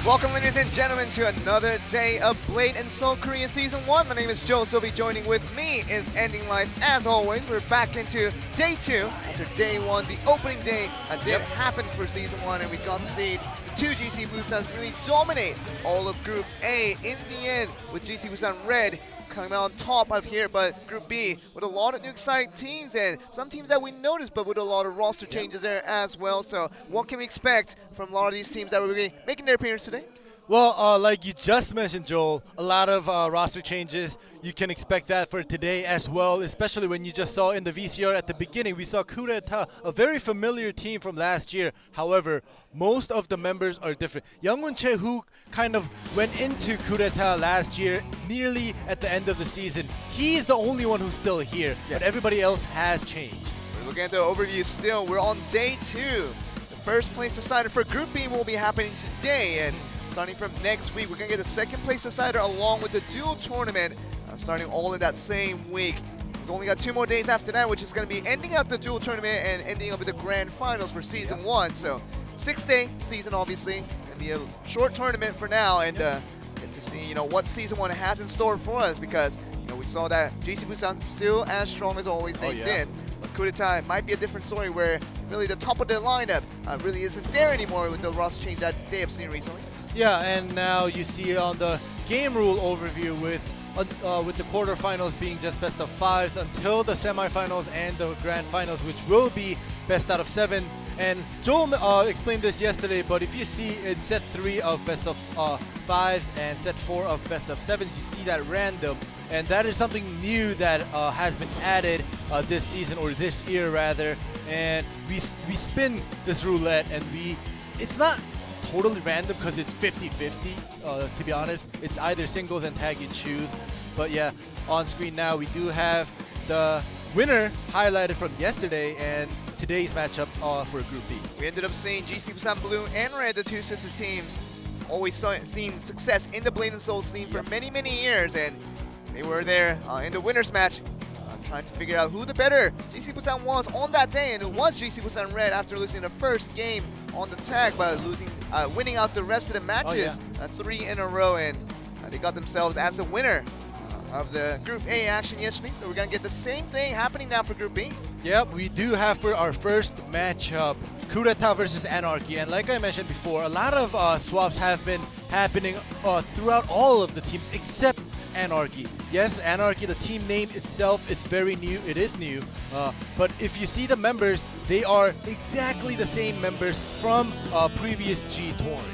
Welcome, ladies and gentlemen, to another day of Blade and Soul Korea Season 1. My name is Joe Sobi. Joining with me is Ending Life. As always, we're back into Day 2 after Day 1, the opening day. Did happen for Season 1, and we got to see the two GC Busans really dominate all of Group A in the end, with GC Busan Red coming out on top of here, but Group B with a lot of new exciting teams and some teams that we noticed, but with a lot of roster changes there as well. So what can we expect from a lot of these teams that will be making their appearance today? Well, like you just mentioned, Joel, a lot of roster changes. You can expect that for today as well, especially when you just saw in the VCR at the beginning, we saw Kureta, a very familiar team from last year. However, most of the members are different. Youngwon Che, who kind of went into Kureta last year nearly at the end of the season, he's the only one who's still here, but everybody else has changed. We're looking at the overview still. We're on Day 2. The first place decider for Group B will be happening today, and starting from next week, we're going to get the second place decider along with the dual tournament, starting all in that same week. We've only got 2 more days after that, which is going to be ending up the dual tournament and ending up with the grand finals for Season 1. So 6-day season, obviously. Going to be a short tournament for now, and get to see what Season 1 has in store for us, because we saw that GC Busan still as strong as always they've been. But Kureta might be a different story, where really the top of the lineup really isn't there anymore with the roster change that they have seen recently. Yeah, and now you see on the game rule overview with the quarterfinals being just best of 5s until the semifinals and the grand finals, which will be best out of 7. And Joel explained this yesterday, but if you see in set 3 of best of 5s and set 4 of best of 7s, you see that random, and that is something new that has been added this season, or this year rather. And we spin this roulette, and it's not totally random because it's 50-50, to be honest. It's either singles and tag you choose. But yeah, on screen now we do have the winner highlighted from yesterday and today's matchup for Group B. We ended up seeing GC Busan Blue and Red, the two sister teams, always seen success in the Blade and Soul scene for many, many years, and they were there in the winners match, trying to figure out who the better GC Busan was on that day, and it was GC Busan Red after losing the first game on the tag, but winning out the rest of the matches 3 in a row, and they got themselves as the winner of the Group A action yesterday. So we're going to get the same thing happening now for Group B. Yep, we do have for our first matchup Kureta versus Anarchy, and like I mentioned before, a lot of swaps have been happening throughout all of the teams except Anarchy. Yes, Anarchy, the team name itself is very new. It is new, but if you see the members, they are exactly the same members from previous G tours.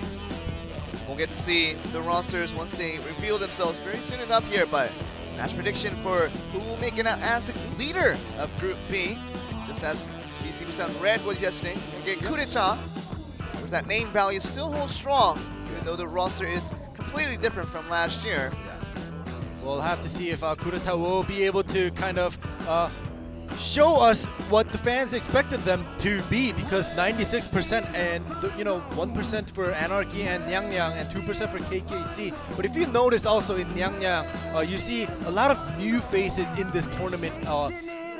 We'll get to see the rosters once they reveal themselves very soon enough here, but match prediction for who will make it out as the leader of Group B, just as GC Busan Red was yesterday. We get Kureta, whereas that name value still holds strong, even though the roster is completely different from last year. We'll have to see if Kureta will be able to kind of show us what the fans expected them to be, because 96% and 1% for Anarchy and Nyangyang and 2% for KKC. But if you notice also in Nyangyang, you see a lot of new faces in this tournament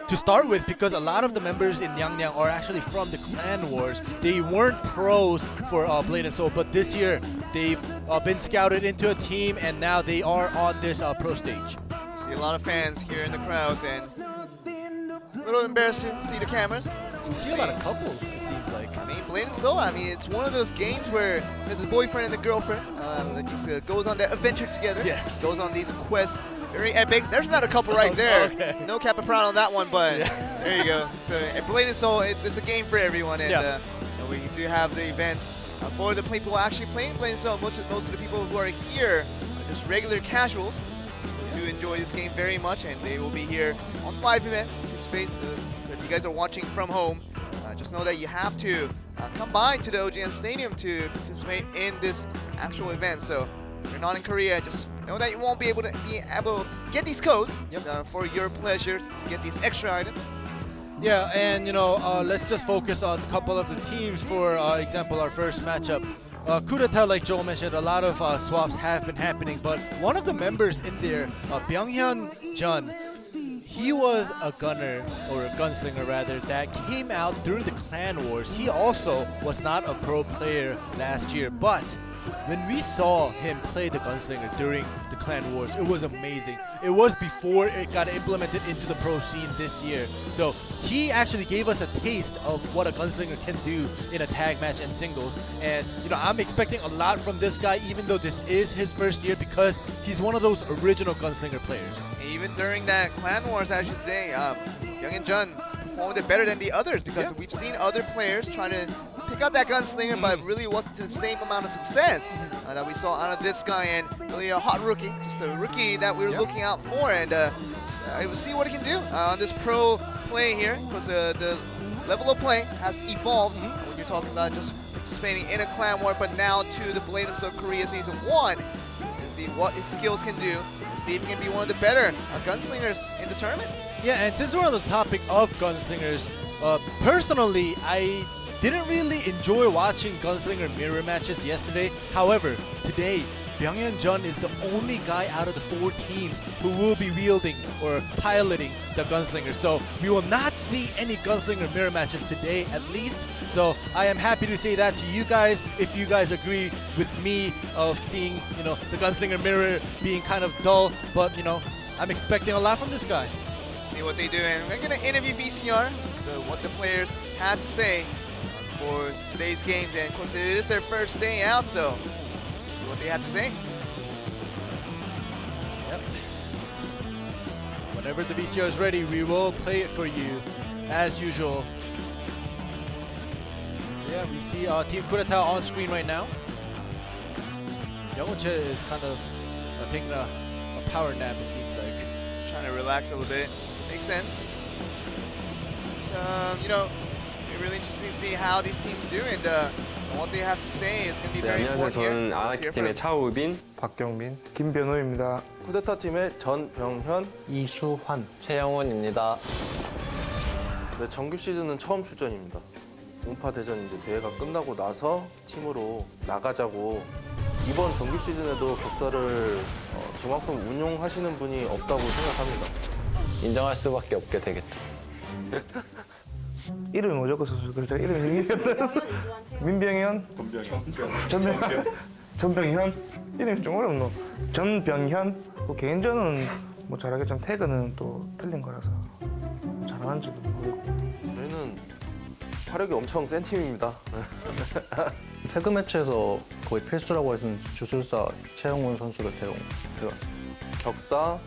to start with, because a lot of the members in Nyangyang are actually from the Clan Wars. They weren't pros for Blade and Soul, but this year they've been scouted into a team, and now they are on this pro stage. See a lot of fans here in the crowds, and a little embarrassing to see the cameras. You see a lot of couples, it seems like. I mean, Blade and Soul, it's one of those games where there's a boyfriend and a girlfriend that just goes on that adventure together. Yes. Goes on these quests. Very epic. There's not a couple right there. Okay. No cap and proud on that one, but there you go. So Blade and Soul, it's a game for everyone, and we do have the events for the people actually playing Blade and Soul. Most of the people who are here are just regular casuals who do enjoy this game very much, and they will be here on live events. So if you guys are watching from home, just know that you have to come by to the OGN Stadium to participate in this actual event. So if you're not in Korea, just know that you won't be able to get these codes for your pleasure to get these extra items. Yeah, and let's just focus on a couple of the teams. For example, our first matchup. Kureta, like Joel mentioned, a lot of swaps have been happening, but one of the members in there, Byunghyun Jun, he was a gunner, or a gunslinger rather, that came out during the Clan Wars. He also was not a pro player last year, but when we saw him play the Gunslinger during the Clan Wars, it was amazing. It was before it got implemented into the pro scene this year. So he actually gave us a taste of what a Gunslinger can do in a tag match and singles. And you know, I'm expecting a lot from this guy, even though this is his first year, because he's one of those original Gunslinger players. Even during that Clan Wars, as you say, Young Jun performed it better than the others, because we've seen other players trying to pick out that Gunslinger, but it really wasn't to the same amount of success that we saw out of this guy, and really a hot rookie, just a rookie that we were looking out for, and we'll see what he can do on this pro play here, because the level of play has evolved when you're talking about just participating in a Clan War, but now to the Blade and Soul Korea Season 1, to see what his skills can do, and see if he can be one of the better gunslingers in the tournament. Yeah, and since we're on the topic of Gunslingers, personally, I didn't really enjoy watching Gunslinger mirror matches yesterday. However, today, Byung-hyun Jun is the only guy out of the 4 teams who will be wielding or piloting the Gunslinger. So we will not see any Gunslinger mirror matches today, at least. So I am happy to say that to you guys, if you guys agree with me of seeing, you know, the Gunslinger mirror being kind of dull. But, you know, I'm expecting a lot from this guy. See what they do, and we're going to interview VCR, what the players had to say for today's games, and of course it is their first day out, so let's see what they had to say. Yep. Whenever the VCR is ready, we will play it for you, as usual. Yeah, we see Team Kureta on screen right now. Young-Che is kind of taking a power nap, it seems like. Trying to relax a little bit. Makes sense. So, you know, it'll be really interesting to see how these teams do, and what they have to say is going to be very 안녕하세요. important here. 저는 Let's hear from 아나키팀의 차우빈, 박경민, 김변호입니다. 쿠데타 팀의 전병현, 이수환, 최영훈입니다. 네, 정규 시즌은 처음 출전입니다. 온파 대전 이제 대회가 끝나고 나서 팀으로 나가자고 이번 정규 시즌에도 격사를 저만큼 운용하시는 분이 없다고 생각합니다. 인정할 수밖에 없게 되겠죠. 이름이 뭐죠? 그 선수들 제가 이름이 민병현, 전병현 이름이 좀 어렵노. 전병현 뭐 개인전은 뭐 잘하겠지만 태그는 또 틀린 거라서 잘하는지도 모르고. 저희는 화력이 엄청 센 팀입니다. 태그 매치에서 거의 필수라고 해서 주술사 최영훈 선수를 데려왔어요. 격사,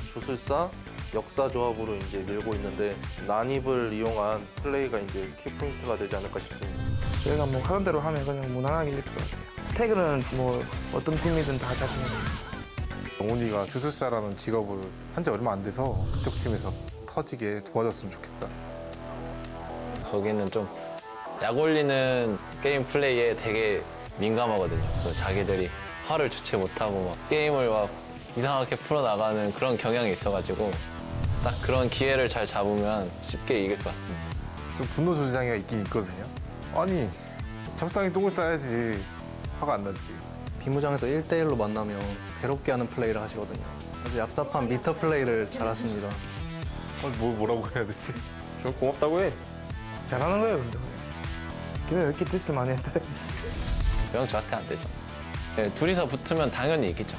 주술사, 역사 조합으로 이제 밀고 있는데 난입을 이용한 플레이가 이제 키포인트가 되지 않을까 싶습니다. 저희가 뭐 하던 대로 하면 그냥 무난하게 이길 것 같아요. 태그는 뭐 어떤 팀이든 다 자신 있습니다. 영훈이가 주술사라는 직업을 한 지 얼마 안 돼서 그쪽 팀에서 터지게 도와줬으면 좋겠다. 거기는 좀 약 올리는 게임 플레이에 되게 민감하거든요. 그래서 자기들이 화를 주체 못하고 막 게임을 막 이상하게 풀어나가는 그런 경향이 있어가지고 딱 그런 기회를 잘 잡으면 쉽게 이길 것 같습니다. 좀 분노 조장이 있긴 있거든요. 아니 적당히 똥을 싸야지 화가 안 나지. 비무장에서 1대1로 만나면 괴롭게 하는 플레이를 하시거든요. 아주 얍삽한 미터 플레이를 잘하십니다. 뭐라고 해야 되지? 좀 고맙다고 해. 잘하는 거예요, 근데. 걔네 왜 이렇게 디스 많이 했대? 명 저한테 안 되죠. 네, 둘이서 붙으면 당연히 이기죠.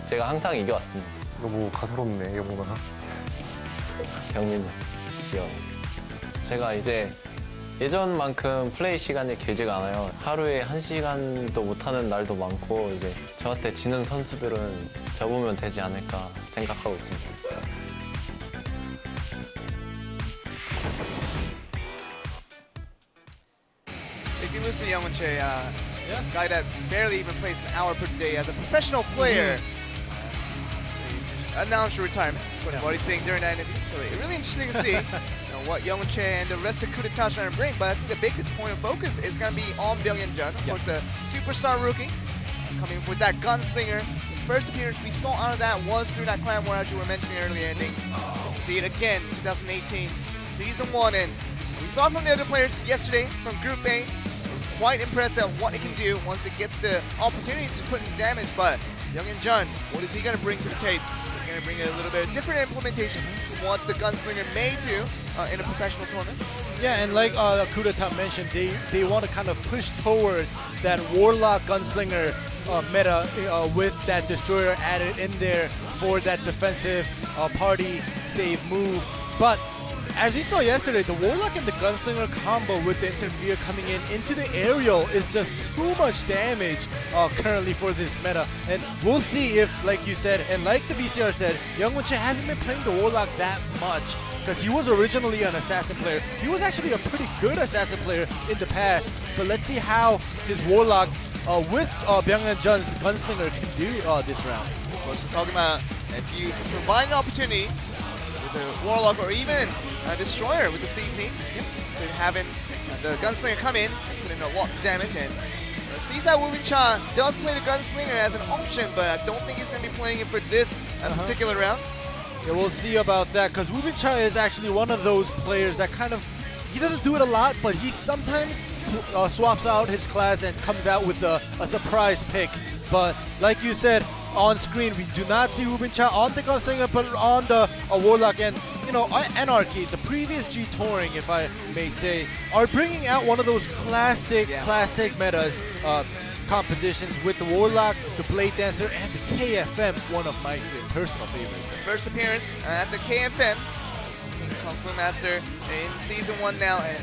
제가 항상 이겨왔습니다. 너무 가소롭네, 영훈아. 경민이 귀여워. 제가 이제 예전만큼 플레이 시간이 길지가 않아요. 하루에 1시간도 못하는 날도 많고 이제 저한테 지는 선수들은 접으면 되지 않을까 생각하고 있습니다. If you listen to Young-Che, guy that barely even plays an hour per day as a professional player, so announced your retirement. That's what he's saying during that interview. So it's really interesting to see what Young-Che and the rest of Kudeta are trying to bring. But I think the biggest point of focus is going to be on Byung-hyun Jun, of course, the superstar rookie, coming with that gunslinger. The first appearance we saw out of that was through that Clan War, as you were mentioning earlier. I think to see it again, 2018, Season 1, and we saw from the other players yesterday from Group A. Quite impressed at what it can do once it gets the opportunity to put in damage, but Byung-hyun Jun, what is he going to bring to the table? He's going to bring a little bit of different implementation from what the gunslinger may do in a professional tournament. Yeah, and like Kudeta mentioned, they want to kind of push towards that warlock gunslinger meta with that destroyer added in there for that defensive party save move. But as we saw yesterday, the Warlock and the Gunslinger combo with the Interfere coming in into the aerial is just too much damage currently for this meta. And we'll see if, like you said, and like the VCR said, Youngwon-chae hasn't been playing the Warlock that much because he was originally an assassin player. He was actually a pretty good assassin player in the past. But let's see how his Warlock with Byung-Hyun-jun's Gunslinger can do this round. Of course, we're talking about if you provide an opportunity with the Warlock or even a Destroyer with the CC, to having the Gunslinger come in, put in lots of damage. And sees that Woo-Bin-Cha does play the Gunslinger as an option, but I don't think he's going to be playing it for this particular round. Yeah, we'll see about that because Woo-Bin-Cha is actually one of those players that kind of, he doesn't do it a lot, but he sometimes swaps out his class and comes out with a surprise pick. But like you said, on screen we do not see Woo-Bin-Cha on the Gunslinger, but on the Warlock. And you know, Anarchy, the previous G Touring, if I may say, are bringing out one of those classic metas compositions with the Warlock, the Blade Dancer, and the KFM, one of my personal favorites. First appearance at the KFM, Kung Fu Master in Season 1 now, and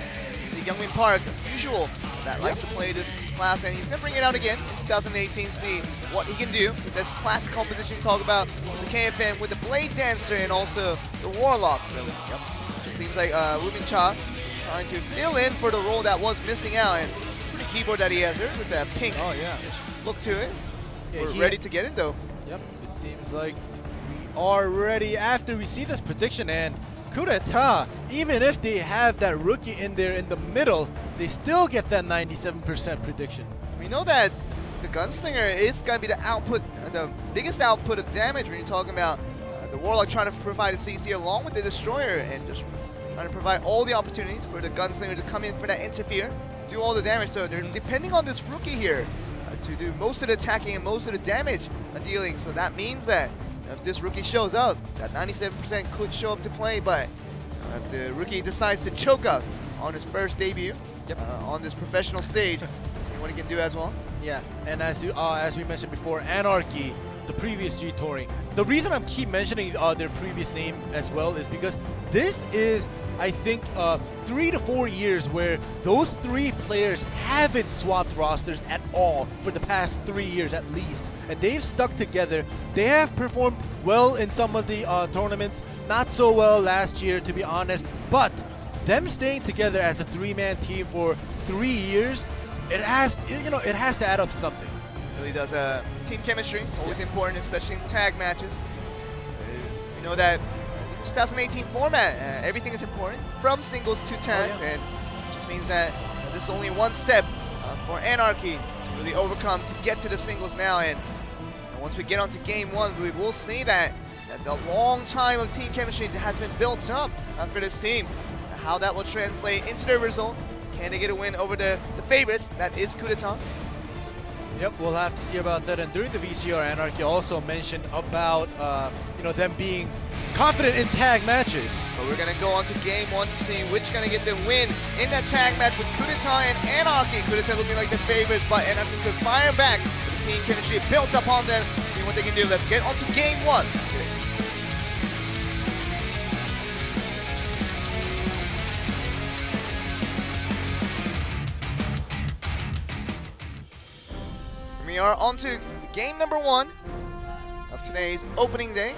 the Youngmin Park, usual, that likes to play this class, and he's going to bring it out again in 2018, see what he can do with this classic composition we talk about with the KFM, with the Blade Dancer, and also the Warlock. So, it just seems like Woo-Bin-Cha is trying to fill in for the role that was missing out, and pretty keyboard that he has there with that pink look to it. Yeah, We're ready to get in though. Yep, it seems like we are ready after we see this prediction. And coup d'etat, even if they have that rookie in there in the middle, they still get that 97% prediction. We know that the Gunslinger is going to be the output, the biggest output of damage when you're talking about the Warlock trying to provide a CC along with the Destroyer and just trying to provide all the opportunities for the Gunslinger to come in for that interfere, do all the damage. So they're depending on this rookie here to do most of the attacking and most of the damage dealing. So that means that if this rookie shows up, that 97% could show up to play. But if the rookie decides to choke up on his first debut on this professional stage, see what he can do as well. Yeah, and as we mentioned before, Anarchy, the previous G Touring. The reason I keep mentioning their previous name as well is because this is, I think, 3 to 4 years where those three players haven't swapped rosters at all for the past 3 years at least. And they've stuck together. They have performed well in some of the tournaments, not so well last year to be honest, but them staying together as a three-man team for 3 years, it has to add up to something. Really does. Team chemistry, always important, especially in tag matches. You know that in 2018 format, everything is important, from singles to tags, and it just means that this is only one step for Anarchy to really overcome to get to the singles now. And once we get onto game one, we will see that the long time of team chemistry that has been built up for this team, how that will translate into their results. Can they get a win over the favorites, that is coup d'etat? Yep, we'll have to see about that. And during the VCR, Anarchy also mentioned about them being confident in tag matches. But we're gonna go on to game one to see which gonna get the win in that tag match with coup d'etat and Anarchy. Coup d'etat looking like the favorites, but Anarchy could fire back with the team chemistry built upon them. See what they can do. Let's get on to game one. We are on to game number one of today's opening day.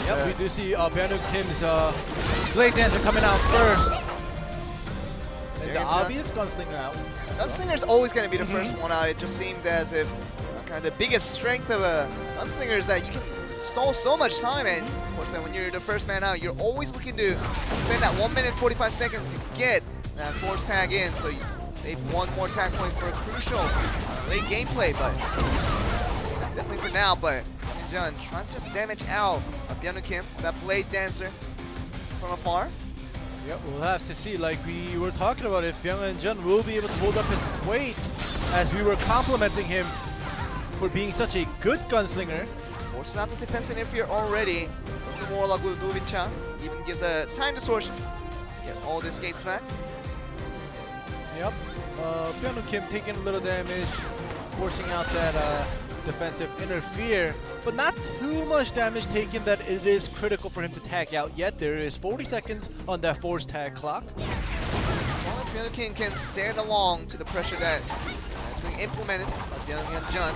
Yep, we do see Byung Kim's Blade Dancer coming out first. And the obvious Gunslinger out. Gunslinger's always going to be the first one out. It just seemed as if kind of the biggest strength of a Gunslinger is that you can stall so much time, and of course when you're the first man out, you're always looking to spend that 1 minute 45 seconds to get that force tag in, so you save one more tag point for a crucial late gameplay. But definitely for now, but Jun trying to just damage out Byung Kim, that Blade Dancer from afar. Yep, we'll have to see, like we were talking about, if Byung will be able to hold up his weight, as we were complimenting him for being such a good gunslinger. Forces out the defense interfere already from the Warlock with Woo-Bin-Cha. Even gives a time distortion to get all the escapes back. Yep, Byung Kim taking a little damage. forcing out that defensive interfere, but not too much damage taken that it is critical for him to tag out yet. There is 40 seconds on that force tag clock. As long as Byeonkim can stand along to the pressure that's being implemented by Byung-Hyun,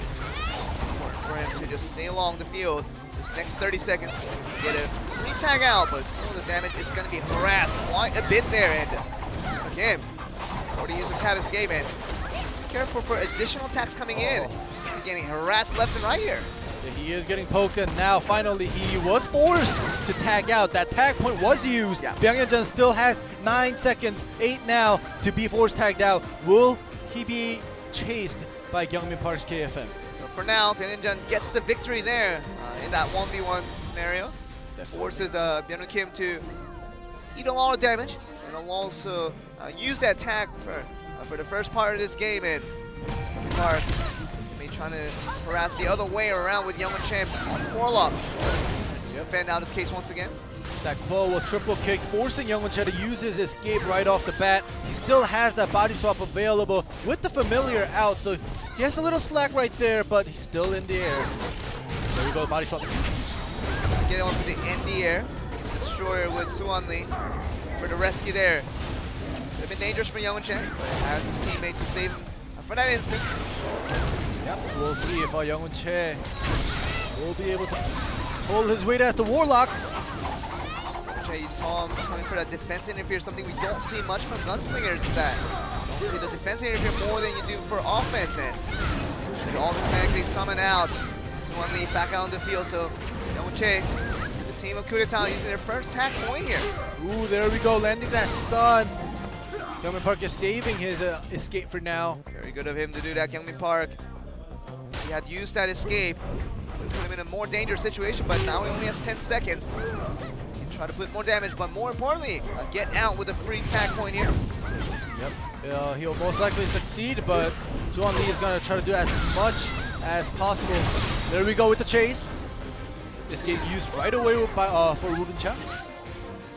for him to just stay along the field this next 30 seconds, get a free tag out, but still the damage is going to be harassed quite a bit there. And again, already used a tab escape, and be careful for additional attacks coming in. He's getting harassed left and right here. Yeah, he is getting poked, and now finally he was forced to tag out. That tag point was used. Yeah. Byung-Hyun still has 9 seconds, 8 now to be forced tagged out. Will he be chased by Gyeongmin Park's KFM? So for now, Byung-Hyun gets the victory there in that 1v1 scenario. Forces Byung-Kim to eat a lot of damage, and will also use that tag for the first part of this game. And Park may trying to harass the other way around with Youngwon Champ Warlock. Defend out his case once again. That claw was triple kicked, forcing Youngwon Che to use his escape right off the bat. He still has that body swap available with the familiar out, so he has a little slack right there, but he's still in the air. There we go, body swap. Get on for the in the air. Destroyer with Suwon Lee for the rescue there. Could have been dangerous for Youngwon Che, but has his teammate to save him for that instant. Yep, we'll see if Youngwon Che will be able to hold his weight as the Warlock. You saw him coming for that defense interfere, something we don't see much from gunslingers, is that you see the defense interfere more than you do for offense, and they automatically summon out Suwon Lee back out on the field. So Youngwon Che, the team of Coup d'etat using their first tag point here. Ooh, there we go, landing that stun. Gyeongmin Park is saving his escape for now. Very good of him to do that, Gyeongmin Park. He had used that escape, put him in a more dangerous situation, but now he only has 10 seconds. Try to put more damage, but more importantly, get out with a free tag point here. Yep, he'll most likely succeed, but Suwon Lee is going to try to do as much as possible. There we go with the chase. Escape used right away for Wooden Cha.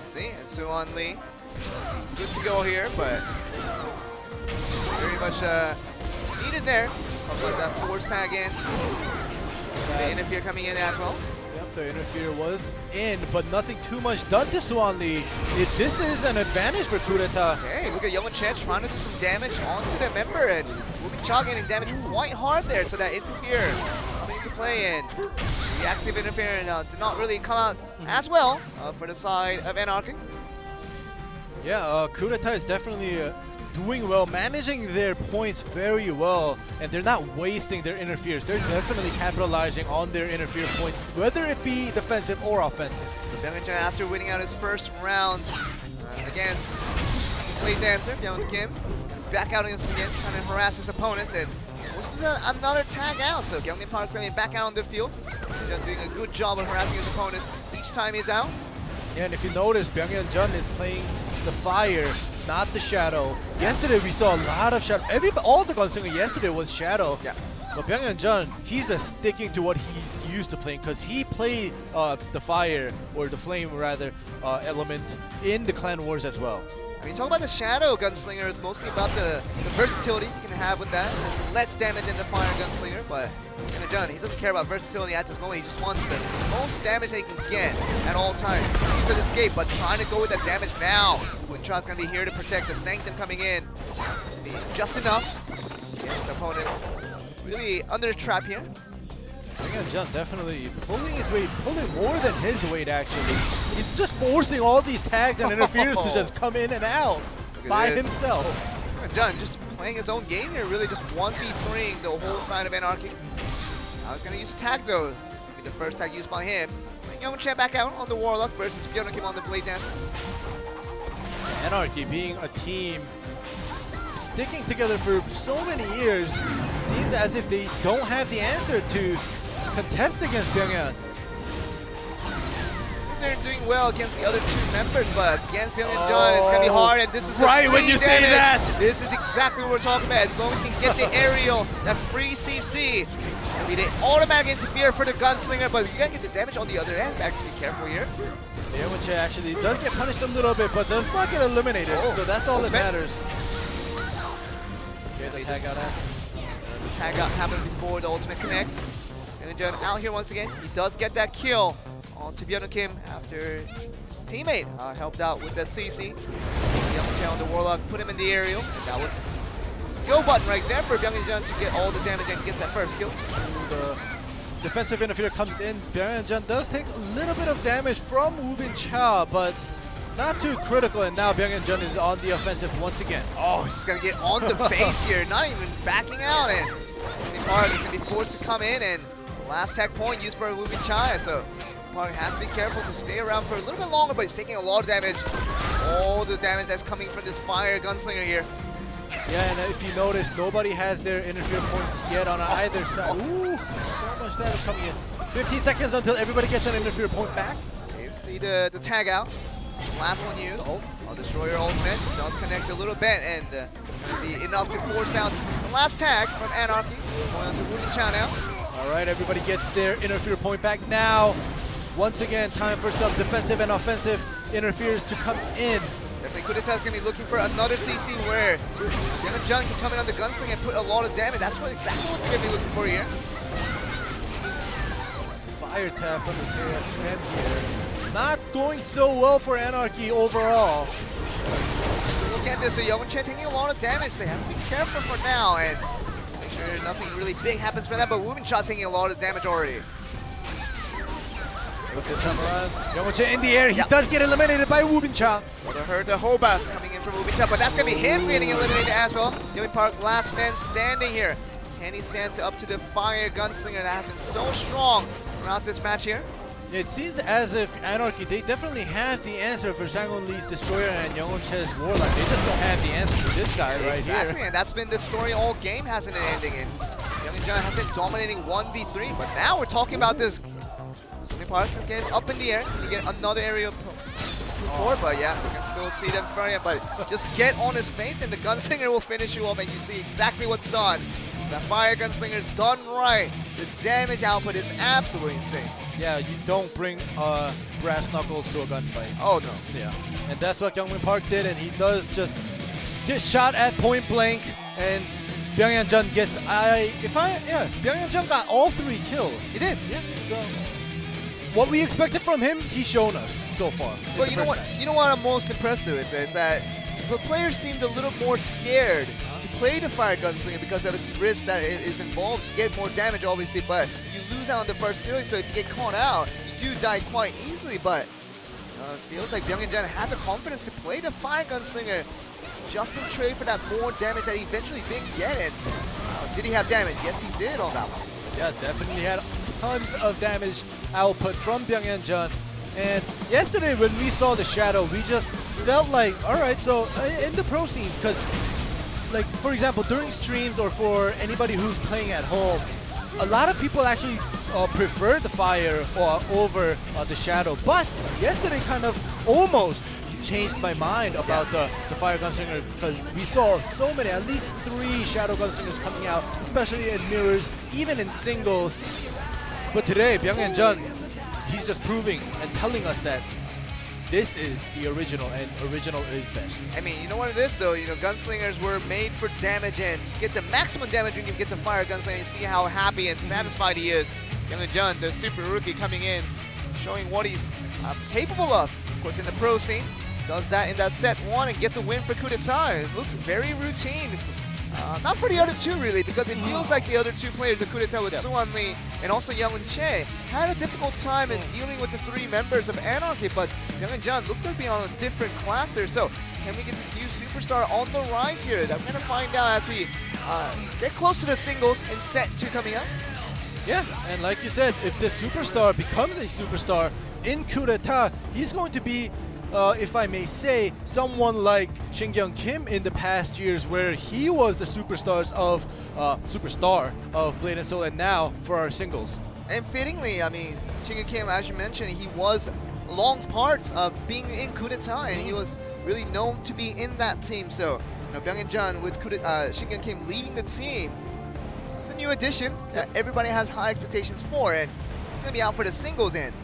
See, and Suwon Lee, good to go here, but very much needed there. Something like that force tag in. The interfere coming in as well. Yep, the interfere was in, but nothing too much done to Suwon Lee. This is an advantage for Coup d'etat. Okay, look at Youngwon Che trying to do some damage onto their member, and Wooden Cha getting damage quite hard there, so that interfere coming into play, and reactive interfere did not really come out as well for the side of Anarchy. Yeah, Coup d'etat is definitely doing well, managing their points very well, and they're not wasting their interferes. They're definitely capitalizing on their interfere points, whether it be defensive or offensive. So Byung-Hyun, after winning out his first round against Blade Dancer, Byung-Kim, back out against again, trying to harass his opponents, and this is another tag out. So Gyeongmin Park's going to be back out on the field. Byung-Hyun doing a good job of harassing his opponents each time he's out. Yeah, and if you notice, Byung-Hyun is playing the fire, not the shadow. Yesterday we saw a lot of shadow. All the gunslinger yesterday was shadow. Yeah. But Byung-Hyun, he's just sticking to what he's used to playing, because he played the fire, or the flame rather, element in the Clan Wars as well. When you talk about the Shadow Gunslinger, it's mostly about the versatility you can have with that. There's less damage in the Fire Gunslinger, but Byung-Hyun, he doesn't care about versatility at this moment. He just wants the most damage that he can get at all times. He's an escape, but trying to go with that damage now. Wooden Cha's going to be here to protect the Sanctum coming in. Be just enough to get his opponent really under the trap here. Byung-Hyun definitely pulling his weight, pulling more than his weight actually. He's just forcing all these tags and interferes to just come in and out by himself. Byung-Hyun just playing his own game here, really just 1v3ing the whole side of Anarchy. I was going to use a tag though. This will be the first tag used by him. Youngwon Che back out on the Warlock versus Byung-Kim on the Blade Dancer. Anarchy being a team sticking together for so many years, seems as if they don't have the answer to contest against Byung-Hyun. They're doing well against the other two members, but against Byung-Hyun, it's going to be hard, and this is right when you say that. This is exactly what we're talking about. As long as you can get the aerial, that free CC, I mean, they automatically interfere for the Gunslinger, but you got to get the damage on the other end. Back to be careful here. Youngwon Che actually does get punished a little bit, but does not get eliminated, so that's all that matters. Okay, the tag out at. tag out happened before the ultimate connects. Jun out here once again. He does get that kill on to Byung Kim after his teammate helped out with the CC. Young on the Warlock put him in the aerial. And that was a go button right there for Byung Jun to get all the damage and get that first kill. The defensive interferer comes in. Byung Jun does take a little bit of damage from Woobin Cha, but not too critical, and now Byung Jun is on the offensive once again. Oh, he's gonna get on the face here, not even backing out, and Park is gonna be forced to come in, and last tech point used by Woobin Cha, so Park has to be careful to stay around for a little bit longer, but he's taking a lot of damage. All the damage that's coming from this fire gunslinger here. Yeah, and if you notice, nobody has their interfere points yet on either side. Ooh, so much damage coming in. 15 seconds until everybody gets an interfere point back. You see the tag out. Last one used. Destroyer ultimate does connect a little bit, and gonna be enough to force down the last tag from Anarchy. Going on to Woobin Cha now. All right, everybody gets their interfere point back now. Once again, time for some defensive and offensive interferes to come in. Definitely Kudeta's gonna be looking for another CC where Byung Jun can come in on the gunsling and put a lot of damage. That's exactly what they're gonna be looking for here. Fire tap from the KFM here. Not going so well for Anarchy overall. Look at this, so Yeonche taking a lot of damage. They have to be careful for now and make sure nothing really big happens for them, but Woobin Cha's taking a lot of damage already. Look this time around. Yeonche in the air. He does get eliminated by Woobin Cha. So they heard the Hobas coming in from Woobin Cha, but that's gonna be him getting eliminated as well. Yeonmi Park, last man standing here. Can he stand up to the fire gunslinger that has been so strong throughout this match here? It seems as if Anarchy, they definitely have the answer for Sang-won Lee's Destroyer and Yeonche's Warlock. They just don't have the answer for this guy right here. Exactly, and that's been the story all game, hasn't it, ending in. Byung Jun has been dominating 1v3, but now we're talking about this. Yeonmi Park again up in the air. You get another aerial forward, but yeah, we can still see them in front of him, but just get on his face and the gunslinger will finish you off, and you see exactly what's done. The fire gunslinger is done right. The damage output is absolutely insane. Yeah, you don't bring brass knuckles to a gunfight. Oh no. Yeah, and that's what Yeonmi Park did, and he does just get shot at point blank, and Byung Jun gets, Byung Jun got all 3 kills. He did. Yeah, so what we expected from him, he's shown us so far. Well, you know what? You know what I'm most impressed with is that the players seemed a little more scared to play the fire gunslinger because of its risk that it is involved. You get more damage, obviously, but you lose out on the first series, so if you get caught out, you do die quite easily. But it feels like Byung Jun had the confidence to play the fire gunslinger just in trade for that more damage that he eventually did get. And did he have damage? Yes, he did on that one. Yeah, definitely had tons of damage output from Byung Jun. And yesterday when we saw the Shadow, we just felt like, all right, so in the pro scenes, because like, for example, during streams or for anybody who's playing at home, a lot of people actually prefer the fire over the Shadow. But yesterday kind of almost changed my mind about the fire gunslinger, because we saw so many, at least 3 Shadow gunslingers coming out, especially in mirrors, even in singles. But today, Byung Jun, he's just proving and telling us that this is the original, and original is best. I mean, you know what it is though, gunslingers were made for damage and get the maximum damage when you get the fire gunslinger, and see how happy and satisfied he is. Byung Jun, the super rookie, coming in, showing what he's capable of. Of course, in the pro scene, does that in that set 1 and gets a win for Coup d'etat. It looks very routine. Not for the other 2 really, because it feels like the other 2 players, the Coup d'etat with Suwon Lee and also Yeonche, had a difficult time in dealing with the 3 members of Anarchy, but Byung Jun looked to be on a different class there. So can we get this new superstar on the rise here? That we're going to find out as we get close to the singles in set 2 coming up. Yeah, and like you said, if this superstar becomes a superstar in Coup d'etat, he's going to be, if I may say, someone like Shin Kyung-kim in the past years, where he was the superstar of Blade and Soul, and now for our singles. And fittingly, I mean, Shin Kyung-kim, as you mentioned, he was long parts of being in Coup d'etat, and he was really known to be in that team. So, Byung Jun with Shin Kyung-kim leading the team, it's a new addition that everybody has high expectations for, and he's going to be out for the singles end.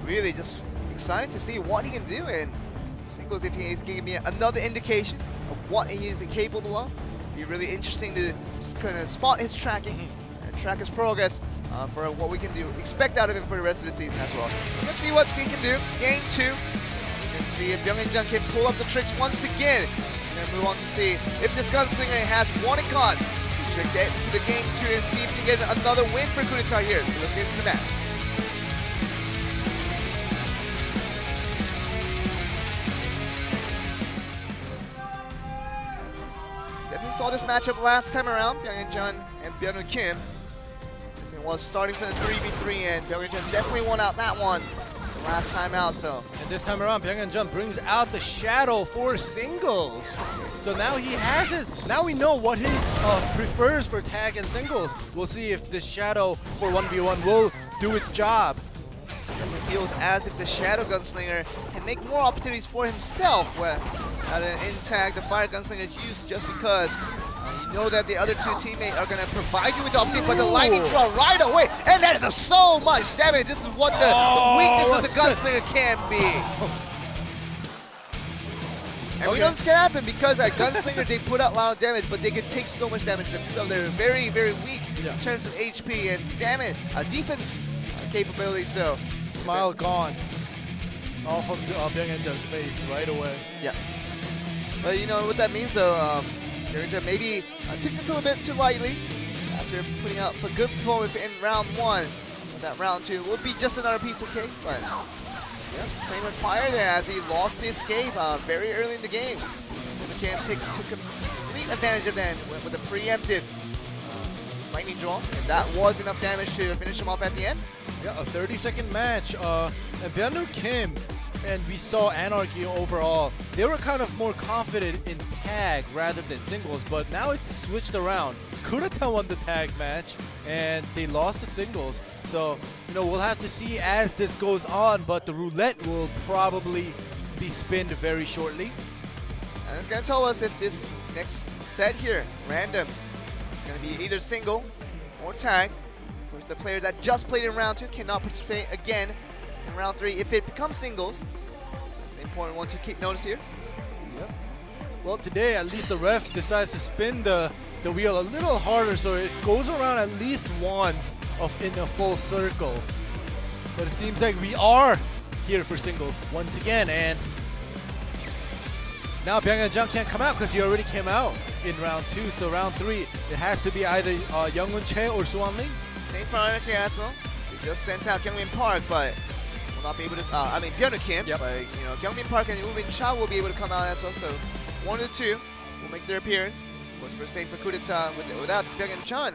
Really just excited to see what he can do in singles, if he can give me another indication of what he is capable of. be really interesting to just kind of spot his tracking and track his progress for what we can do. Expect out of him for the rest of the season as well. Let's see what he can do. Game 2. You can see if Byung-Jun can pull up the tricks once again. And then move on to see if this gunslinger has one in cards to get to the game 2 and see if we can get another win for Coup d'etat here. So let's get into the match. Definitely saw this matchup last time around, Byung-Jun and Byung Kim. It was starting from the 3v3 and Byung-Jun definitely won out that one the last time out, so. And this time around, Byung-Jun brings out the Shadow for singles. So now he has it. Now we know what he prefers for tag and singles. We'll see if the Shadow for 1v1 will do its job. It feels as if the Shadow Gunslinger can make more opportunities for himself where at an in-tag, the Fire Gunslinger is used just because you know that the other two teammates are going to provide you with the opportunity, but the lightning draw right away, and that is so much damage. This is what the weakness of the Gunslinger can be. And we know this can happen because at Gunslinger they put out a lot of damage, but they can take so much damage themselves. They're very, very weak in terms of HP and damage, defense capability. So Smile gone. All from Byung-Jun's face right away. Yeah. But you know what that means though, Byung-Jun maybe took this a little bit too lightly after putting out a good performance in round 1. But that round 2 will be just another piece of cake, but yeah, playing with fire there as he lost the escape very early in the game. McCann took complete advantage of that and went with a preemptive lightning draw, and that was enough damage to finish him off at the end. Yeah, a 30-second match. And Byung Kim and we saw Anarchy overall. They were kind of more confident in tag rather than singles, but now it's switched around. Coup d'etat won the tag match, and they lost the singles. So, you know, we'll have to see as this goes on, but the roulette will probably be spinned very shortly. And it's going to tell us if this next set here, random, is going to be either single or tag. Of course, the player that just played in round 2 cannot participate again in round 3 if it becomes singles. That's the important one to keep notice here. Yep. Well, today at least the ref decides to spin the wheel a little harder so it goes around at least once in a full circle. But it seems like we are here for singles once again, and now Byung-Jun can't come out because he already came out in round 2. So round 3, it has to be either Young-Won Chae or Suwon Lee. Same for Anarchy as well. They just sent out Kyungmin Park, but will not be able to. Byung Kim, yep. but you know, Kyungmin Park and Woo-Min Cha will be able to come out as well. So 1 of the 2 will make their appearance. Of course, for same for Coup d'etat without Byung-Jun.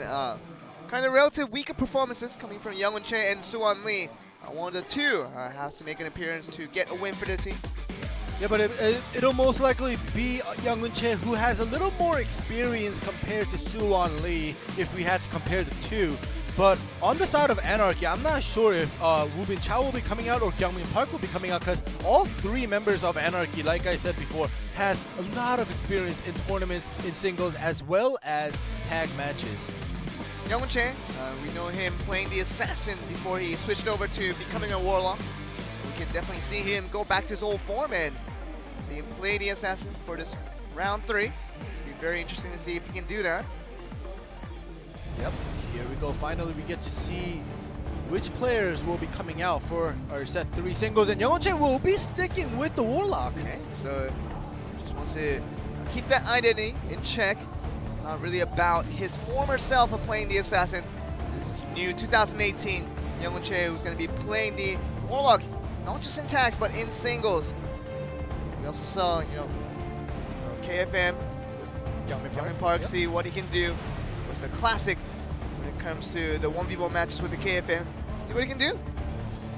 Kind of relative weaker performances coming from Young-Won Chae and Suwon Lee. 1 of the 2 has to make an appearance to get a win for the team. Yeah, but it'll most likely be Young-Won Chae who has a little more experience compared to Suwon Lee if we had to compare the two. But on the side of Anarchy, I'm not sure if Woo-Min Cha will be coming out or Kyungmin Park will be coming out, because all 3 members of Anarchy, like I said before, has a lot of experience in tournaments, in singles, as well as tag matches. Young-Won Chae, we know him playing the assassin before he switched over to becoming a warlock. So we can definitely see him go back to his old form and see him play the assassin for this round 3. It'll be very interesting to see if he can do that. Yep. Here we go. Finally, we get to see which players will be coming out for our set 3 singles, and Young-Won Chae will be sticking with the warlock. Okay, so just wants to keep that identity in check. It's not really about his former self of playing the assassin. This is new 2018 Young-Won Chae, who's going to be playing the warlock, not just in tags but in singles. We also saw, you know, KFM, Kyungmin Park, see what he can do. It's a classic when it comes to the 1v1 matches with the KFM. See what he can do.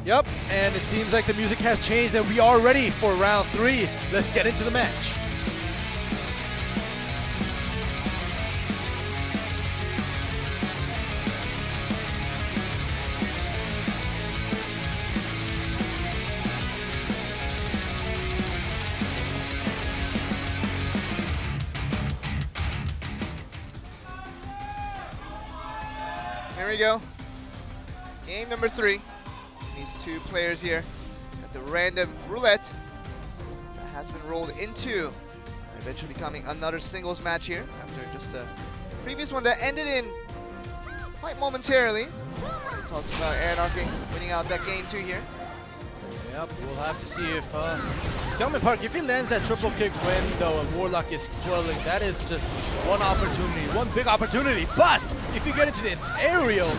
Yep, and it seems like the music has changed and we are ready for round 3. Let's get into the match. There we go. Game number 3. These 2 players here at the random roulette that has been rolled into eventually becoming another singles match here after just a previous one that ended in quite momentarily. We talked about Anarchy winning out that game too here. Yep, we'll have to see if Youngmin Park, if he lands that triple kick when the Warlock is quelling, that is just one opportunity, one big opportunity. But if you get into the aerial,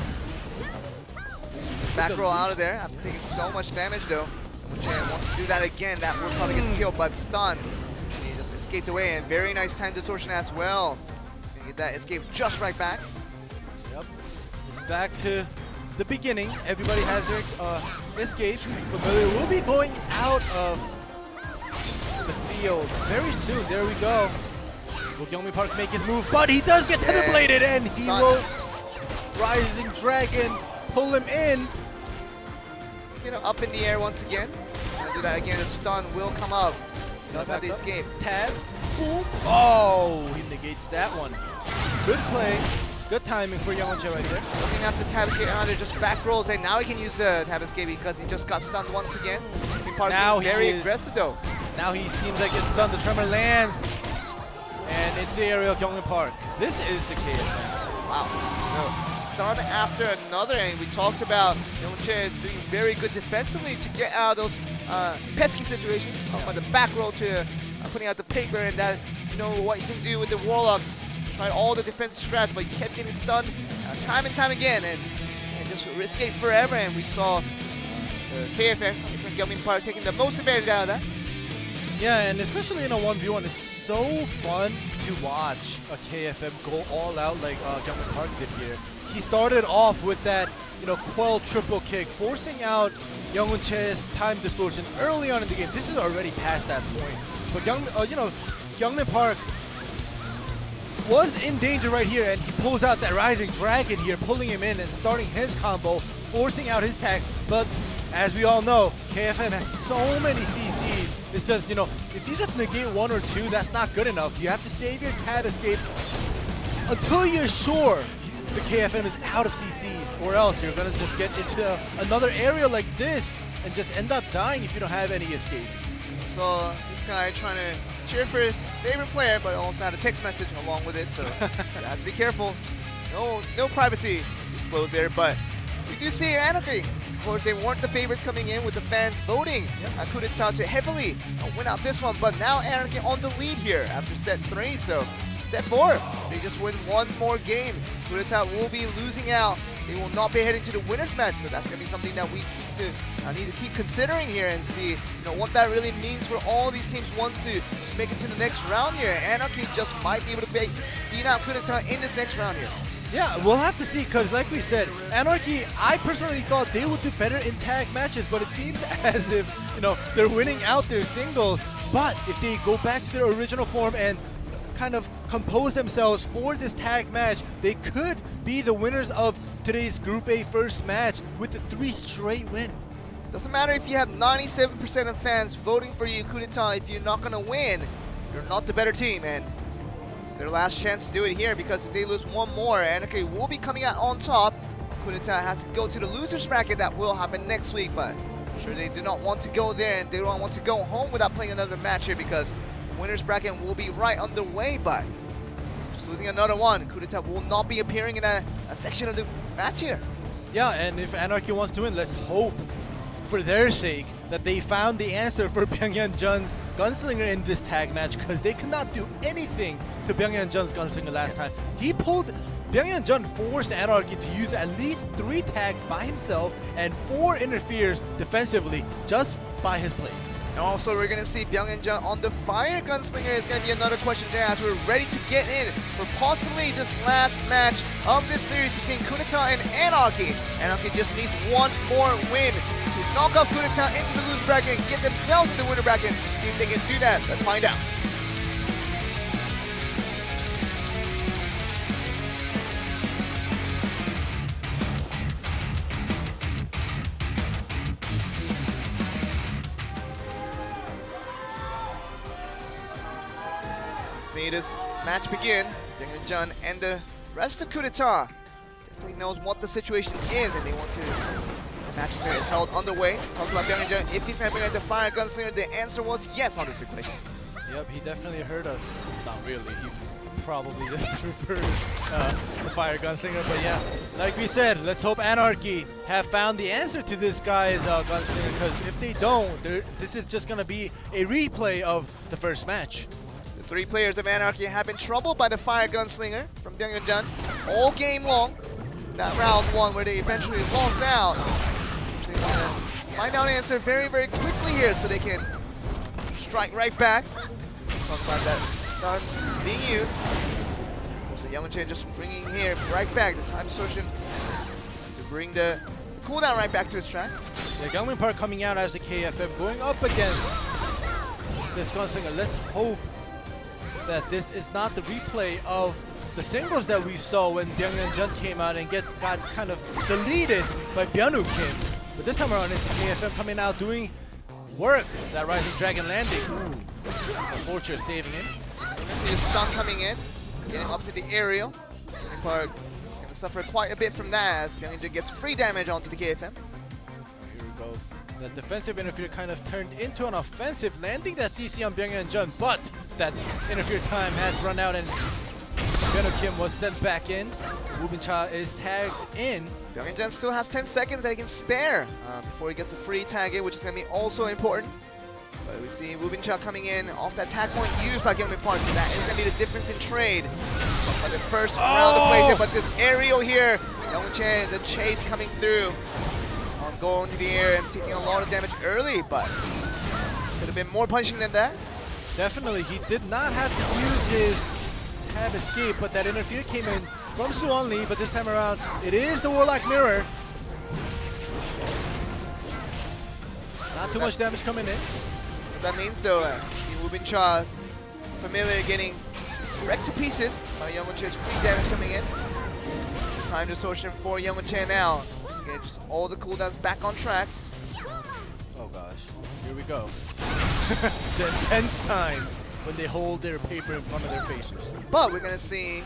Back roll out of there after taking so much damage though. And Chan wants to do that again. That will probably get killed, but stunned. And he just escaped away, and very nice time distortion as well. He's gonna get that escape just right back. yep, it's back to the beginning. Everybody has their escapes, but they will be going out of the field very soon. There we go. Will Youngmin Park make his move? But he does get tether bladed, and he Stun. will Rising Dragon pull him in. You know, up in the air once again. Gonna do that again. A stun will come up. Does have the escape. Tab. Boom. Oh, he negates that one. Good play. Good timing for Youngwon right there. Looking after tab escape out there, just back rolls, and now he can use the tab escape because he just got stunned once again. Park Now being very he is- aggressive though. Now he seems like it's done. The tremor lands. And into the area of Youngwon Park. This is the case. Wow. So stun after another, and we talked about Youngwon doing very good defensively to get out of those pesky situations. Talking about the back roll to putting out the paper, and that, you know, what you can do with the Warlock. Tried all the defensive strats, but he kept getting stunned time and time again, and just escaped forever. And we saw the KFM from Youngmin Park taking the most advantage out of that. Yeah, and especially in a 1v1, it's so fun to watch a KFM go all out like Youngmin Park did here. He started off with that, you know, quell triple kick, forcing out Youngwon Che's time distortion early on in the game. This is already past that point. But Youngmin Park was in danger right here, and he pulls out that Rising Dragon here, pulling him in and starting his combo, forcing out his tag. But as we all know, KFM has so many CCs. It's just, you know, if you just negate one or two, that's not good enough. You have to save your tab escape until you're sure the KFM is out of CCs, or else you're gonna just get into another area like this and just end up dying if you don't have any escapes. So this guy trying to cheer for his favorite player, but also had a text message along with it, so you have to be careful. No privacy disclosed there, but we do see Anarchy. Of course, they weren't the favorites coming in with the fans voting coup d'etat to heavily win out this one, but now Anarchy on the lead here after set 3, so set 4. They just win one more game. Coup d'etat will be losing out. They will not be heading to the winner's match, so that's going to be something that we need to keep considering here and see, you know, what that really means for all these teams once to just make it to the next round here. Anarchy just might be able to beat out coup d'etat in this next round here. Yeah, we'll have to see, because like we said, Anarchy, I personally thought they would do better in tag matches, but it seems as if, you know, they're winning out their singles. But if they go back to their original form and kind of compose themselves for this tag match, they could be the winners of today's Group A first match with a 3 straight win. Doesn't matter if you have 97% of fans voting for you coup d'etat, if you're not going to win, you're not the better team, and it's their last chance to do it here, because if they lose one more, Anarchy will be coming out on top. Coup d'etat has to go to the losers bracket. That will happen next week, but I'm sure they do not want to go there, and they don't want to go home without playing another match here, because the winners bracket will be right underway, but just losing another one, coup d'etat will not be appearing in a section of the match here. Yeah, and if Anarchy wants to win, let's hope for their sake that they found the answer for Byunghyun Jun's Gunslinger in this tag match, because they could not do anything to Byunghyun Jun's Gunslinger last time. Byunghyun Jun forced Anarchy to use at least 3 tags by himself and 4 interferes defensively just by his plays. And also, we're going to see Byunghyun Jun on the Fire Gunslinger is going to be another question there, as we're ready to get in for possibly this last match of this series between coup d'etat and Anarchy. Anarchy just needs one more win to knock off coup d'etat into the loser bracket and get themselves in the winner bracket. See if they can do that. Let's find out. See this match begin. Byunghyun Jun and the rest of coup d'etat definitely knows what the situation is, and they want to. The match is held underway. Talked about Byunghyun Jun. If he's going to bring out the Fire Gunslinger, the answer was yes on this equation. Yep, he definitely heard us. Not really. He probably just preferred the fire gunslinger. But yeah, like we said, let's hope Anarchy have found the answer to this guy's gunslinger. Because if they don't, this is just gonna be a replay of the first match. The three players of Anarchy have been troubled by the fire gunslinger from Byung-Yeon all game long. That round one where they eventually lost out. So they want to find out an answer very, very quickly here so they can strike right back. Talk about that stun being used. So Young-Chae just bringing here right back the time distortion to bring the cooldown right back to its track. Yeah, Gangmin Park coming out as a KFM going up against this gunslinger. Let's hope that this is not the replay of the singles that we saw when Byung-Yeon came out and got kind of deleted by Byung Kim. But this time around, it's the KFM coming out doing work. That Rising Dragon landing. Ooh. Fortune saving him. You can see the stun coming in, getting up to the aerial. Park is going to suffer quite a bit from that as Byung-Yeon gets free damage onto the KFM. Here we go. The defensive interfere kind of turned into an offensive, landing that CC on Byung-Yeon, but that interfere time has run out and Byung Kim was sent back in. Woo Cha is tagged in. Byung-Yeon still has 10 seconds that he can spare before he gets the free tag in, which is going to be also important. But we see Woo Cha coming in off that tag point used by Gyeongmin Park, so that is going to be the difference in trade. But the first round of plays here, but this aerial here, Young-Chae, the chase coming through. On going to the air and taking a lot of damage early, but could have been more punishing than that. Definitely, he did not have to use his tab escape, but that interfere came in from Suwon Lee, but this time around, it is the Warlock Mirror. Not too much damage coming in. What that means though, Woo Cha familiar getting wrecked to pieces by Young-Chae's free damage coming in. Time distortion for Young-Chae now. Get just all the cooldowns back on track. Oh gosh, here we go. The intense times when they hold their paper in front of their faces. But we're gonna see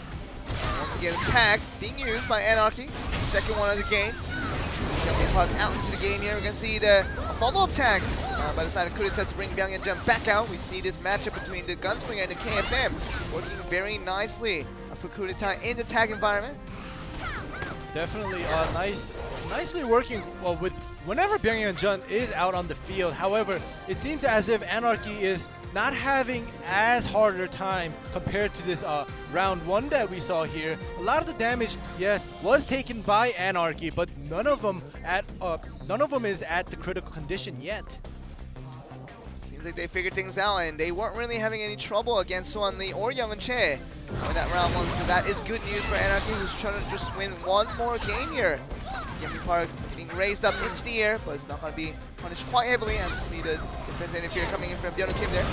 once again a tag being used by Anarchy. Second one of the game. Gyeongmin Park out into the game here. We're gonna see the follow-up tag by the side of Kurita to bring Byung-Yeon back out. We see this matchup between the Gunslinger and the KFM working very nicely for Kurita in the tag environment. Definitely nicely working with whenever Byung-Yeon is out on the field. However, it seems as if Anarchy is not having as harder time compared to this round one that we saw here. A lot of the damage, yes, was taken by Anarchy, but none of them is at the critical condition yet. Seems like they figured things out and they weren't really having any trouble against Suwon Lee or Young-Chae in that round one. So that is good news for Anarchy, who's trying to just win one more game here. Gyeongmin Park being raised up into the air, but it's not going to be punished quite heavily. And you see the defensive interfere coming in from Byung Kim there.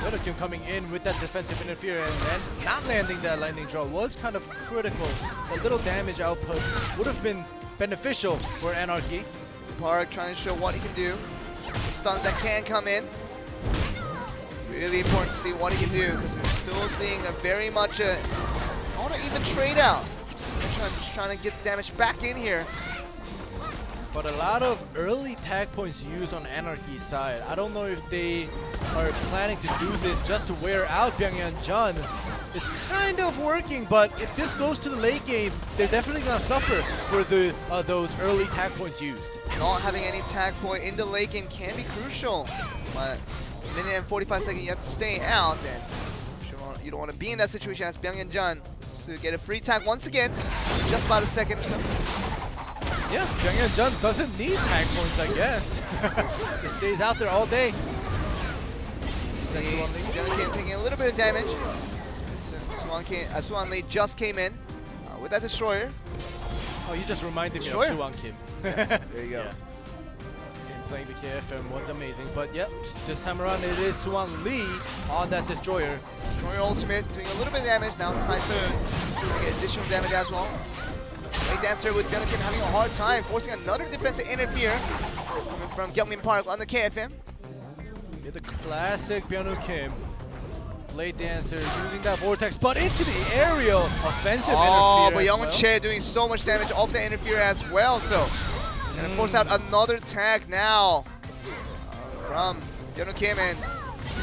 Byung Kim coming in with that defensive interfere and then not landing that lightning draw was kind of critical. A little damage output would have been beneficial for Anarchy. Park trying to show what he can do. The stuns that can come in. Really important to see what he can do because we're still seeing a very much not an even trade out. Just trying to get damage back in here. But a lot of early tag points used on Anarchy's side. I don't know if they are planning to do this just to wear out Byung-Yeon. It's kind of working, but if this goes to the late game, they're definitely going to suffer for the those early tag points used. Not having any tag point in the late game can be crucial. But a minute and 45 seconds, you have to stay out, and you don't want to be in that situation as Byung-Yeon to get a free tag once again. Just about a second. Yeah, Byung-Yeon doesn't need tag points, I guess. Just stays out there all day. Byung-Yeon taking a little bit of damage. Suwon Lee just came in with that destroyer. Oh, you just reminded me of Destroyer. Suwon Kim. There you go. Yeah. Playing the KFM was amazing, but yep, this time around it is Suwon Lee on that destroyer. Destroyer ultimate doing a little bit of damage. Now Typhoon doing additional damage as well. Blade Dancer with Byung Kim having a hard time forcing another defensive interfere coming from Gyeongmin Park on the KFM. Yeah, the classic Byung Kim. Blade Dancer using that vortex, but into the aerial offensive Oh, interfere but as Young-Chae well. doing so much damage off the interfere as well. So, gonna force out another tag now from Byung Kim, and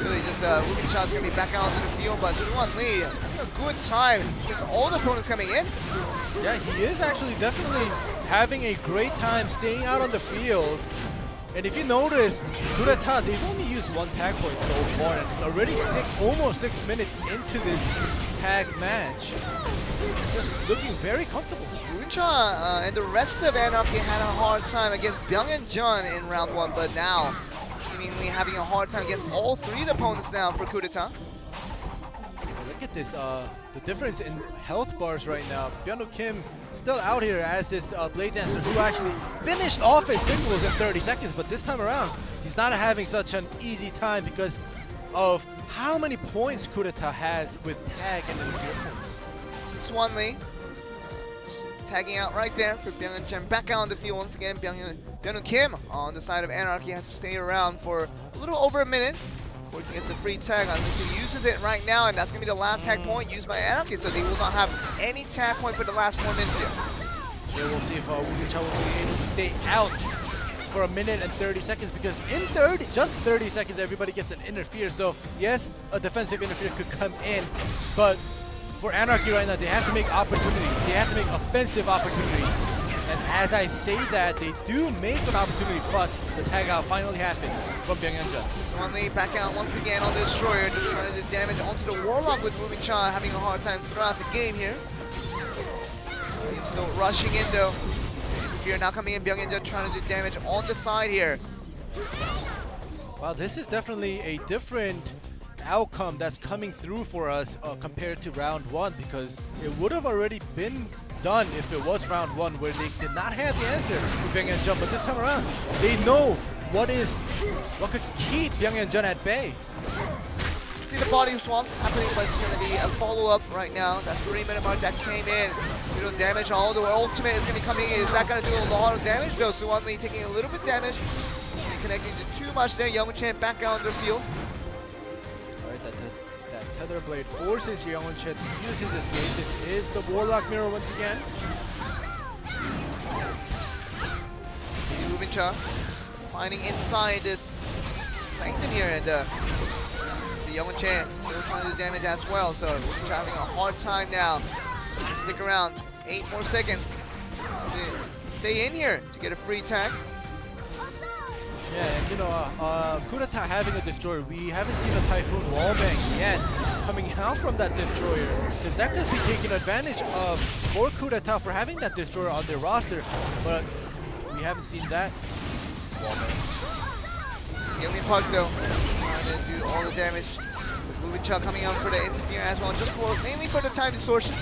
Really just Woo Cha's going to be back out onto the field, but Suwon Lee having a good time against all the opponents coming in. Yeah, he is actually definitely having a great time staying out on the field. And if you notice, Kureta, they've only used one tag point so far, and it's already almost 6 minutes into this tag match. Just looking very comfortable. Woo Cha and the rest of Anarchy had a hard time against Byung-Jun in round 1, but now seemingly having a hard time against all 3 opponents now for Kureta. Look at this, the difference in health bars right now. Byung Kim still out here as this blade dancer who actually finished off his singles in 30 seconds, but this time around, he's not having such an easy time because of how many points Kureta has with tag and interference points. Suwon Lee tagging out right there for Byung-Jun. Back out on the field once again. Byung Kim on the side of Anarchy has to stay around for a little over a minute before he gets a free tag. I think he uses it right now, and that's going to be the last tag point used by Anarchy, so they will not have any tag point for the last 4 minutes here. Yeah, we'll see if Woo Cha will be able to stay out for a minute and 30 seconds, because in just 30 seconds, everybody gets an interfere. So yes, a defensive interfere could come in, but for Anarchy right now, they have to make opportunities. They have to make offensive opportunities. And as I say that, they do make an opportunity, but the tag out finally happens from Byung-Jun. Suwon Lee back out once again on the Destroyer, just trying to do damage onto the Warlock with Woo Cha having a hard time throughout the game here. Seems still rushing in though. Fear now coming in, Byung-Jun trying to do damage on the side here. Wow, this is definitely a different outcome that's coming through for us compared to round 1, because it would have already been done if it was round 1 where they did not have the answer for Byung-Jun, but this time around they know what could keep Byung-Jun at bay. You see the body swap happening, but it's going to be a follow-up right now. That 3-minute mark that came in. Little damage, all the ultimate is going to be coming in. Is that going to do a lot of damage though? Suwon Lee taking a little bit damage. Connecting to too much there. Young-Chan back out on the field. That tether blade forces Young-Chan to use in this game. This is the Warlock mirror once again. Woo Cha finding inside this Sanctum here, and see Young-Chan still trying to do damage as well. So Woo Cha having a hard time now. So just stick around. 8 more seconds. Stay in here to get a free tag. Yeah, and you know, Kureta having a destroyer, we haven't seen a Typhoon wallbang yet coming out from that destroyer, because that could be taken advantage of for Kureta for having that destroyer on their roster, but we haven't seen that wallbang. Young Park though, trying to do all the damage. Woo Cha coming out for the interfere as well, just mainly for the time distortion.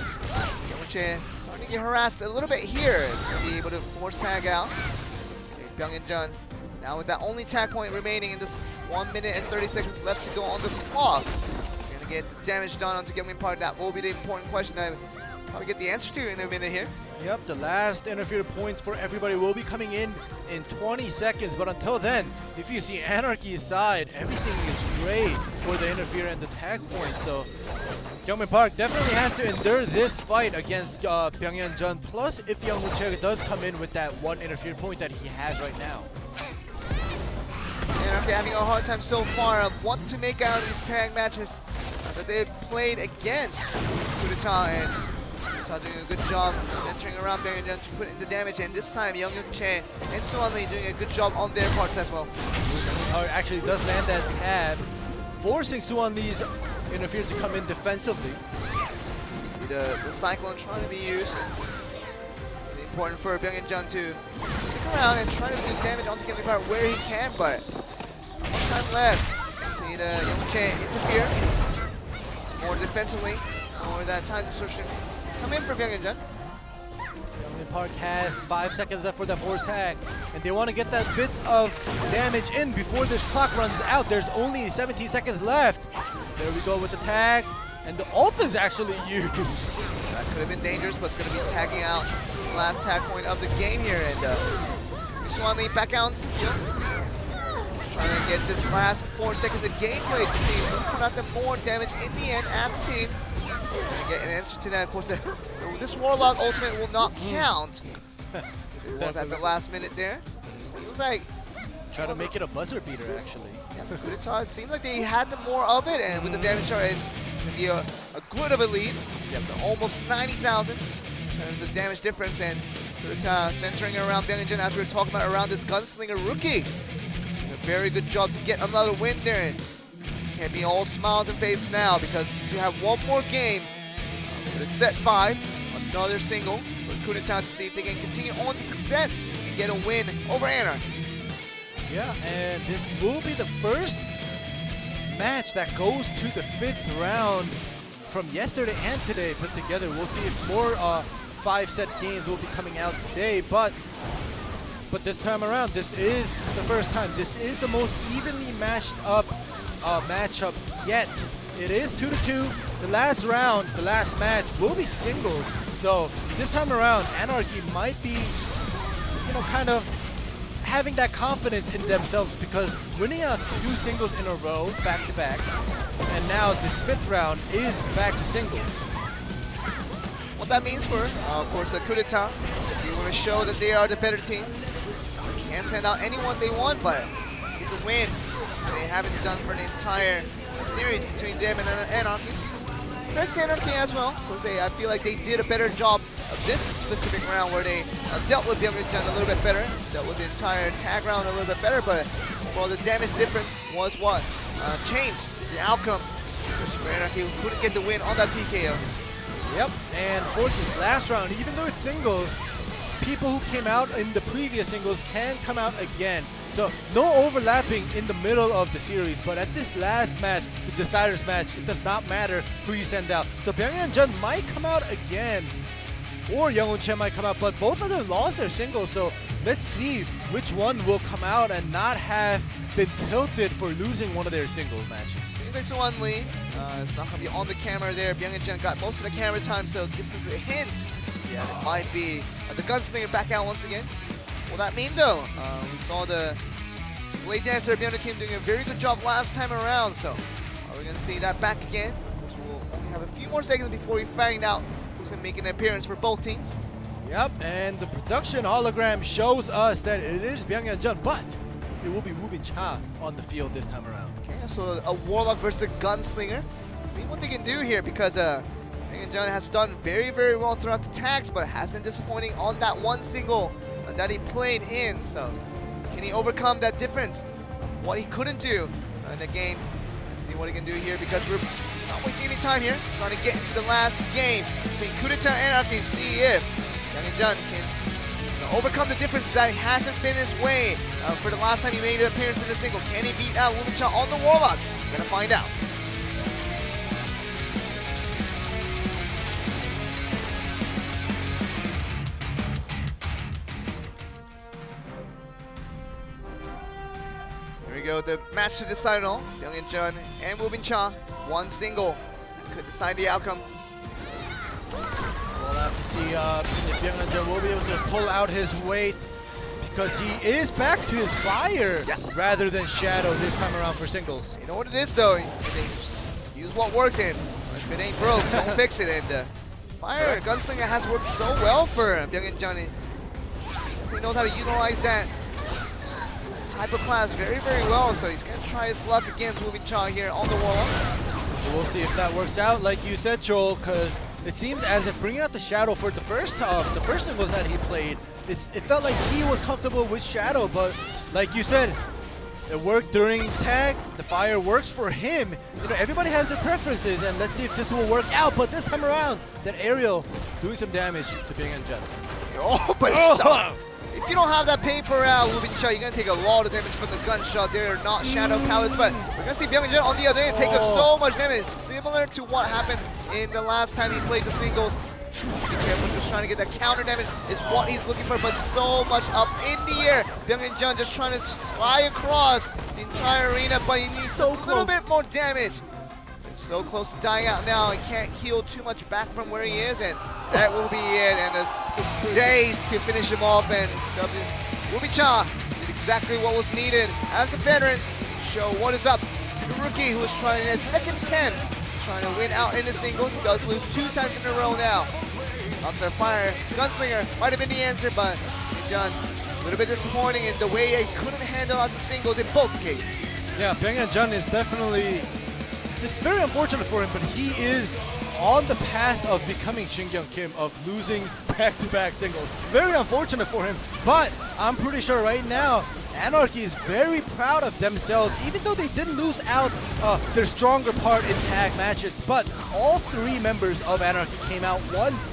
Young-Chan starting to get harassed a little bit here. Gonna be able to force tag out. Byung-Jun now with that only tag point remaining in this 1 minute and 30 seconds left to go on the clock. We're gonna get the damage done onto Young Park. That will be the important question I probably get the answer to in a minute here. Yep, the last interfere points for everybody will be coming in 20 seconds, but until then, if you see Anarchy's side, everything is great for the interfere and the tag point. So Young Park definitely has to endure this fight against Byung-Jun, plus if Young-Chae does come in with that one interfere point that he has right now. Anarchy having a hard time so far of what to make out of these tag matches that they've played against Kureta, and Kureta doing a good job centering around Byung-Jun to put in the damage, and this time Young-Chae and Suwon Lee doing a good job on their parts as well. It actually does land that tab, forcing Suwon Lee's interfere to come in defensively. See the Cyclone trying to be used. Really important for Byung-Jun to stick around and try to do damage onto Young Park where he can, but one time left. See the Young-Chae interfere. More defensively, more that time distortion. Come in for Byung-Jun. Young Park has 5 seconds left for that force tag, and they want to get that bits of damage in before this clock runs out. There's only 17 seconds left. There we go with the tag, and the ult's actually used. That could have been dangerous, but it's going to be tagging out the last tag point of the game here, and Suwon Lee back out into the field. Trying to get this last 4 seconds of gameplay to see who put out the more damage in the end as a team. Trying to get an answer to that. Of course, this Warlock ultimate will not count. It was at the last minute there. Seems like Try to make it a buzzer beater, actually. Yeah, Kudeta, it seemed like they had the more of it, and with the damage chart, it's going to be a good of a lead. Yep, so almost 90,000 in terms of damage difference, and Kudeta centering around Byung-Jin as we were talking about around this gunslinger rookie. Doing a very good job to get another win there. And can't be all smiles and faces now because you have one more game for the set 5, another single for Kudeta to see if they can continue on the success and get a win over Anarchy. Yeah, and this will be the first match that goes to the 5th round from yesterday and today put together. We'll see if more 5-set games will be coming out today, but this time around, this is the first time. This is the most evenly matched up matchup yet. It is 2-2. The last round, the last match will be singles. So this time around, Anarchy might be, kind of having that confidence in themselves because winning out 2 singles in a row, back to back, and now this 5th round is back to singles. What that means for, of course, Kudeta, they want to show that they are the better team. They can't send out anyone they want, but get the win they haven't done for the entire series between them and Anarchy. There's Anarchy as well. Of course, I feel like they did a better job of this specific round where they dealt with Byung-Jin a little bit better, dealt with the entire tag round a little bit better, but well, the damage difference was what changed the outcome. For Anarchy, who couldn't get the win on that TKO. Yep, and for this last round, even though it's singles, people who came out in the previous singles can come out again. So no overlapping in the middle of the series, but at this last match, the deciders match, it does not matter who you send out. So Byung-Jin might come out again, or Young-Hoon Chen might come out, but both of them lost their singles, so let's see which one will come out and not have been tilted for losing one of their singles matches. Seems like Suwon Lee is not going to be on the camera there. Byung-Jin got most of the camera time, so it gives us a hint. Yeah, it might be the gunslinger back out once again. Will that mean though? We saw the blade dancer Byung-Jin doing a very good job last time around, so are we going to see that back again? We'll only have a few more seconds before we find out who's going to make an appearance for both teams. Yep, and the production hologram shows us that it is Byung-Jin, but it will be Woo-Bin Cha on the field this time around. Okay, so a warlock versus a gunslinger. See what they can do here because Byung-Jin has done very, very well throughout the tags, but has been disappointing on that one single that he played in. So can he overcome that difference? What he couldn't do in the game. Let's see what he can do here because we're not wasting any time here. Trying to get into the last game between Kudeta and Anarchy. See if Byung-Jin can overcome the difference that hasn't been his way for the last time he made an appearance in the single. Can he beat out Woo-Bin Cha on the Warlocks? We're gonna find out. Here we go, the match to decide all. Byung-Jin and Woo-Bin Cha, one single that could decide the outcome. We'll have to see if Byung-Jin will be able to pull out his weight because he is back to his fire rather than shadow this time around for singles. You know what it is though, use what works in. If it ain't broke, don't fix it. And fire gunslinger has worked so well for Byung-Jin. He knows how to utilize that type of class very, very well. So he's gonna try his luck against Woo-Bin Cha here on the wall. We'll see if that works out, like you said, Joel, because it seems as if bringing out the Shadow for the first singles that he played, it felt like he was comfortable with Shadow, but like you said, it worked during tag. The fire works for him. You know, everybody has their preferences, and let's see if this will work out. But this time around, that aerial doing some damage to Byung-Jin. Oh, but if you don't have that paper out, Woo-Bin Cha, you're gonna take a lot of damage from the gunshot. They're not Shadow palettes, but we're gonna see Byung-Jin on the other end take so much damage, similar to what happened in the last time he played the singles. Be careful, just trying to get that counter damage is what he's looking for, but so much up in the air. Byung-Jin just trying to fly across the entire arena, but he needs a little bit more damage. It's so close to dying out now. He can't heal too much back from where he is, and that will be it. And there's days to finish him off, and Woo-Bin Cha did exactly what was needed as a veteran. Show what is up to the rookie who is trying his second attempt, trying to win out in the singles. He does lose 2 times in a row now. Up there, fire. Gunslinger might have been the answer, but Byung-Jin A little bit disappointing in the way he couldn't handle out the singles in both cases. Yeah, Byung-Hyun Jun is definitely, it's very unfortunate for him, but he is on the path of becoming Shin Kyung Kim, of losing back-to-back singles. Very unfortunate for him, but I'm pretty sure right now Anarchy is very proud of themselves, even though they didn't lose out their stronger part in tag matches. But all three members of Anarchy came out once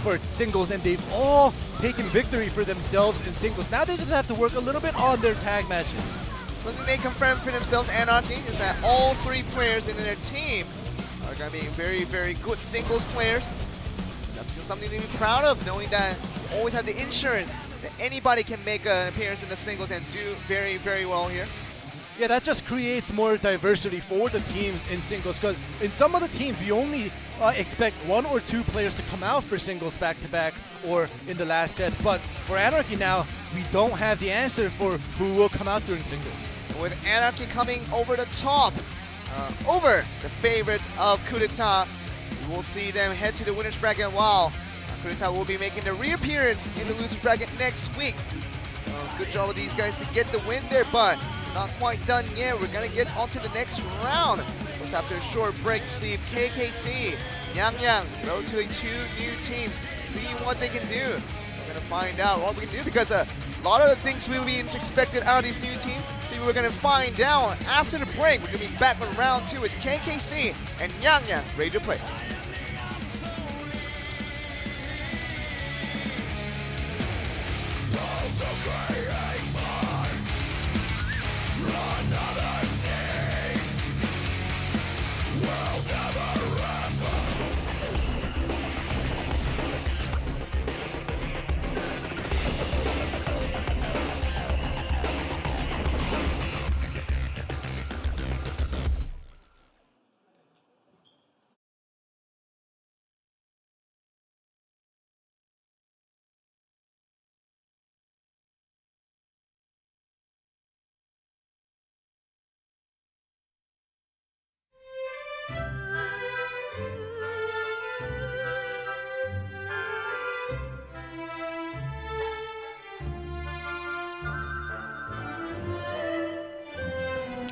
for singles, and they've all taken victory for themselves in singles. Now they just have to work a little bit on their tag matches. Something they confirmed for themselves, Anarchy, is that all three players in their team are going to be very, very good singles players. That's something to be proud of, knowing that you always have the insurance that anybody can make an appearance in the singles and do very, very well here. Yeah, that just creates more diversity for the teams in singles, because in some of the teams we only expect 1 or 2 players to come out for singles back-to-back or in the last set. But for Anarchy now, we don't have the answer for who will come out during singles. With Anarchy coming over the top, over the favorites of Coup d'etat, we will see them head to the winner's bracket, while Coup d'etat will be making their reappearance in the loser's bracket next week. So good job with these guys to get the win there, but not quite done yet. We're gonna get on to the next round. Just after a short break to see if KKC, Yang go to the 2 new teams, see what they can do. We're gonna find out what we can do, because a lot of the things we will be expected out of these new teams, see, we're gonna find out after the break. We're gonna be back for round 2 with KKC and Yang ready to play.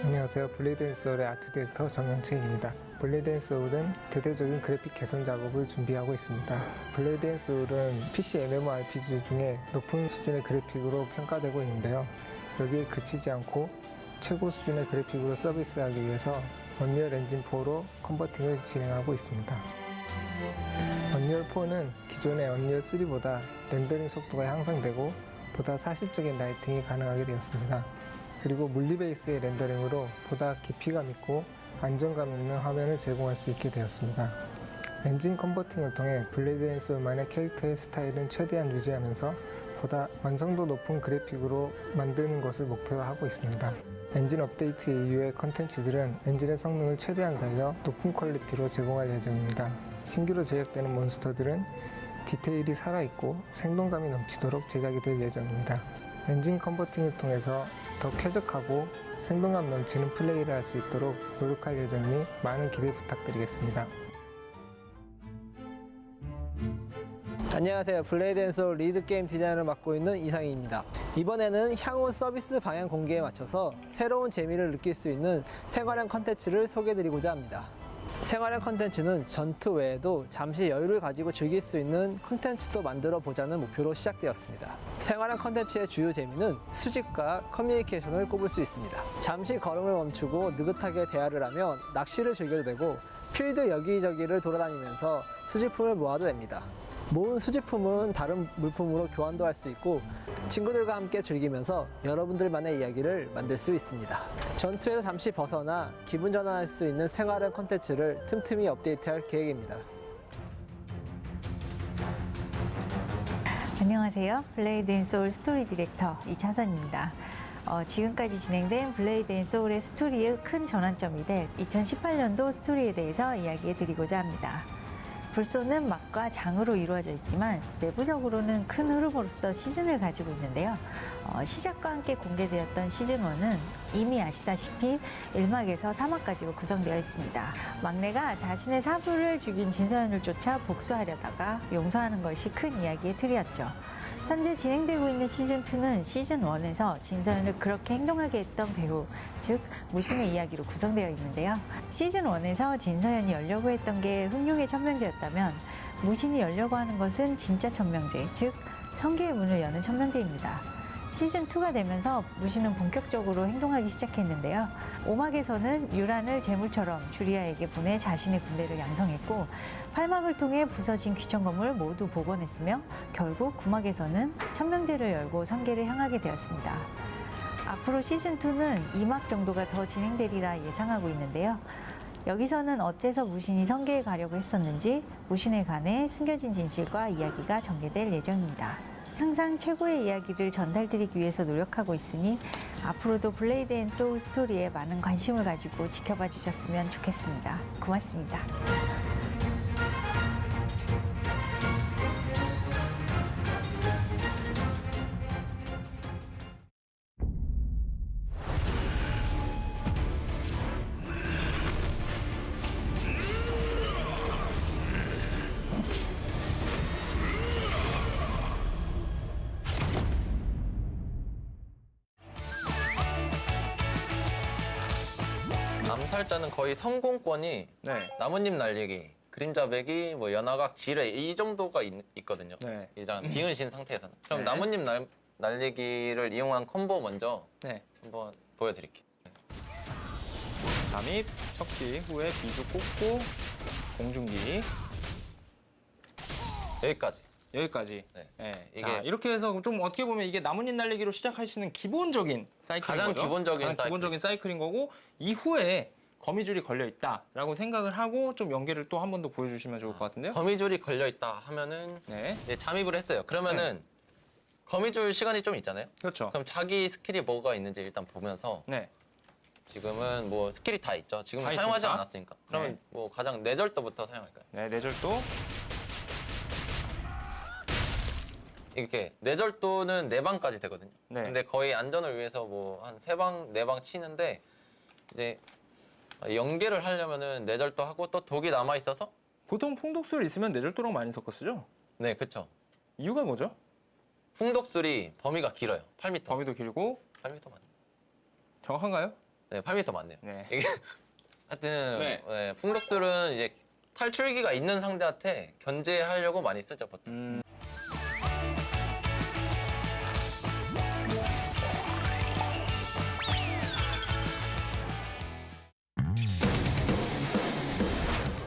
안녕하세요. 블레이드&소울의 아트 디렉터 정영채입니다. 블레이드&소울은 대대적인 그래픽 개선 작업을 준비하고 있습니다. 블레이드&소울은 PC MMORPG 중에 높은 수준의 그래픽으로 평가되고 있는데요. 여기에 그치지 않고 최고 수준의 그래픽으로 서비스하기 위해서 언리얼 엔진 4로 컨버팅을 진행하고 있습니다. 언리얼 4는 기존의 언리얼 3보다 렌더링 속도가 향상되고 보다 사실적인 라이팅이 가능하게 되었습니다. 그리고 물리 베이스의 렌더링으로 보다 깊이감 있고 안정감 있는 화면을 제공할 수 있게 되었습니다. 엔진 컨버팅을 통해 블레이드&소울만의 캐릭터의 스타일은 최대한 유지하면서 보다 완성도 높은 그래픽으로 만드는 것을 목표로 하고 있습니다. 엔진 업데이트 이후의 컨텐츠들은 엔진의 성능을 최대한 살려 높은 퀄리티로 제공할 예정입니다. 신규로 제작되는 몬스터들은 디테일이 살아있고 생동감이 넘치도록 제작이 될 예정입니다. 엔진 컨버팅을 통해서 더 쾌적하고 생동감 넘치는 플레이를 할 수 있도록 노력할 예정이니 많은 기대 부탁드리겠습니다. 안녕하세요. 블레이드&소울 리드 게임 디자인을 맡고 있는 이상희입니다. 이번에는 향후 서비스 방향 공개에 맞춰서 새로운 재미를 느낄 수 있는 생활형 컨텐츠를 소개해드리고자 합니다. 생활형 컨텐츠는 전투 외에도 잠시 여유를 가지고 즐길 수 있는 컨텐츠도 만들어 보자는 목표로 시작되었습니다. 생활형 컨텐츠의 주요 재미는 수집과 커뮤니케이션을 꼽을 수 있습니다. 잠시 걸음을 멈추고 느긋하게 대화를 하면 낚시를 즐겨도 되고 필드 여기저기를 돌아다니면서 수집품을 모아도 됩니다. 모은 수집품은 다른 물품으로 교환도 할 수 있고 친구들과 함께 즐기면서 여러분들만의 이야기를 만들 수 있습니다. 전투에서 잠시 벗어나 기분 전환할 수 있는 생활형 콘텐츠를 틈틈이 업데이트할 계획입니다. 안녕하세요. 블레이드&소울 스토리 디렉터 이차선입니다. 지금까지 진행된 블레이드&소울의 스토리의 큰 전환점이 될 2018년도 스토리에 대해서 이야기해 드리고자 합니다. 불소는 막과 장으로 이루어져 있지만 내부적으로는 큰 흐름으로서 시즌을 가지고 있는데요. 시작과 함께 공개되었던 시즌1은 이미 아시다시피 1막에서 4막까지로 구성되어 있습니다. 막내가 자신의 사부를 죽인 진서연을 쫓아 복수하려다가 용서하는 것이 큰 이야기의 틀이었죠. 현재 진행되고 있는 시즌2는 시즌1에서 진서연을 그렇게 행동하게 했던 배우, 즉 무신의 이야기로 구성되어 있는데요. 시즌1에서 진서연이 열려고 했던 게 흑룡의 천명제였다면 무신이 열려고 하는 것은 진짜 천명제, 즉 성계의 문을 여는 천명제입니다. 시즌2가 되면서 무신은 본격적으로 행동하기 시작했는데요. 오막에서는 유란을 제물처럼 주리아에게 보내 자신의 군대를 양성했고 8막을 통해 부서진 귀천 건물을 모두 복원했으며 결국 9막에서는 천명제를 열고 성계를 향하게 되었습니다. 앞으로 시즌2는 2막 정도가 더 진행되리라 예상하고 있는데요. 여기서는 어째서 무신이 성계에 가려고 했었는지 무신에 관해 숨겨진 진실과 이야기가 전개될 예정입니다. 항상 최고의 이야기를 전달드리기 위해서 노력하고 있으니 앞으로도 블레이드 앤 소울 스토리에 많은 관심을 가지고 지켜봐 주셨으면 좋겠습니다. 고맙습니다. 암살자는 거의 성공권이 네. 나뭇잎 날리기, 그림자 배기, 뭐 연화각, 지뢰 이 정도가 있거든요. 네. 일단 빙을 신 상태에서는. 그럼 네. 나뭇잎 날리기를 이용한 콤보 먼저 네. 한번 보여드릴게요. 잠입, 척기 후에 비주 꽂고 공중기 여기까지. 여기까지. 네. 네. 이게 자, 이렇게 해서 좀 어떻게 보면 이게 나뭇잎 날리기로 시작할 수 있는 기본적인 사이클인 가장 거죠. 기본적인 가장 사이클이죠. 기본적인 사이클인 거고 이후에 거미줄이 걸려 있다라고 생각을 하고 좀 연계를 또 한 번 더 보여주시면 좋을 것 같은데요. 거미줄이 걸려있다 하면은 네. 이제 잠입을 했어요. 그러면은 거미줄 시간이 좀 있잖아요. 그렇죠. 그럼 자기 스킬이 뭐가 있는지 일단 보면서 네. 지금은 뭐 스킬이 다 있죠. 지금은 다 사용하지 있습니까? 않았으니까. 그러면 네. 뭐 가장 내절도부터 사용할까요? 네, 내절도. 이렇게 내절도는 4방까지 되거든요. 네. 근데 거의 안전을 위해서 뭐 한 3방, 4방 치는데 이제 연계를 하려면은 내절도 하고 또 독이 남아 있어서 보통 풍독술 있으면 내절도랑 많이 섞어 쓰죠? 네, 그렇죠. 이유가 뭐죠? 풍독술이 범위가 길어요. 8m. 범위도 길고 8m 맞네. 정확한가요? 네, 8m 맞네요. 네. 이게 하여튼 네. 네, 풍독술은 이제 탈출기가 있는 상대한테 견제하려고 많이 쓰죠, 보통.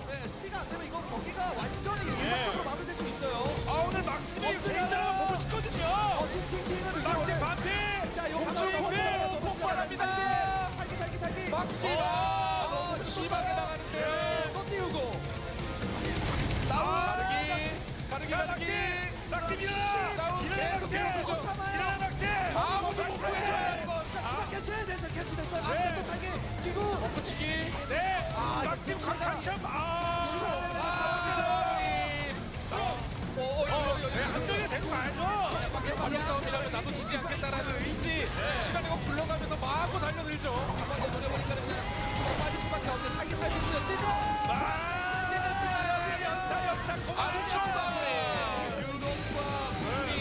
네, 수비가 안 되면 이거 경기가 완전히 일방적으로 마무리될 수 있어요. 아 오늘 막심이 굉장히 보고 싶거든요. 팅팅팅은 막심 반피. 자, 여기서 우주인들 폭발합니다. 탈기. 막심아 너무 심하게 나가는데. 또 띄우고. 가르기. 막심이야. 일어나 막심. 일어나 막심. 아무도 못 구해줘. 추가 캐치됐어. 네. 또 탈기. 뛰고. 엎어치기. 네. 막심 강참. 한 명이 데리고 가야죠. 바로 싸움이라면 나도 지지 않겠다라는 의지. 시간이 굴러가면서 마음껏 달려들죠. 노려보니까 그냥 빠질 수밖에 없는 탈기 살리는데 뛰고. 연타 고마워. 유동과 우리.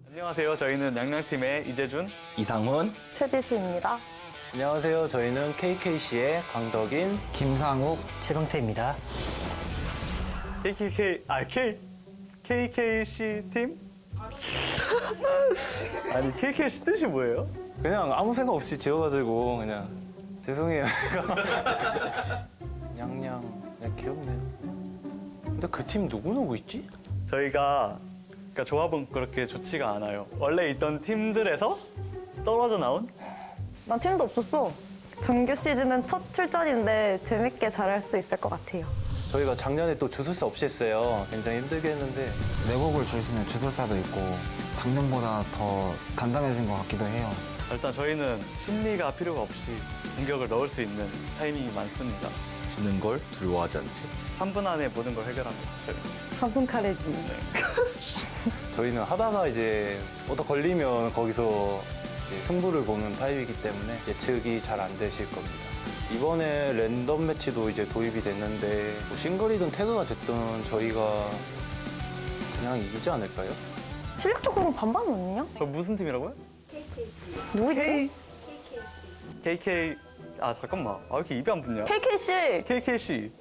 안녕하세요. 저희는 양양팀의 이재준, 이상훈, 최지수입니다. 안녕하세요. 저희는 KKC의 강덕인, 김상욱, 최병태입니다. KKC 팀? 아니 KKC 뜻이 뭐예요? 그냥 아무 생각 없이 지어가지고 그냥 죄송해요. 냥냥 그냥 귀엽네요. 근데 그 팀 누구 있지? 저희가 그러니까 조합은 그렇게 좋지가 않아요. 원래 있던 팀들에서 떨어져 나온? 난 팀도 없었어. 정규 시즌은 첫 출전인데 재밌게 잘할 수 있을 것 같아요. 저희가 작년에 또 주술사 없이 했어요. 굉장히 힘들게 했는데 내곡을 줄 수 있는 주술사도 있고 작년보다 더 단단해진 것 같기도 해요. 일단 저희는 심리가 필요가 없이 공격을 넣을 수 있는 타이밍이 많습니다. 지는 걸 두려워하지 않지. 3분 안에 모든 걸 해결합니다. 저희. 3분 카레지. 저희는 하다가 이제 얻어 걸리면 거기서 이제 승부를 보는 타입이기 때문에 예측이 잘 안 되실 겁니다. 이번에 랜덤 매치도 이제 도입이 됐는데 뭐 싱글이든 태그가 됐든 저희가 그냥 이기지 않을까요? 실력적으로는 반반 아니냐? 그럼 무슨 팀이라고요? 누구 있지? KK 아 잠깐만 왜 이렇게 입이 안 붙냐? KKC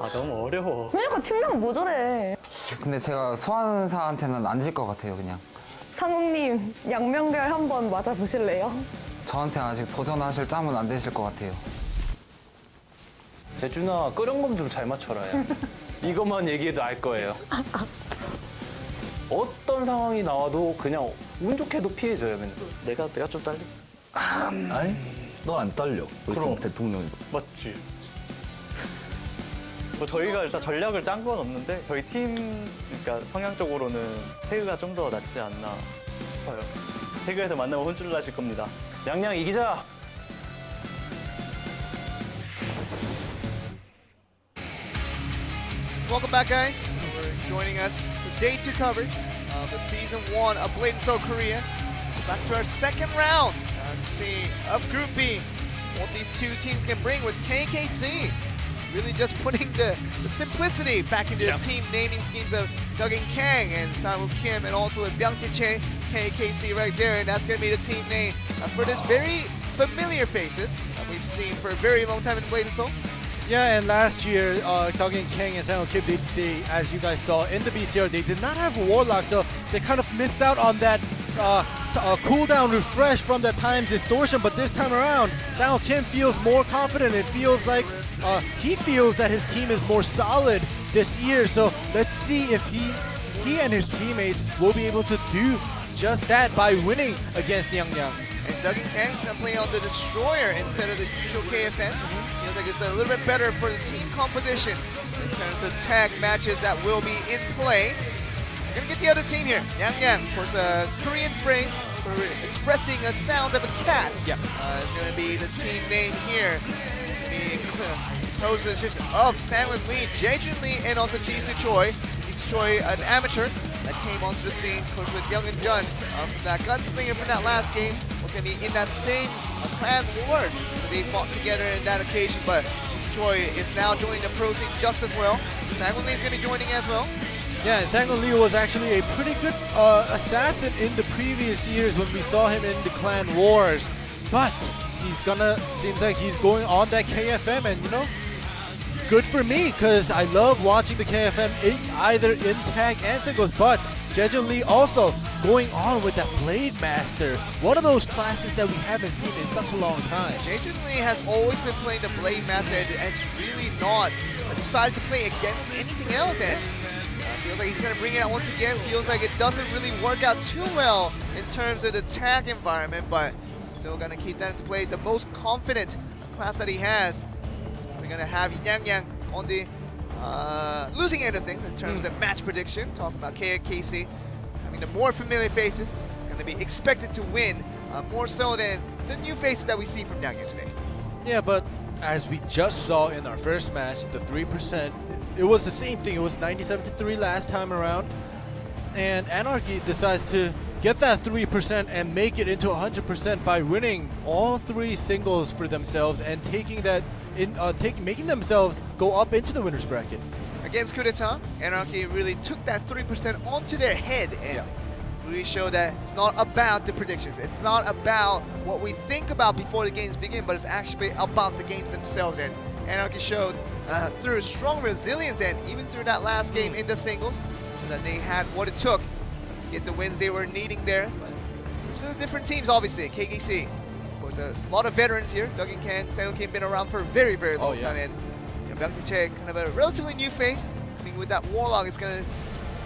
아 너무 어려워. 그러니까 팀명 뭐 저래? 근데 제가 소환사한테는 안 질 것 같아요, 그냥. 상욱님 양명결 한번 맞아보실래요? 저한테 아직 도전하실 짬은 안 되실 것 같아요. 재준아 끄렁검 좀 잘 맞춰라. 야. 이것만 얘기해도 알 거예요. 어떤 상황이 나와도 그냥 운 좋게도 피해져요. 맨날. 내가 좀 떨리. 아니, 넌 안 떨려. 우리 그럼. 팀 대통령이. 맞지. 뭐 저희가 일단 전략을 짠 건 없는데 저희 팀 그러니까 성향적으로는 태그가 좀 더 낫지 않나 싶어요. 태그에서 만나면 혼쭐 나실 겁니다. 양양 이기자. Welcome back, guys. For joining us for day 2 coverage of the season 1 of blade&soul Korea. Back to our second round to see of Group B what these two teams can bring with KKC. Really just putting the simplicity back into the team naming schemes of Duggan Kang and Sang-woo Kim, and also with Byung Tae KKC right there, and that's going to be the team name for this very familiar faces that we've seen for a very long time in blade&soul. Yeah, and last year, Duggan Kang and Sang-woo Kim, they, as you guys saw in the BCR, they did not have a Warlock, so they kind of missed out on that cooldown refresh from that time distortion. But this time around, Sang-woo Kim feels more confident. It feels like he feels that his team is more solid this year. So let's see if he and his teammates will be able to do just that by winning against Yangyang. And Duggan Kang's gonna play on the Destroyer instead of the usual KFM. Feels like it's a little bit better for the team competition in terms of tag matches that will be in play. We're gonna get the other team here. Yangyang, of course, a Korean phrase for expressing a sound of a cat. Yeah. It's gonna be the team name here. Being composed of Sang-woo Lee, Jaejun Lee, and also Jisoo Choi. Jisoo Choi, an amateur that came onto the scene, of course, with Young and Jun from that gunslinger from that last game. Was going to be in that same clan wars. So they fought together in that occasion, but Jisoo Choi is now joining the pro scene just as well. Sang-woo Lee is going to be joining as well. Yeah, and Sang-woo Lee was actually a pretty good assassin in the previous years when we saw him in the clan wars. But he's seems like he's going on that KFM, and you know, good for me, because I love watching the KFM either in tag and singles, but Jaejun Lee also going on with that Blade Master. One of those classes that we haven't seen in such a long time. Jaejun Lee has always been playing the Blade Master and has really not decided to play against anything else, and feels like he's going to bring it out once again. Feels like it doesn't really work out too well in terms of the tag environment, but still going to keep that into play. The most confident class that he has. We're going to have Yangyang on the losing end of things in terms of match prediction. Talking about KKC having the more familiar faces. It's going to be expected to win more so than the new faces that we see from Yangyang today. Yeah, but as we just saw in our first match, the 3%, it was the same thing. It was 97-3 last time around. And Anarchy decides to get that 3% and make it into 100% by winning all 3 singles for themselves and taking that making themselves go up into the winner's bracket. Against Coup d'etat, Anarchy really took that 3% onto their head and really showed that it's not about the predictions. It's not about what we think about before the games begin, but it's actually about the games themselves. And Anarchy showed through strong resilience and even through that last game in the singles, so that they had what it took to get the wins they were needing there. But this is different teams, obviously. KKC, of course, a lot of veterans here. Doug and Ken, Sang Kim been around for a very, very long time, and Byung Tae kind of a relatively new face. Coming with that Warlock, it's going to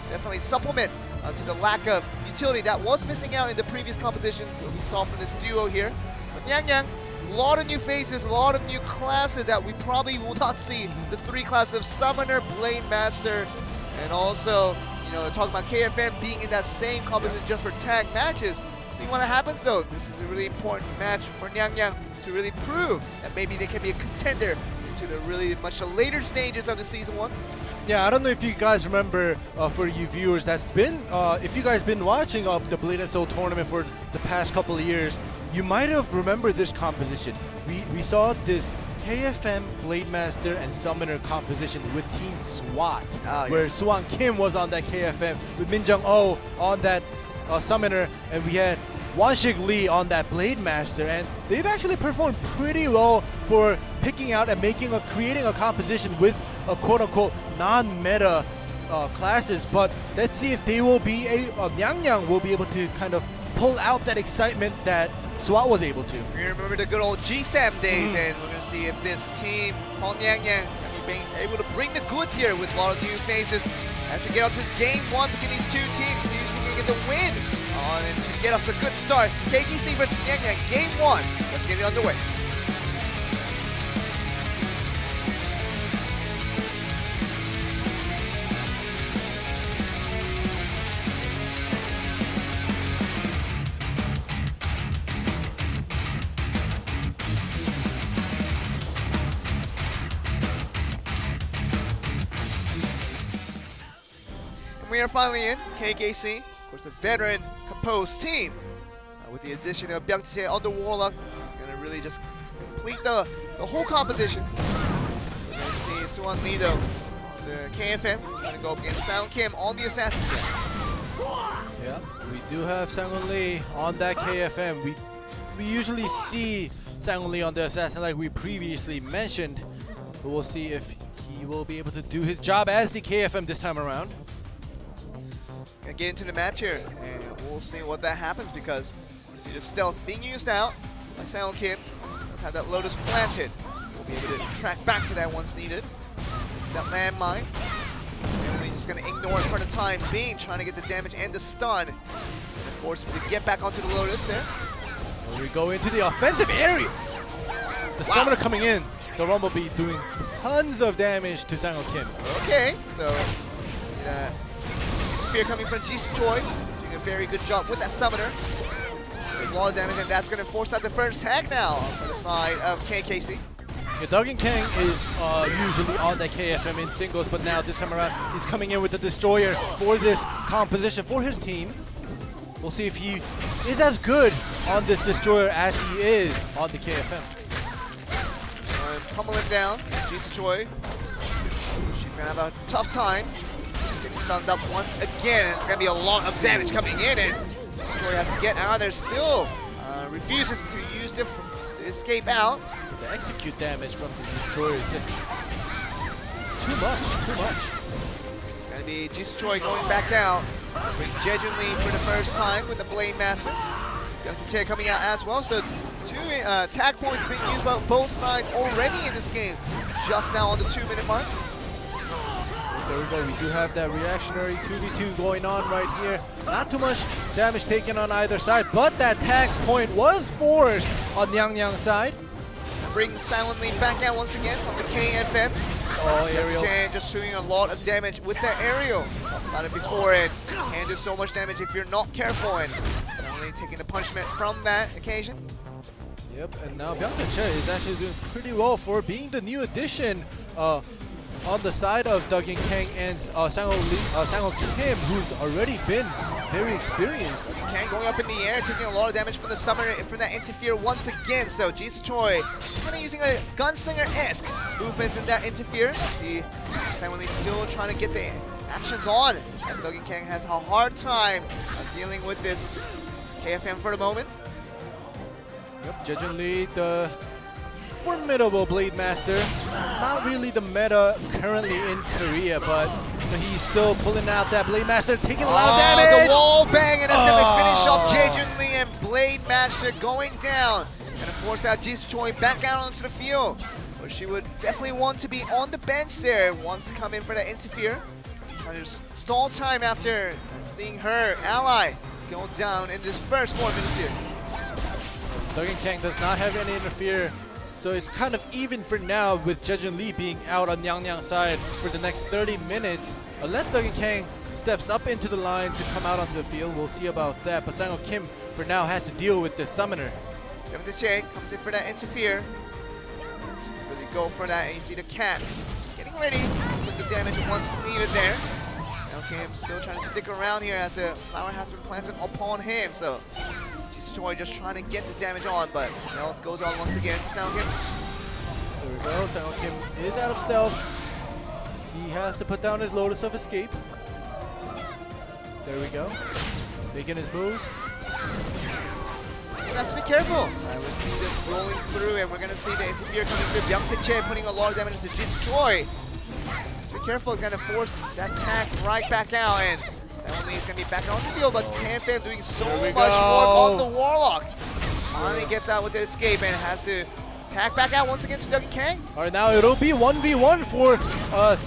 definitely supplement to the lack of utility that was missing out in the previous competition we saw from this duo here. But Yang Yang, a lot of new faces, a lot of new classes that we probably will not see. The three classes of Summoner, Blade Master, and also, you know, talking about KFM being in that same competition just for tag matches. See what happens though. This is a really important match for Yang Yang to really prove that maybe they can be a contender into the really much later stages of the season 1. Yeah, I don't know if you guys remember, for you viewers, that's been, if you guys been watching the Blade and Soul tournament for the past couple of years, you might have remembered this composition. We saw this KFM, Blade Master, and Summoner composition with Team SWAT, where Suwon Kim was on that KFM, with Min Jung Oh on that Summoner, and we had Wanshik Lee on that Blade Master, and they've actually performed pretty well for picking out and creating a composition with a quote-unquote non-meta classes. But let's see if they will be Yang Yang will be able to kind of pull out that excitement that SWAT was able to. We remember the good old GFAM days, and we're gonna see if this team on Yang Yang can be able to bring the goods here with a lot of new faces as we get on to game 1 between these two teams. See if we can get the win and to get us a good start. KKC versus Yang Yang, game 1. Let's get it underway. We are finally in. KKC, of course, a veteran composed team. With the addition of Byung Tae on the Warlock, it's going to really just complete the whole competition. We're going to see Suwon Lee, though, the KFM, going to go up against Sang Kim on the Assassin Jet. Yeah, we do have Sang Lee on that KFM. We usually see Sang Lee on the Assassin like we previously mentioned, but we'll see if he will be able to do his job as the KFM this time around. Gonna get into the match here, and we'll see what that happens, because we see the stealth being used out by Sang Kim. Let's have that Lotus planted. We'll be able to track back to that once needed. That landmine. Really just gonna ignore it for the time being, trying to get the damage and the stun. And force him to get back onto the Lotus there. We go into the offensive area. The Summoner coming in. The Rumble be doing tons of damage to Sang Kim. Okay, so Spear coming from Jisoo Choi, doing a very good job with that Summoner. A lot of damage, and that's going to force out the first tag now for the side of KKC. Yeah, Doug and Kang is usually on that KFM in singles, but now this time around he's coming in with the Destroyer for this composition for his team. We'll see if he is as good on this Destroyer as he is on the KFM. Pummel him down, Jisoo Choi. She's going to have a tough time. Getting stunned up once again, and it's going to be a lot of damage coming in, and Choi has to get out of there still. Refuses to use it to escape out. The execute damage from the Destroyer is just too much. It's going to be Jisoo Choi going back down. Bring Jejun Lee for the first time with the Blade Master. Byung Tae coming out as well, so two tag points being used by both sides already in this game. Just now on the 2-minute mark. There we go, we do have that reactionary 2v2 going on right here. Not too much damage taken on either side, but that tag point was forced on Yang Yang side. Bring Silent Lee back out once again on the KFM. Oh, aerial. Just doing a lot of damage with that aerial. About it before, it can do so much damage if you're not careful, and only taking the punishment from that occasion. Yep, and now Byung Tae is actually doing pretty well for being the new addition on the side of Doug and Kang and Sang Kim, who's already been very experienced. Kang going up in the air, taking a lot of damage from the Summoner from that interfere once again. So Jisoo Choi kind of using a gunslinger-esque movements in that interfere. See, Sang Lee still trying to get the actions on, as Doug and Kang has a hard time dealing with this KFM for the moment. Yep, Jejun Lee, the formidable Blade Master. Not really the meta currently in Korea, but he's still pulling out that Blade Master, taking a lot of damage. The wall bang, and that's gonna finish off Jaejun Lee, and Blade Master going down. Gonna force out Jisoo Choi back out onto the field, where she would definitely want to be on the bench there. Wants to come in for that interfere. Trying to stall time after seeing her ally go down in this first 4 minutes here. Duggan Kang does not have any interfere, so it's kind of even for now with Jaejun Lee being out on Nyangnyang's side for the next 30 minutes. Unless Duggan Kang steps up into the line to come out onto the field, we'll see about that. But Sang-ho Kim for now has to deal with this summoner. Kevin DeChe comes in for that interfere. Really go for that, and you see the cat just getting ready with the damage once needed there. Sang-ho Kim still trying to stick around here as the flower has been planted upon him, so Jisoo Choi just trying to get the damage on, but stealth goes on once again for Sang-ho Kim. There we go, Sang-ho Kim is out of stealth. He has to put down his Lotus of Escape. There we go, making his move. You have to be careful. We're seeing this rolling through, and we're going to see the interfere coming through. Byung Tae putting a lot of damage to Jisoo Choi. Just be careful, going to force that attack right back out, and Sang-ho Lee is going to be back on the field, but Fan doing so much work on the Warlock. Finally gets out with the escape and has to attack back out once again to Duggan Kang. All right, now it'll be 1v1 for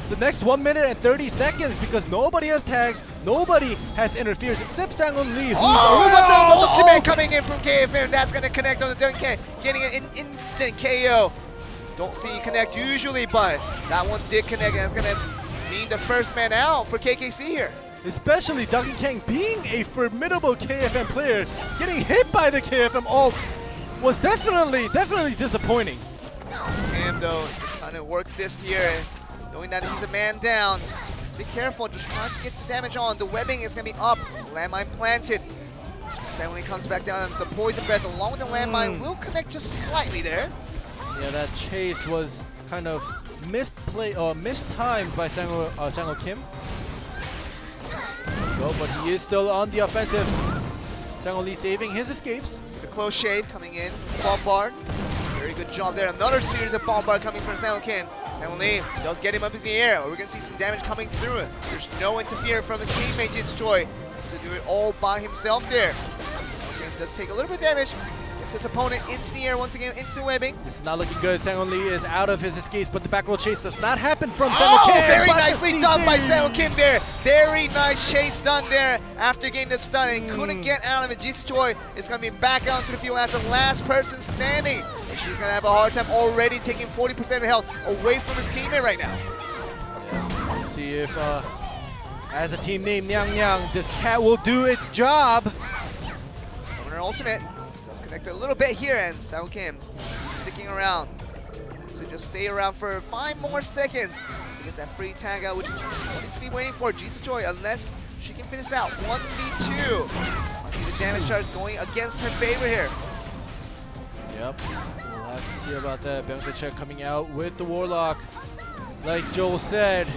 the next 1 minute and 30 seconds because nobody has tags, nobody has interferes except Sang-ho Lee. But the ultimate coming in from KFM, that's going to connect on the Duggan Kang, getting an instant KO. Don't see it connect usually, but that one did connect, and that's going to mean the first man out for KKC here. Especially Duggan Kang being a formidable KFM player, getting hit by the KFM ult was definitely disappointing. Him though, trying to work this here, knowing that he's a man down. Be careful, just trying to get the damage on. The webbing is gonna be up, landmine planted. Then when he comes back down, the poison breath along with the landmine will connect just slightly there. Yeah, that chase was kind of mistimed by Sang-ho Kim. Well, but he is still on the offensive. Sang-ho Lee saving his escapes. See the close shave coming in, bombard. Very good job there. Another series of bombard coming from Sang-ho Kim. Sang-ho Lee does get him up in the air. We're gonna see some damage coming through. There's no interference from his teammate Jisoo Choi. Has to do it all by himself there. Kim does take a little bit of damage. Gets his opponent into the air once again, into the webbing. This is not looking good. Sang-ho Lee is out of his escapes, but the back roll chase does not happen from Sang-ho Kim. Very nicely done by Sang-ho Kim there. Very nice chase done there after getting the stun and couldn't get out of it. Jisoo Choi is going to be back out into the field as the last person standing. And she's going to have a hard time already taking 40% of health away from his teammate right now. Let's see if, as a team named Nyang, this cat will do its job. Summoner ultimate. Connect a little bit here, and Sang-ho Kim sticking around. So just stay around for 5 more seconds to get that free tag out, which is what needs to be waiting for Jisoo Choi, unless she can finish out 1v2. I see the damage charge going against her favor here. Yep, we'll have to see about that. Byung Tae coming out with the Warlock. Like Joel said,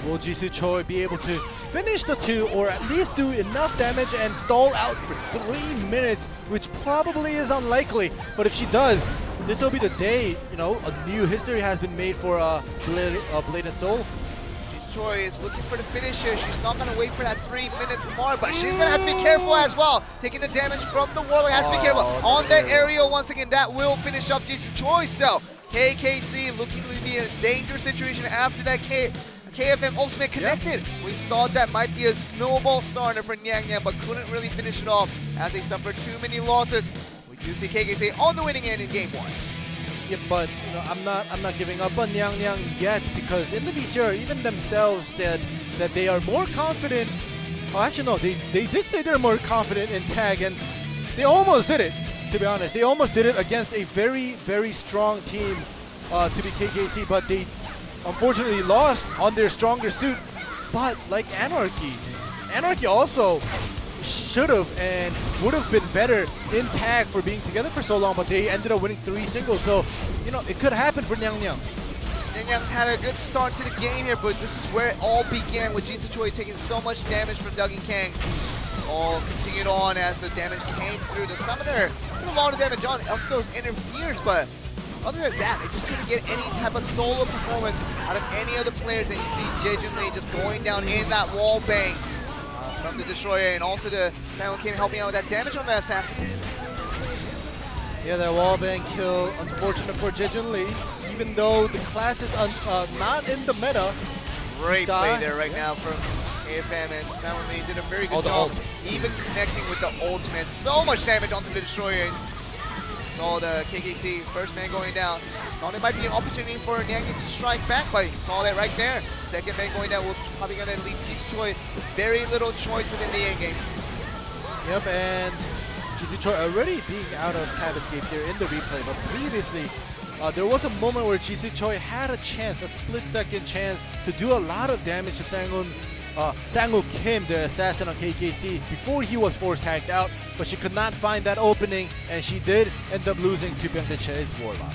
will Jisoo Choi be able to finish the 2 or at least do enough damage and stall out for 3 minutes, which probably is unlikely. But if she does, this will be the day, you know, a new history has been made for Blade and Soul. Jisoo Choi is looking for the finish here. She's not going to wait for that 3 minutes mark, but she's going to have to be careful as well. Taking the damage from the Warlock, has to be careful. On the aerial once again, that will finish off Jisoo Choi. So KKC looking to be in a dangerous situation after that KFM ultimate connected. Yep. We thought that might be a snowball starter for Nyang, but couldn't really finish it off as they suffered too many losses. We do see KKC on the winning end in game 1. Yeah, but you know, I'm not giving up on Nyang yet, because in the VCR even themselves said that they are more confident. Oh, actually no, they did say they're more confident in tag, and they almost did it. To be honest, they almost did it against a very strong team to be KKC, but they unfortunately lost on their stronger suit. But like Anarchy also should have and would have been better in tag for being together for so long, but they ended up winning 3 singles. So, you know, it could happen for Nyang. Nyang's had a good start to the game here, but this is where it all began with Jisoo Choi taking so much damage from Duggan Kang. All continued on as the damage came through. The summoner put a lot of damage on. Of those interferes, but other than that, they just couldn't get any type of solo performance out of any of the players. And you see Jae-Jun Lee just going down in that wall bang from the Destroyer, and also the Sang-Won Kim helping out with that damage on the Assassin. Yeah, that wallbang kill, unfortunate for Jae-Jun Lee. Even though the class is not in the meta. Great play there right now from AFM, and Sang-Won Lee did a very good job even connecting with the ultimate. So much damage onto the Destroyer. Saw the KKC first man going down. Thought it might be an opportunity for Nyangin to strike back, but he saw that right there. Second man going down will probably gonna leave Jisoo Choi with very little choices in the end game. Yep, and Jisoo Choi already being out of tab escape here in the replay, but previously there was a moment where Jisoo Choi had a chance, a split-second chance to do a lot of damage to Sang-Woo Kim, the assassin on KKC, before he was force tagged out, but she could not find that opening, and she did end up losing to Byung-tae Che's Warlock.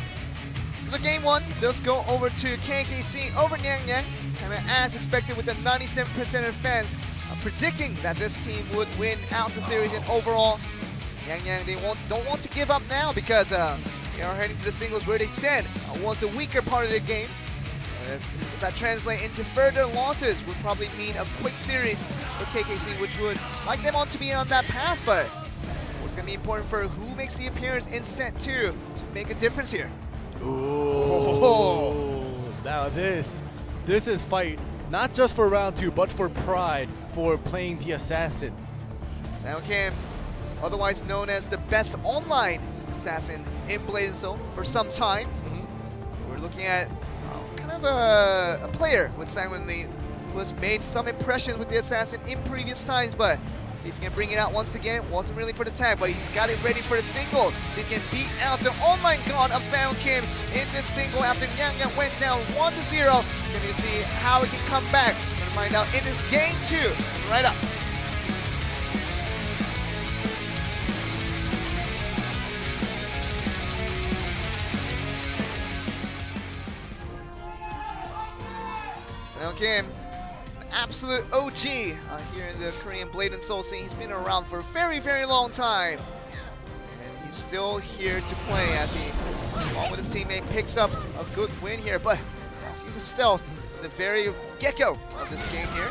So the game one does go over to KKC over Nyang Nyang, and as expected with the 97% of fans predicting that this team would win out the series, and overall, Nyang Nyang, they don't want to give up now because they are heading to the singles where they said was the weaker part of the game. If that translate into further losses, would probably mean a quick series for KKC, which would like them on to be on that path, but what's going to be important for who makes the appearance in set 2 to make a difference here. Ooh. Now this is fight, not just for round 2, but for pride, for playing the assassin. Sang-Won Kim, otherwise known as the best online assassin in Blade & Soul for some time. We're looking at kind of a player with Sang-Won Lee who has made some impressions with the assassin in previous times, but see if he can bring it out once again. Wasn't really for the tag, but he's got it ready for the single. See if he can beat out the online god of Sang-Won Kim in this single after Nyang Nyang went down 1-0. Going to see how he can come back. Going to find out in this game 2. Right up. Sang-Won Kim, an absolute OG here in the Korean Blade & Soul scene. He's been around for a very, very long time. And he's still here to play as he, along with his teammate, picks up a good win here. But has to use a stealth in the very get-go of this game here.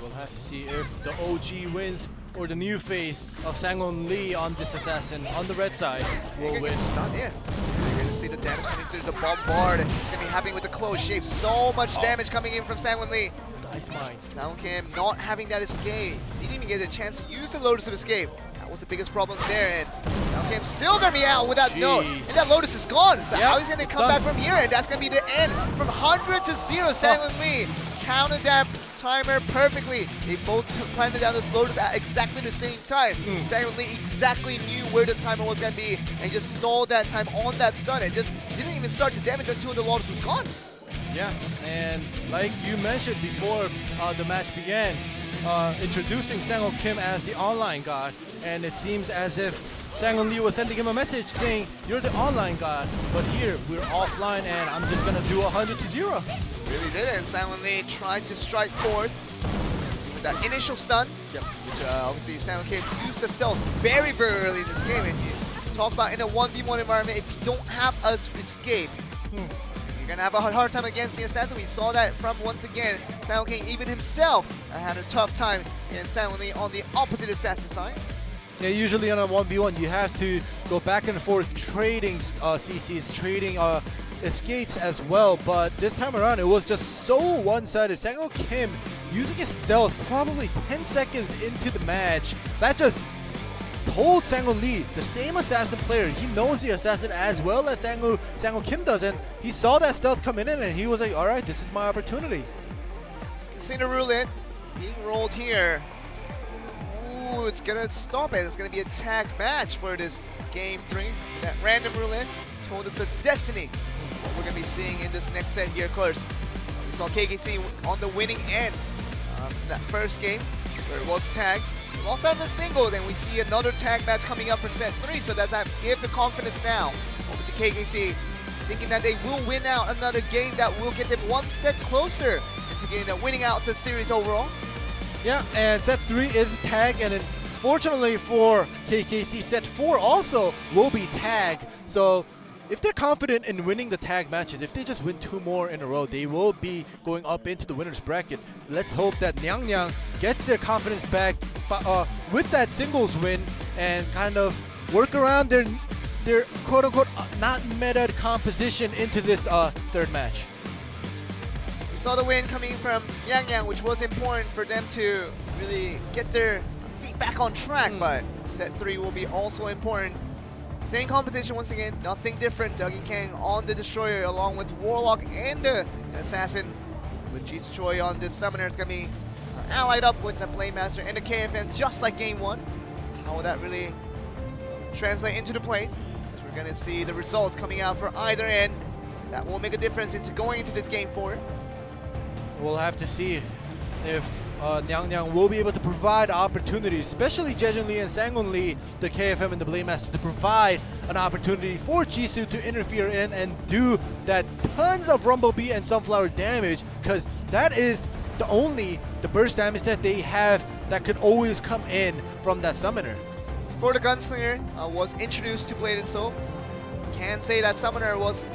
We'll have to see if the OG wins or the new face of Sang-Won Lee on this assassin on the red side will win. Stunned in. You're going to see the damage coming through the bombard. It's going to be happening with the close shave. So much damage coming in from Sang-Won Lee. Nice mind. Sang-Won Kim not having that escape. Didn't even get a chance to use the Lotus of Escape. That was the biggest problem there. And Sang-Won Kim still going to be out without note. And that Lotus is gone. So how he's going to come back from here? And that's going to be the end. From 100 to 0, Sang-Won Lee counted that timer perfectly. They both planted down this Lotus at exactly the same time. Sang-Won Lee exactly knew where the timer was going to be and just stalled that time on that stun and just didn't even start the damage until the Lotus was gone. Yeah, and like you mentioned before the match began, introducing Sang-Won Kim as the online god, and it seems as if Sang-Won Lee was sending him a message saying, you're the online god, but here we're offline and I'm just gonna do 100 to 0. Really did it, and Sang-Won Lee tried to strike forth with that initial stun, which obviously Sang-Won Kim used the stealth very, very early in this game. And you talk about in a 1v1 environment, if you don't have a escape, you're gonna have a hard time against the assassin. We saw that from, once again, Sang-Won Kim even himself had a tough time against Sang-Won Lee on the opposite assassin side. Yeah, usually on a 1v1 you have to go back and forth trading CCs, trading escapes as well, but this time around it was just so one-sided. Sang-Won Kim using his stealth probably 10 seconds into the match. That just told Sang-Won Lee, the same assassin player, he knows the assassin as well as Sang-Won Kim doesn't. He saw that stealth coming in and he was like, alright, this is my opportunity. See the roulette being rolled here. Ooh, it's gonna stop it. It's gonna be a tag match for this game 3. That random roulette told us a destiny what we're gonna be seeing in this next set here. Of course, we saw KKC on the winning end that first game where it was tag. We lost out in the single, then we see another tag match coming up for set 3. So does that give the confidence now over to KKC, thinking that they will win out another game that will get them one step closer into getting winning out the series overall? Yeah, and set 3 is tag, and fortunately for KKC, set 4 also will be tag. So if they're confident in winning the tag matches, if they just win 2 more in a row, they will be going up into the winner's bracket. Let's hope that Nyang Nyang gets their confidence back with that singles win and kind of work around their quote-unquote not meta composition into this third match. We saw the win coming from Yang Yang, which was important for them to really get their feet back on track, but set 3 will be also important. Same competition once again, nothing different. Dougie Kang on the Destroyer along with Warlock and the Assassin. With Jisoo Choi on this Summoner, it's going to be allied up with the Blade Master and the KFM just like Game 1. How will that really translate into the plays? Because we're going to see the results coming out for either end. That will make a difference into going into this Game 4. We'll have to see if Nyang Nyang will be able to provide opportunities, especially Jejun Lee and Sangun Lee, the KFM and the Blade Master, to provide an opportunity for Jisoo to interfere in and do that tons of Rumble Beat and Sunflower damage, because that is the burst damage that they have that could always come in from that Summoner. Before the Gunslinger was introduced to Blade and Soul, can say that Summoner was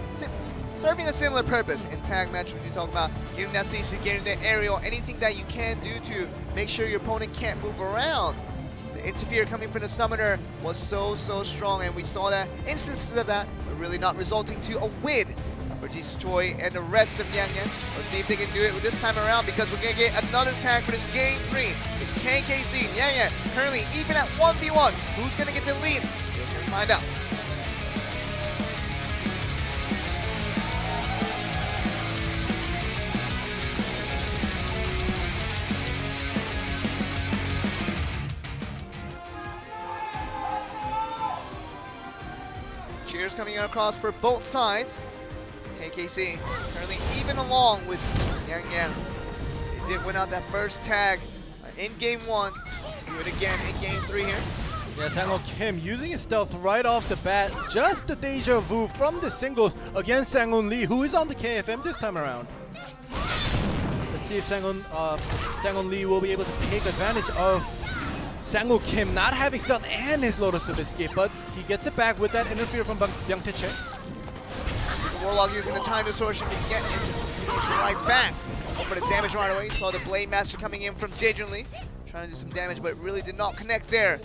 serving a similar purpose in tag match when you talk about getting that CC, getting that aerial, anything that you can do to make sure your opponent can't move around. The interfere coming from the Summoner was so strong, and we saw that instances of that, but really not resulting to a win for Jisoo Choi and the rest of Yang Yang. Let's see if they can do it this time around, because we're going to get another tag for this Game 3. With KKC, Yang Yang currently even at 1v1. Who's going to get the lead? Let's go find out. Cheers coming across for both sides. KKC currently even along with Yang Yang. They did win out that first tag in Game 1. Let's do it again in Game 3 here. Yeah, Sang-ho Kim using his stealth right off the bat. Just the deja vu from the singles against Sang-hoon Lee, who is on the KFM this time around. Let's see if Sang-hoon Lee will be able to take advantage of Sang-ho Kim not having stealth and his Lotus of Escape, but he gets it back with that interfere from Byung Tae-che. Warlock using the time distortion to get his right back. Go for the damage right away. Saw the Blade Master coming in from Jejun Lee, trying to do some damage, but really did not connect there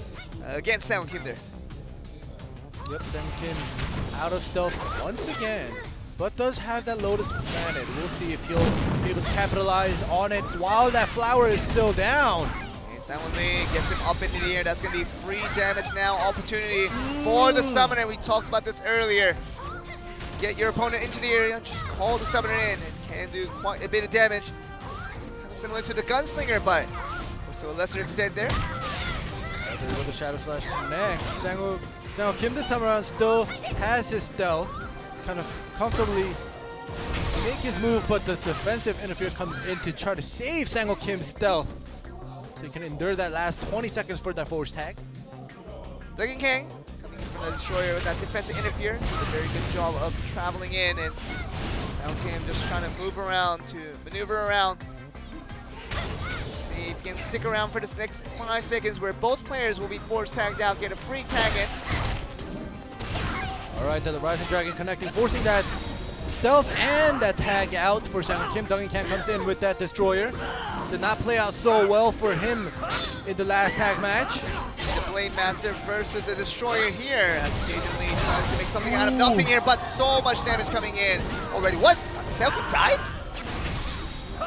against Sang-ho Kim there. Yep, Sang-ho Kim out of stealth once again, but does have that Lotus planted. We'll see if he'll be able to capitalize on it while that flower is still down. Sang-ho Lee gets him up into the air. That's going to be free damage now. Opportunity for the Summoner. We talked about this earlier. Get your opponent into the area, just call the Summoner in. It can do quite a bit of damage. Kind of similar to the Gunslinger, but to a lesser extent there. With the Shadow Slash connect. Sang-ho Kim this time around still has his stealth. He's kind of comfortably make his move, but the defensive interfere comes in to try to save Sang-ho Kim's stealth. So he can endure that last 20 seconds for that force tag. Dougie Kang coming in from the Destroyer with that defensive interfere. Does a very good job of traveling in, and Sang-ho Kim just trying to move around to maneuver around. See if he can stick around for this next 5 seconds where both players will be force tagged out, get a free tag in. Alright, the Rising Dragon connecting, forcing that stealth and that tag out for Sang-ho Kim. Dougie Kang comes in with that Destroyer. Did not play out so well for him in the last tag match. The Blade Master versus the Destroyer here as Jejun Lee tries to make something out of nothing here, but so much damage coming in already. What? Sang-ho Kim died?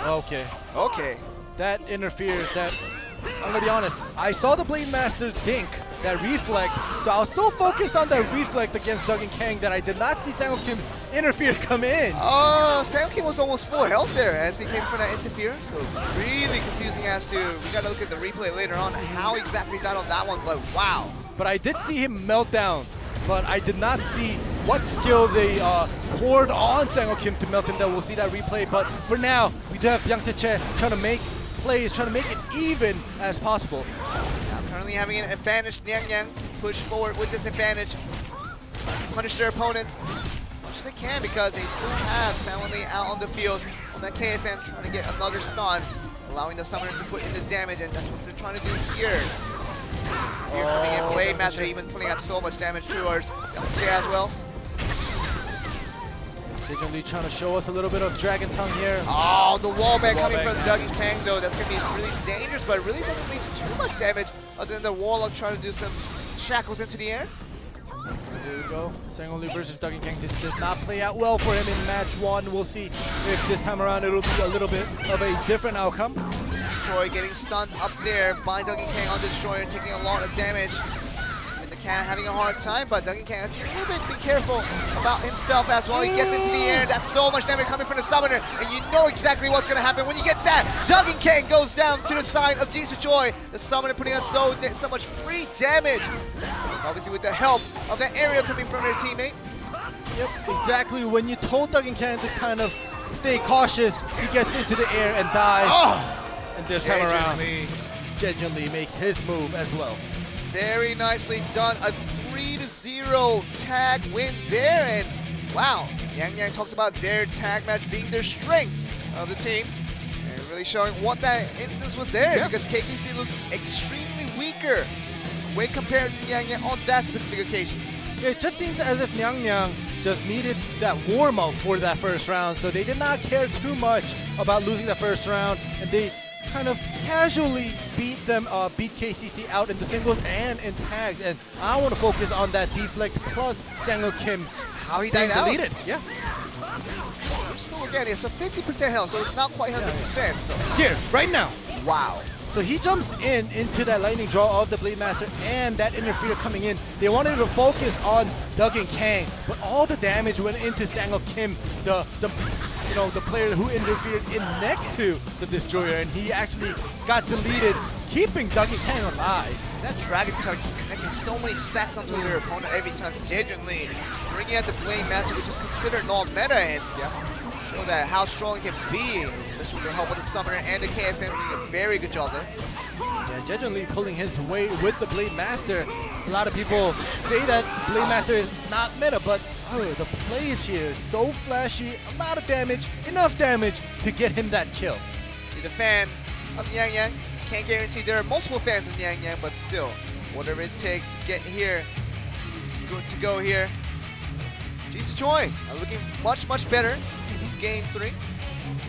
Okay. Okay. That interfered, I'm gonna be honest, I saw the Blade Master dink, that reflect, so I was so focused on that reflect against Dougie Kang that I did not see Sang-ho Kim's interfere come in. Oh, Sang-ho Kim was almost full health there as he came for that interfere, so really confusing as to, we gotta look at the replay later on, how exactly died on that one, but wow. But I did see him melt down, but I did not see what skill they poured on Sang-ho Kim to melt him down. We'll see that replay, but for now, we do have Byung Tae-che trying to make plays, trying to make it even as possible. Now currently having an advantage, Nyang Yang push forward with this advantage, punish their opponents as much as they can because they still have Sang-ho Lee out on the field on that KFM trying to get another stun, allowing the Summoner to put in the damage, and that's what they're trying to do here. Here coming in, Blade Master even putting out so much damage towards Che as well. Sejong trying to show us a little bit of Dragon Tongue here. Oh, the wallbang coming Wallbang, from Doug and Kang though. That's going to be really dangerous, but it really doesn't lead to too much damage other than the Warlock trying to do some shackles into the air. Here we go. Sangoli versus Doug and Kang. This did not play out well for him in match 1. We'll see if this time around it'll be a little bit of a different outcome. Troy getting stunned up there by Doug and Kang on the Destroyer, taking a lot of damage. And the Kang having a hard time, but Doug and Kang has to be a little bit be careful about himself as well. He gets into the air. That's so much damage coming from the Summoner, and you know exactly what's going to happen when you get that. Doug and Kang goes down to the side of Jesus Joy. The Summoner putting us so much free damage. Obviously with the help of that area coming from their teammate. Yep, exactly. When you told Doug and Kang to kind of stay cautious, he gets into the air and dies. Oh! And this time around, Jejun Lee makes his move as well. Very nicely done. A 3-0 tag win there. And wow, Yang Yang talked about their tag match being their strengths of the team. And really showing what that instance was there, because KKC looked extremely weaker when compared to Yang Yang on that specific occasion. It just seems as if Nyang Nyang just needed that warm-up for that first round, so they did not care too much about losing that first round, and they kind of casually beat KCC out in the singles and in tags. And I want to focus on that deflect plus Sang-Ho Kim. How he died out? Deleted. Yeah. We're still looking at so 50% health, so it's not quite 100%. So here, right now. Wow. So he jumps into that lightning draw of the Blade Master and that interfere coming in. They wanted to focus on Doug and Kang, but all the damage went into Sang-Ho Kim, the player who interfered in next to the Destroyer, and he actually got deleted, keeping Doug and Kang alive. That Dragon Touch is connecting so many stacks onto their opponent every time. Jejun Lee bringing out the Blade Master, which is considered non-meta, and show that how strong it can be, especially with the help of the Summoner and the KFM doing a very good job there. Yeah, Jejun Lee pulling his way with the Blade Master. A lot of people say that Blade Master is not meta, but the plays here so flashy, a lot of damage, enough damage to get him that kill. See the fan of Yang Yang. Can't guarantee there are multiple fans of Yang Yang, but still, whatever it takes to get here, good to go here. Jesus Choi looking much, much better in this game 3.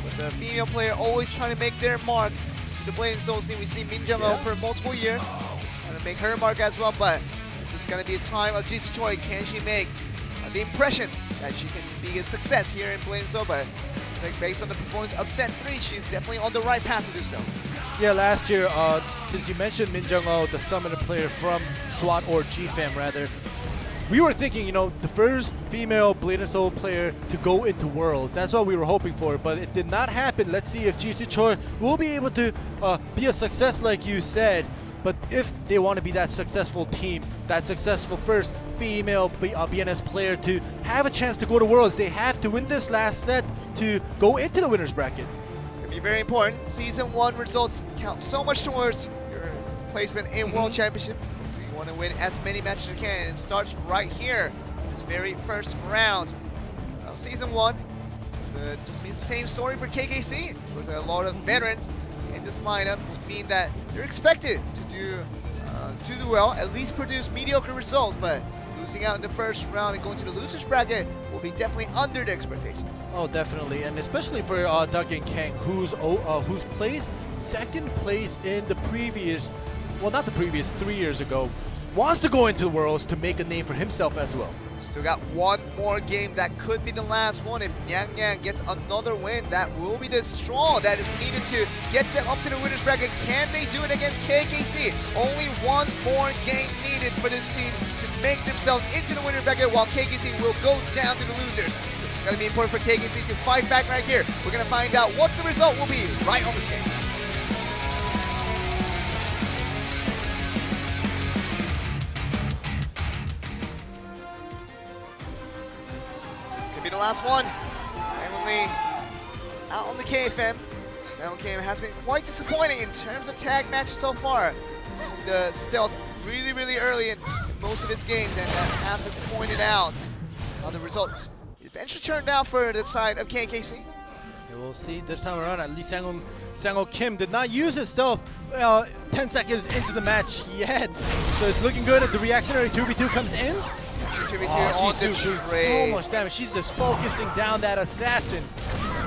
With a female player always trying to make their mark to the Blade and Soul scene. We've seen Min Jung-ho for multiple years, trying to make her mark as well, but this is going to be a time of Jesus Choi. Can she make the impression that she can be a success here in Blade and Soul? But I think based on the performance of set 3, she's definitely on the right path to do so. Yeah, last year, since you mentioned Min Jung-ho, the Summoner player from SWAT, or GFAM rather, we were thinking, the first female Blade and Soul player to go into Worlds. That's what we were hoping for, but it did not happen. Let's see if Jisoo Choi will be able to be a success like you said. But if they want to be that successful team, that successful first female BNS player to have a chance to go to Worlds, they have to win this last set to go into the winner's bracket. It'll be very important. Season 1 results count so much towards your placement in World Championship. So you want to win as many matches as you can. And it starts right here, this very first round of Season 1. Just means the same story for KKC. There's a lot of veterans in this lineup, which mean that you're expected to do well, at least produce mediocre results, but losing out in the first round and going to the loser's bracket will be definitely under the expectations. Oh, definitely, and especially for Doug and Kang, who's placed second place in the previous, well, not the previous, 3 years ago, wants to go into the Worlds to make a name for himself as well. Still got one more game that could be the last one. If Yang Yang gets another win, that will be the straw that is needed to get them up to the winner's bracket. Can they do it against KKC? Only one more game needed for this team to make themselves into the winner's bracket, while KKC will go down to the losers. So it's going to be important for KKC to fight back right here. We're going to find out what the result will be right on this game. Be the last one. Sang-Ho Lee out on the KFM. Sang-Ho Kim has been quite disappointing in terms of tag matches so far. The stealth really early in most of its games, and that has been pointed out on the results. Eventually turned out for the side of KKC. Yeah, we'll see this time around. At least Sang-Ho Kim did not use his stealth 10 seconds into the match yet. So it's looking good. The reactionary 2v2 comes in. tribute Oh, here on the Jisoo doing so trade. much damage. She's just focusing down that assassin.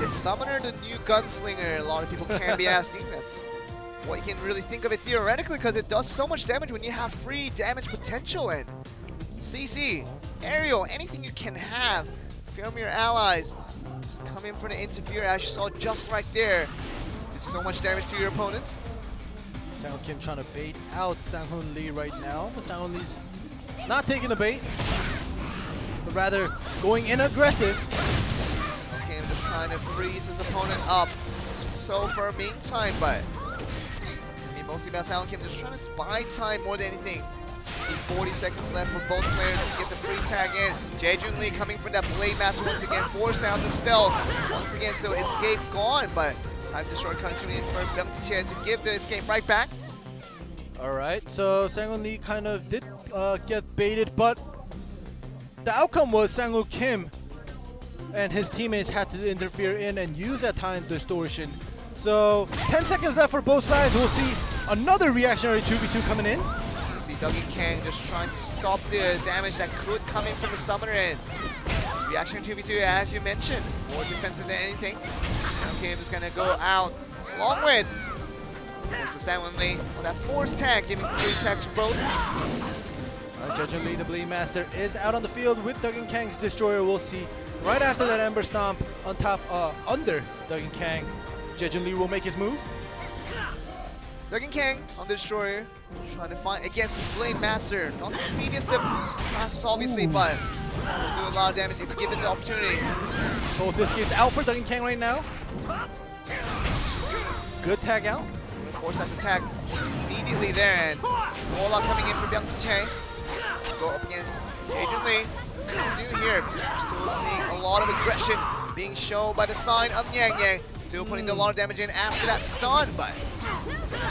Is Summoner the new gunslinger? A lot of people can be asking. That's what you can really think of it theoretically, because it does so much damage when you have free damage potential. And CC, aerial, anything you can have from your allies, just come in for the interfere, as you saw just right there. Do so much damage to your opponents. Sang Kim trying to bait out Sang-hoon Lee right now, but Sang-hoon Lee's not taking the bait, but rather going in aggressive. Okay, I'm just trying to freeze his opponent up. So for a meantime, but I mean, mostly about Sang Kim, just trying to buy time more than anything. 40 seconds left for both players to get the free tag in. Jae-jun Lee coming from that Blade Master once again, force out the stealth once again, so escape gone, but time to shortcut coming in for Byung Tae to give the escape right back. Alright, so Sang-hoon Lee kind of did get baited, but the outcome was Sang-hoon Kim and his teammates had to interfere in and use that time distortion. So 10 seconds left for both sides. We'll see another reactionary 2v2 coming in. You see Dougie Kang just trying to stop the damage that could come in from the summoner, and reaction 2v2, as you mentioned, more defensive than anything. Now Kim is gonna go out along with the Sang-hoon Lee on that force tag, giving 3 tags for both. Jae-jun Lee, the Blade Master, is out on the field with Dougie Kang's Destroyer. We'll see right after that Ember Stomp on top, under Dougie Kang. Jae-jun Lee will make his move. Dougie Kang on the Destroyer, trying to fight against his Blade Master. Not the speediest of classes, obviously, but will do a lot of damage if given the opportunity. Both escapes out for Dougie Kang right now. Good tag out. Force that attack immediately there, and Mola coming in for Byung Tae. Go up against Jae-jun Lee. What do here? Still seeing a lot of aggression being shown by the sign of Yang Yang. Still putting a lot of damage in after that stun, but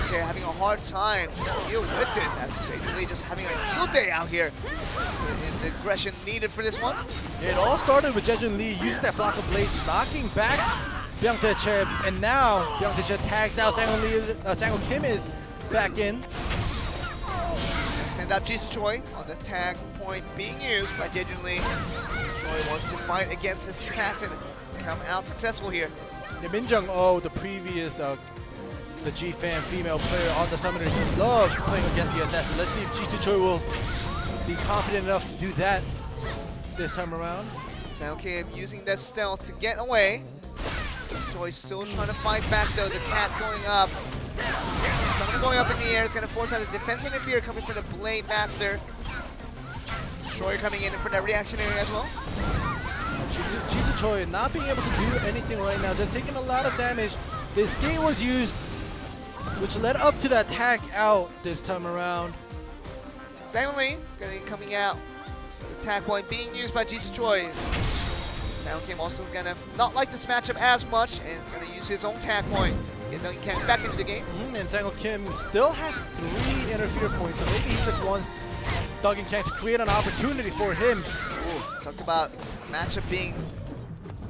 Tae having a hard time to deal with this, as Jae-jun Lee just having a field day out here. And the aggression needed for this one. It all started with Jae-jun Lee using that flock of blades, knocking back Byung Tae, and now Byung Tae tags out Sang-hoon Kim is back in. Send out Jisoo Choi on the tag point being used by Jae-jun Lee. Choi wants to fight against this assassin, come out successful here. Yeah, Min Jung-oh, the previous the G-Fan female player on the Summoner, he loves playing against the assassin. Let's see if Jisoo Choi will be confident enough to do that this time around. Sang Kim using that stealth to get away. Choi still trying to fight back though, the cat going up. Summoner going up in the air is going to force out the defense interfere coming from the Blade Master. Choi coming in for that reactionary as well. Jisoo Choi not being able to do anything right now, just taking a lot of damage. The escape was used, which led up to that tag out this time around. Sang Lee is going to be coming out. So the tag point being used by Jisoo Choi. Sang Kim also gonna not like this matchup as much and gonna use his own tag point. Get Dougie Kang back into the game. And Sang Kim still has 3 interfere points, so maybe he just wants Dougie Kang to create an opportunity for him. Ooh, talked about matchup being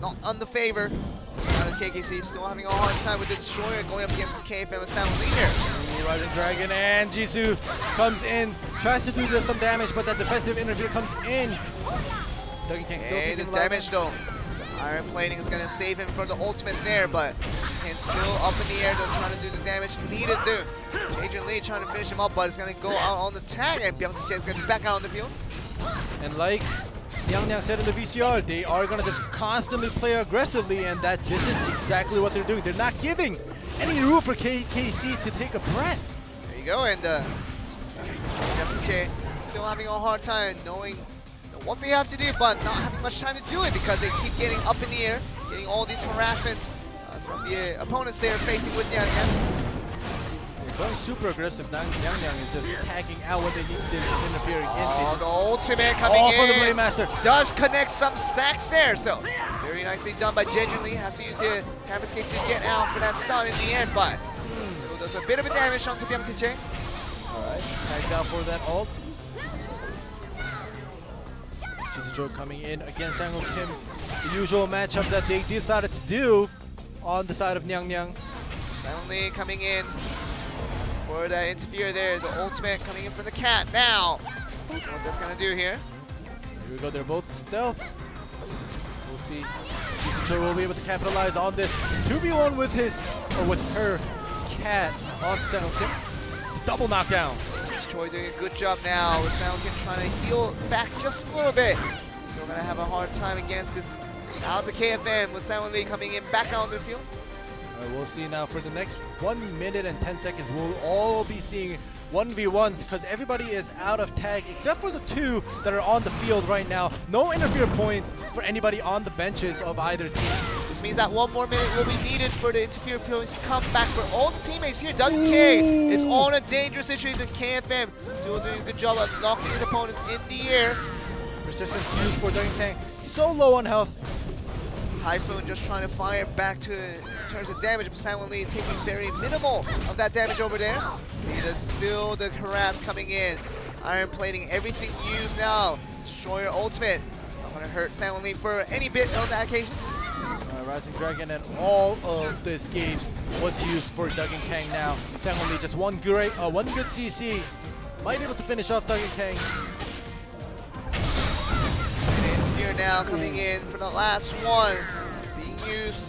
not on the favor. Now the KKC still having a hard time with the Destroyer going up against KFM and Sang Lee here. Rising Dragon and Jisoo comes in, tries to do some damage, but that defensive interfere comes in. Dougie Kang still taking the damage though. The Iron Plating is gonna save him from the ultimate there, but Kang's still up in the air, just trying to do the damage needed to. Jae-jun Lee trying to finish him up, but it's gonna go out on the tag, and Byung Tae is gonna be back out on the field. And like Yang Yang said in the VCR, they are gonna just constantly play aggressively, and that this is exactly what they're doing. They're not giving any room for KKC to take a breath. There you go, and Byung Tae still having a hard time knowing what they have to do, but not having much time to do it because they keep getting up in the air, getting all these harassments from the opponents they are facing with Yang Yang. They're going super aggressive. Yang Yang is just tagging out when they need to interfering. Oh, the ultimate coming in. For the Blade Master. Does connect some stacks there, so very nicely done by Jae-jun Lee. Has to use the Cap Escape to get out for that stun in the end, but still does a bit of a damage onto Byung Tae. Alright, tags out for that ult. Jisoo Choi coming in against Sang-hoon Kim. The usual matchup that they decided to do on the side of Nyang Nyang. Sang Lee coming in for that interfere there. The ultimate coming in from the cat now. What that's gonna do here. Here we go, they're both stealth. We'll see. Choi will be able to capitalize on this 2v1 with his, or with her cat on Sang Kim. Double knockdown. Choi doing a good job now. Sang Kim trying to heal back just a little bit. Still gonna have a hard time against this. Out the KFM with Sang Lee coming in back out on the field. We'll see now for the next 1 minute and 10 seconds. We'll all be seeing 1v1s because everybody is out of tag except for the two that are on the field right now. No interfere points for anybody on the benches of either team. This means that 1 more minute will be needed for the interfere points to come back for all the teammates here. Duggan K is on a dangerous situation. KFM still doing a good job of knocking his opponents in the air. Persistence used for Duggan K. So low on health. Typhoon just trying to fire back to in terms of damage, but Sang Lee taking very minimal of that damage over there. See, that's still the harass coming in. Iron plating, everything used now. Destroyer ultimate. Not gonna hurt Sang Lee for any bit on that occasion. Rising Dragon and all of the escapes was used for Duggan Kang now. Sang Lee just one good CC. Might be able to finish off Duggan Kang. Here now coming in for the last one. Being used.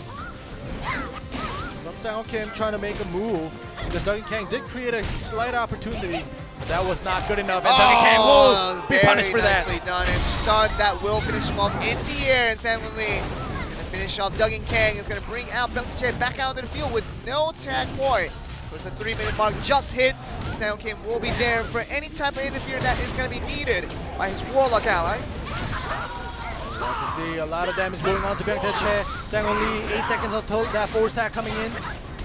From Sang Kim trying to make a move because Duggan Kang did create a slight opportunity. But that was not good enough, and Duggan Kang will be punished for that. Very nicely done, and stunned. That will finish him off in the air, and Sang Lee is going to finish off Duggan Kang. Is going to bring out Belcher back out onto the field with no tag point. There's a 3-minute mark just hit. Sang Kim will be there for any type of interference that is going to be needed by his Warlock ally. You can see a lot of damage going on to Belcher. Sang Lee, 8 seconds until that force tag coming in.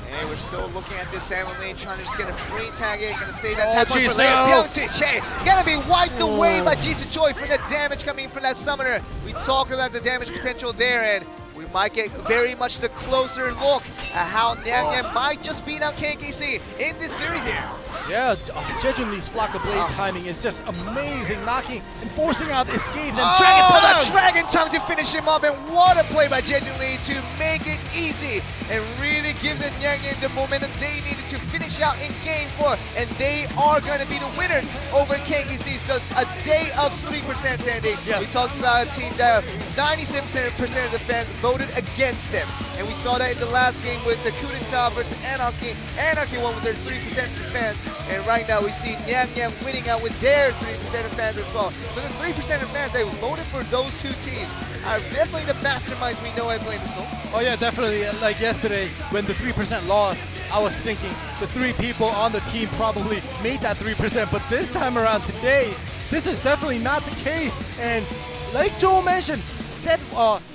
And we're still looking at this Sang Lee trying to just get a free tag in. Gonna save that tag point for later. Belcher gonna be wiped away by Jisoo Choi for the damage coming from that summoner. We talk about the damage potential there, and we might get very much the closer look at how Nyang Nyang might just beat out KKC in this series here. Yeah, Jejun Lee's Flock of Blade timing is just amazing, knocking and forcing out escapes and Dragon Tongue to finish him off, and what a play by Jejun Lee to make it easy and really give the Nyang Nyang the momentum they needed to finish out in Game 4, and they are going to be the winners over KKC. So a day of 3% standing. Yeah. We talked about a team that 97% of the fans voted against them, and we saw that in the last game with the coup d'etat versus Anarchy. Anarchy won with their 3% of fans, and right now we see Nyang Nyang winning out with their 3% of fans as well. So the 3% of fans, they voted for those two teams, are definitely the masterminds we know at blade&soul. Oh yeah, definitely. Like yesterday, when the 3% lost, I was thinking the 3 people on the team probably made that 3%, but this time around today, this is definitely not the case. And like Joel mentioned,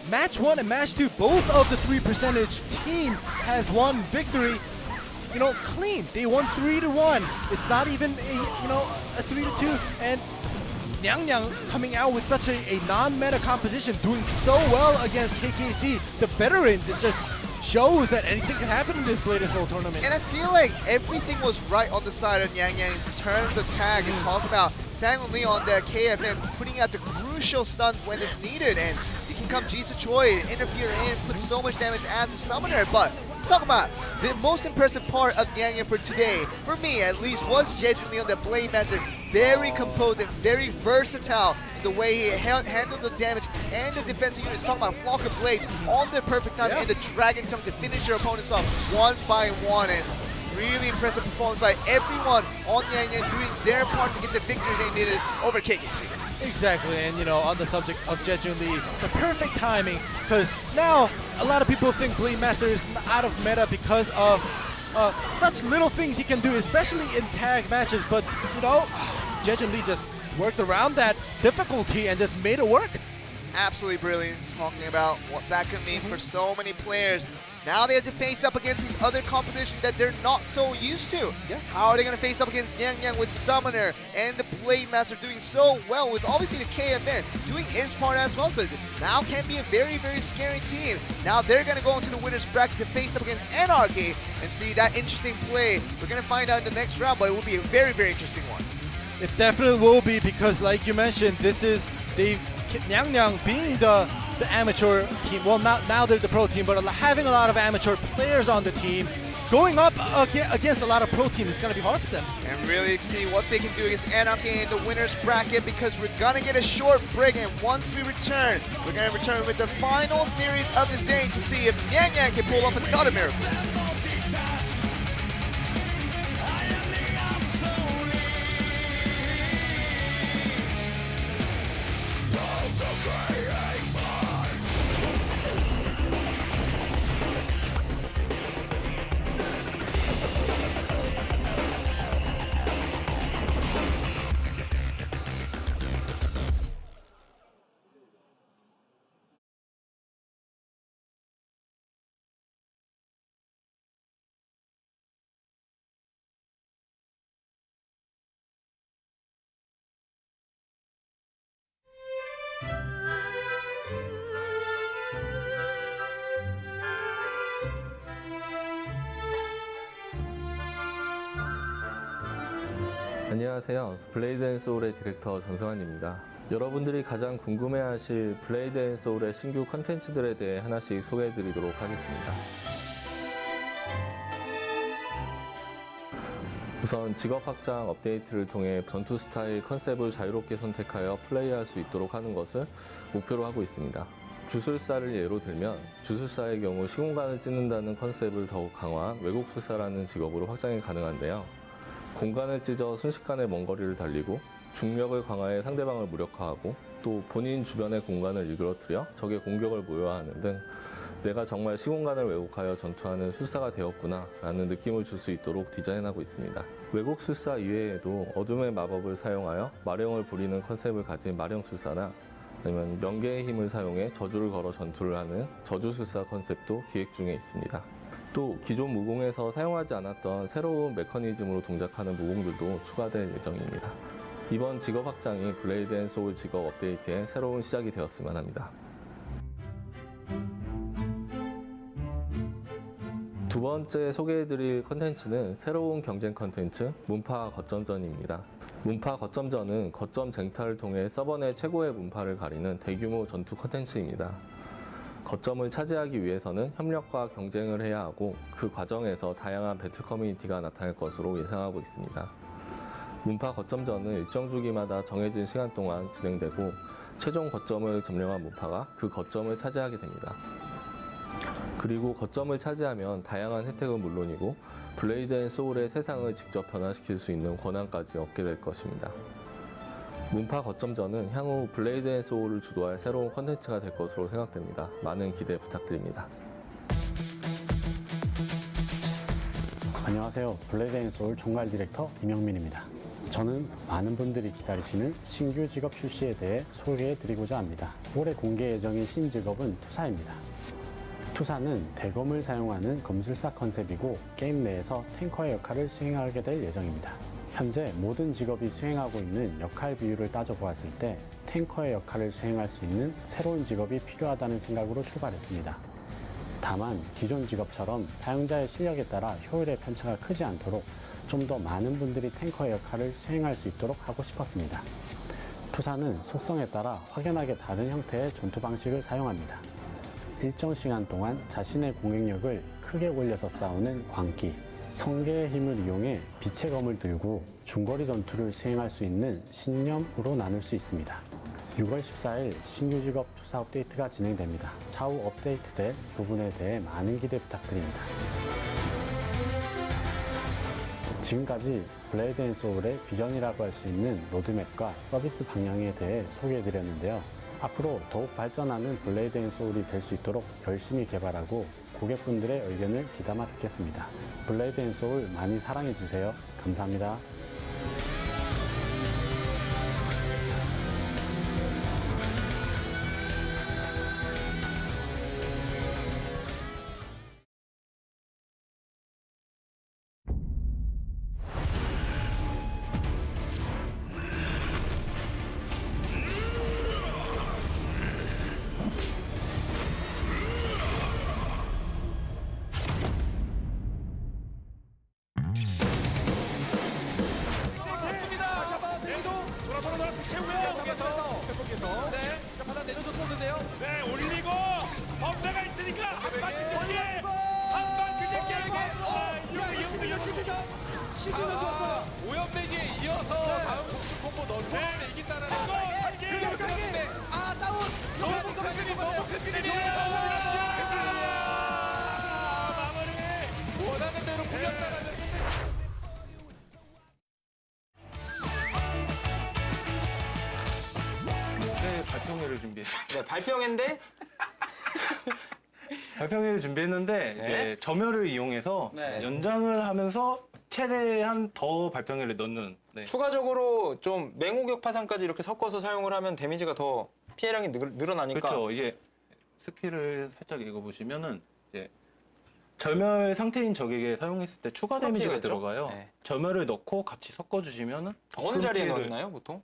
match 1 and match 2, both of the 3% team has won victory, you know, clean. They won 3-1. It's not even a 3-2. And Nyang Nyang coming out with such a non-meta composition, doing so well against KKC, the veterans. It just shows that anything can happen in this blade&soul tournament. And I feel like everything was right on the side of Nyang Nyang in terms of tag, and talk about Sang Lee on the KFM putting out the crucial stun when it's needed, and you can come Jisoo Choi, interfere in, put so much damage as a summoner. But talk about the most impressive part of Nyang Nyang for today, for me at least, was Jejun Lee on the Blade Master. Very composed and very versatile in the way he handled the damage and the defensive units. Talking about Flock of Blades on the perfect time, and the Dragon Tongue to finish your opponents off 1 by 1. And really impressive performance by everyone on Nyang Nyang doing their part to get the victory they needed over KKC. Exactly, and you know, on the subject of Jejun Lee, the perfect timing, because now a lot of people think Blade Master is out of meta because of such little things he can do, especially in tag matches, but you know, Jejun Lee just worked around that difficulty and just made it work. Absolutely brilliant, talking about what that could mean for so many players. Now they have to face up against these other competition that they're not so used to. Yeah. How are they going to face up against Nyang Nyang with Summoner and the Blade Master doing so well, with obviously the KFN doing his part as well. So now can be a very, very scary team. Now they're going to go into the winner's bracket to face up against Anarchy and see that interesting play. We're going to find out in the next round, but it will be a very, very interesting one. It definitely will be, because like you mentioned, this is Nyang Nyang being the amateur team. Well, now they're the pro team, but having a lot of amateur players on the team, going up against a lot of pro teams is going to be hard for them. And really see what they can do against Anarchy in the winner's bracket, because we're gonna get a short break, and once we return, we're gonna return with the final series of the day to see if Yang Yang can pull off another miracle. 안녕하세요. 블레이드&소울의 디렉터 전승환입니다. 여러분들이 가장 궁금해하실 블레이드&소울의 신규 컨텐츠들에 대해 하나씩 소개해드리도록 하겠습니다. 우선 직업 확장 업데이트를 통해 전투 스타일 컨셉을 자유롭게 선택하여 플레이할 수 있도록 하는 것을 목표로 하고 있습니다. 주술사를 예로 들면 주술사의 경우 시공간을 찢는다는 컨셉을 더욱 강화한 외국술사라는 직업으로 확장이 가능한데요. 공간을 찢어 순식간에 먼 거리를 달리고 중력을 강화해 상대방을 무력화하고 또 본인 주변의 공간을 일그러뜨려 적의 공격을 무효화하는 등 내가 정말 시공간을 왜곡하여 전투하는 술사가 되었구나 라는 느낌을 줄 수 있도록 디자인하고 있습니다. 왜곡 술사 이외에도 어둠의 마법을 사용하여 마령을 부리는 컨셉을 가진 마령술사나 아니면 명계의 힘을 사용해 저주를 걸어 전투를 하는 저주술사 컨셉도 기획 중에 있습니다. 또 기존 무공에서 사용하지 않았던 새로운 메커니즘으로 동작하는 무공들도 추가될 예정입니다. 이번 직업 확장이 블레이드&소울 직업 업데이트의 새로운 시작이 되었으면 합니다. 두 번째 소개해드릴 컨텐츠는 새로운 경쟁 컨텐츠 문파 거점전입니다. 문파 거점전은 거점 쟁탈을 통해 서버 내 최고의 문파를 가리는 대규모 전투 컨텐츠입니다. 거점을 차지하기 위해서는 협력과 경쟁을 해야 하고 그 과정에서 다양한 배틀 커뮤니티가 나타날 것으로 예상하고 있습니다. 문파 거점전은 일정 주기마다 정해진 시간 동안 진행되고 최종 거점을 점령한 문파가 그 거점을 차지하게 됩니다. 그리고 거점을 차지하면 다양한 혜택은 물론이고 블레이드&소울의 세상을 직접 변화시킬 수 있는 권한까지 얻게 될 것입니다. 문파 거점전은 향후 블레이드&소울을 주도할 새로운 컨텐츠가 될 것으로 생각됩니다. 많은 기대 부탁드립니다. 안녕하세요. 블레이드&소울 총괄 디렉터 임영민입니다. 저는 많은 분들이 기다리시는 신규 직업 출시에 대해 소개해드리고자 합니다. 올해 공개 예정인 신직업은 투사입니다. 투사는 대검을 사용하는 검술사 컨셉이고 게임 내에서 탱커의 역할을 수행하게 될 예정입니다. 현재 모든 직업이 수행하고 있는 역할 비율을 따져보았을 때 탱커의 역할을 수행할 수 있는 새로운 직업이 필요하다는 생각으로 출발했습니다. 다만 기존 직업처럼 사용자의 실력에 따라 효율의 편차가 크지 않도록 좀 더 많은 분들이 탱커의 역할을 수행할 수 있도록 하고 싶었습니다. 투사는 속성에 따라 확연하게 다른 형태의 전투 방식을 사용합니다. 일정 시간 동안 자신의 공격력을 크게 올려서 싸우는 광기, 성계의 힘을 이용해 빛의 검을 들고 중거리 전투를 수행할 수 있는 신념으로 나눌 수 있습니다. 6월 14일 신규 직업 투사 업데이트가 진행됩니다. 차후 업데이트될 부분에 대해 많은 기대 부탁드립니다. 지금까지 블레이드&소울의 비전이라고 할 수 있는 로드맵과 서비스 방향에 대해 소개해드렸는데요. 앞으로 더욱 발전하는 블레이드&소울이 될 수 있도록 열심히 개발하고 고객분들의 의견을 귀담아 듣겠습니다. 블레이드&소울 많이 사랑해주세요. 감사합니다. 시즌은 좋았어요. 오연맹이 이어서 다음 공수 콤보 넣고 이긴다는 거. 그런데 다운. 너무 큰일이에요. 마무리. 원하는 대로 풀렸다라는. 네, 발표회를 준비했습니다. 네, 발표회인데 발표회를 준비했는데 네. 이제 점혈을 이용해서 네. 연장을 하면서 최대한 더 발표회를 넣는. 네. 추가적으로 좀 맹호격 파상까지 이렇게 섞어서 사용을 하면 데미지가 더 피해량이 늘어나니까. 그렇죠. 이게 스킬을 살짝 읽어보시면은 이제 점혈 상태인 적에게 사용했을 때 추가 데미지가 피해가 있죠? 들어가요. 네. 점혈을 넣고 같이 섞어주시면은 더 어느 큰 자리에 피해를- 넣나요, 보통?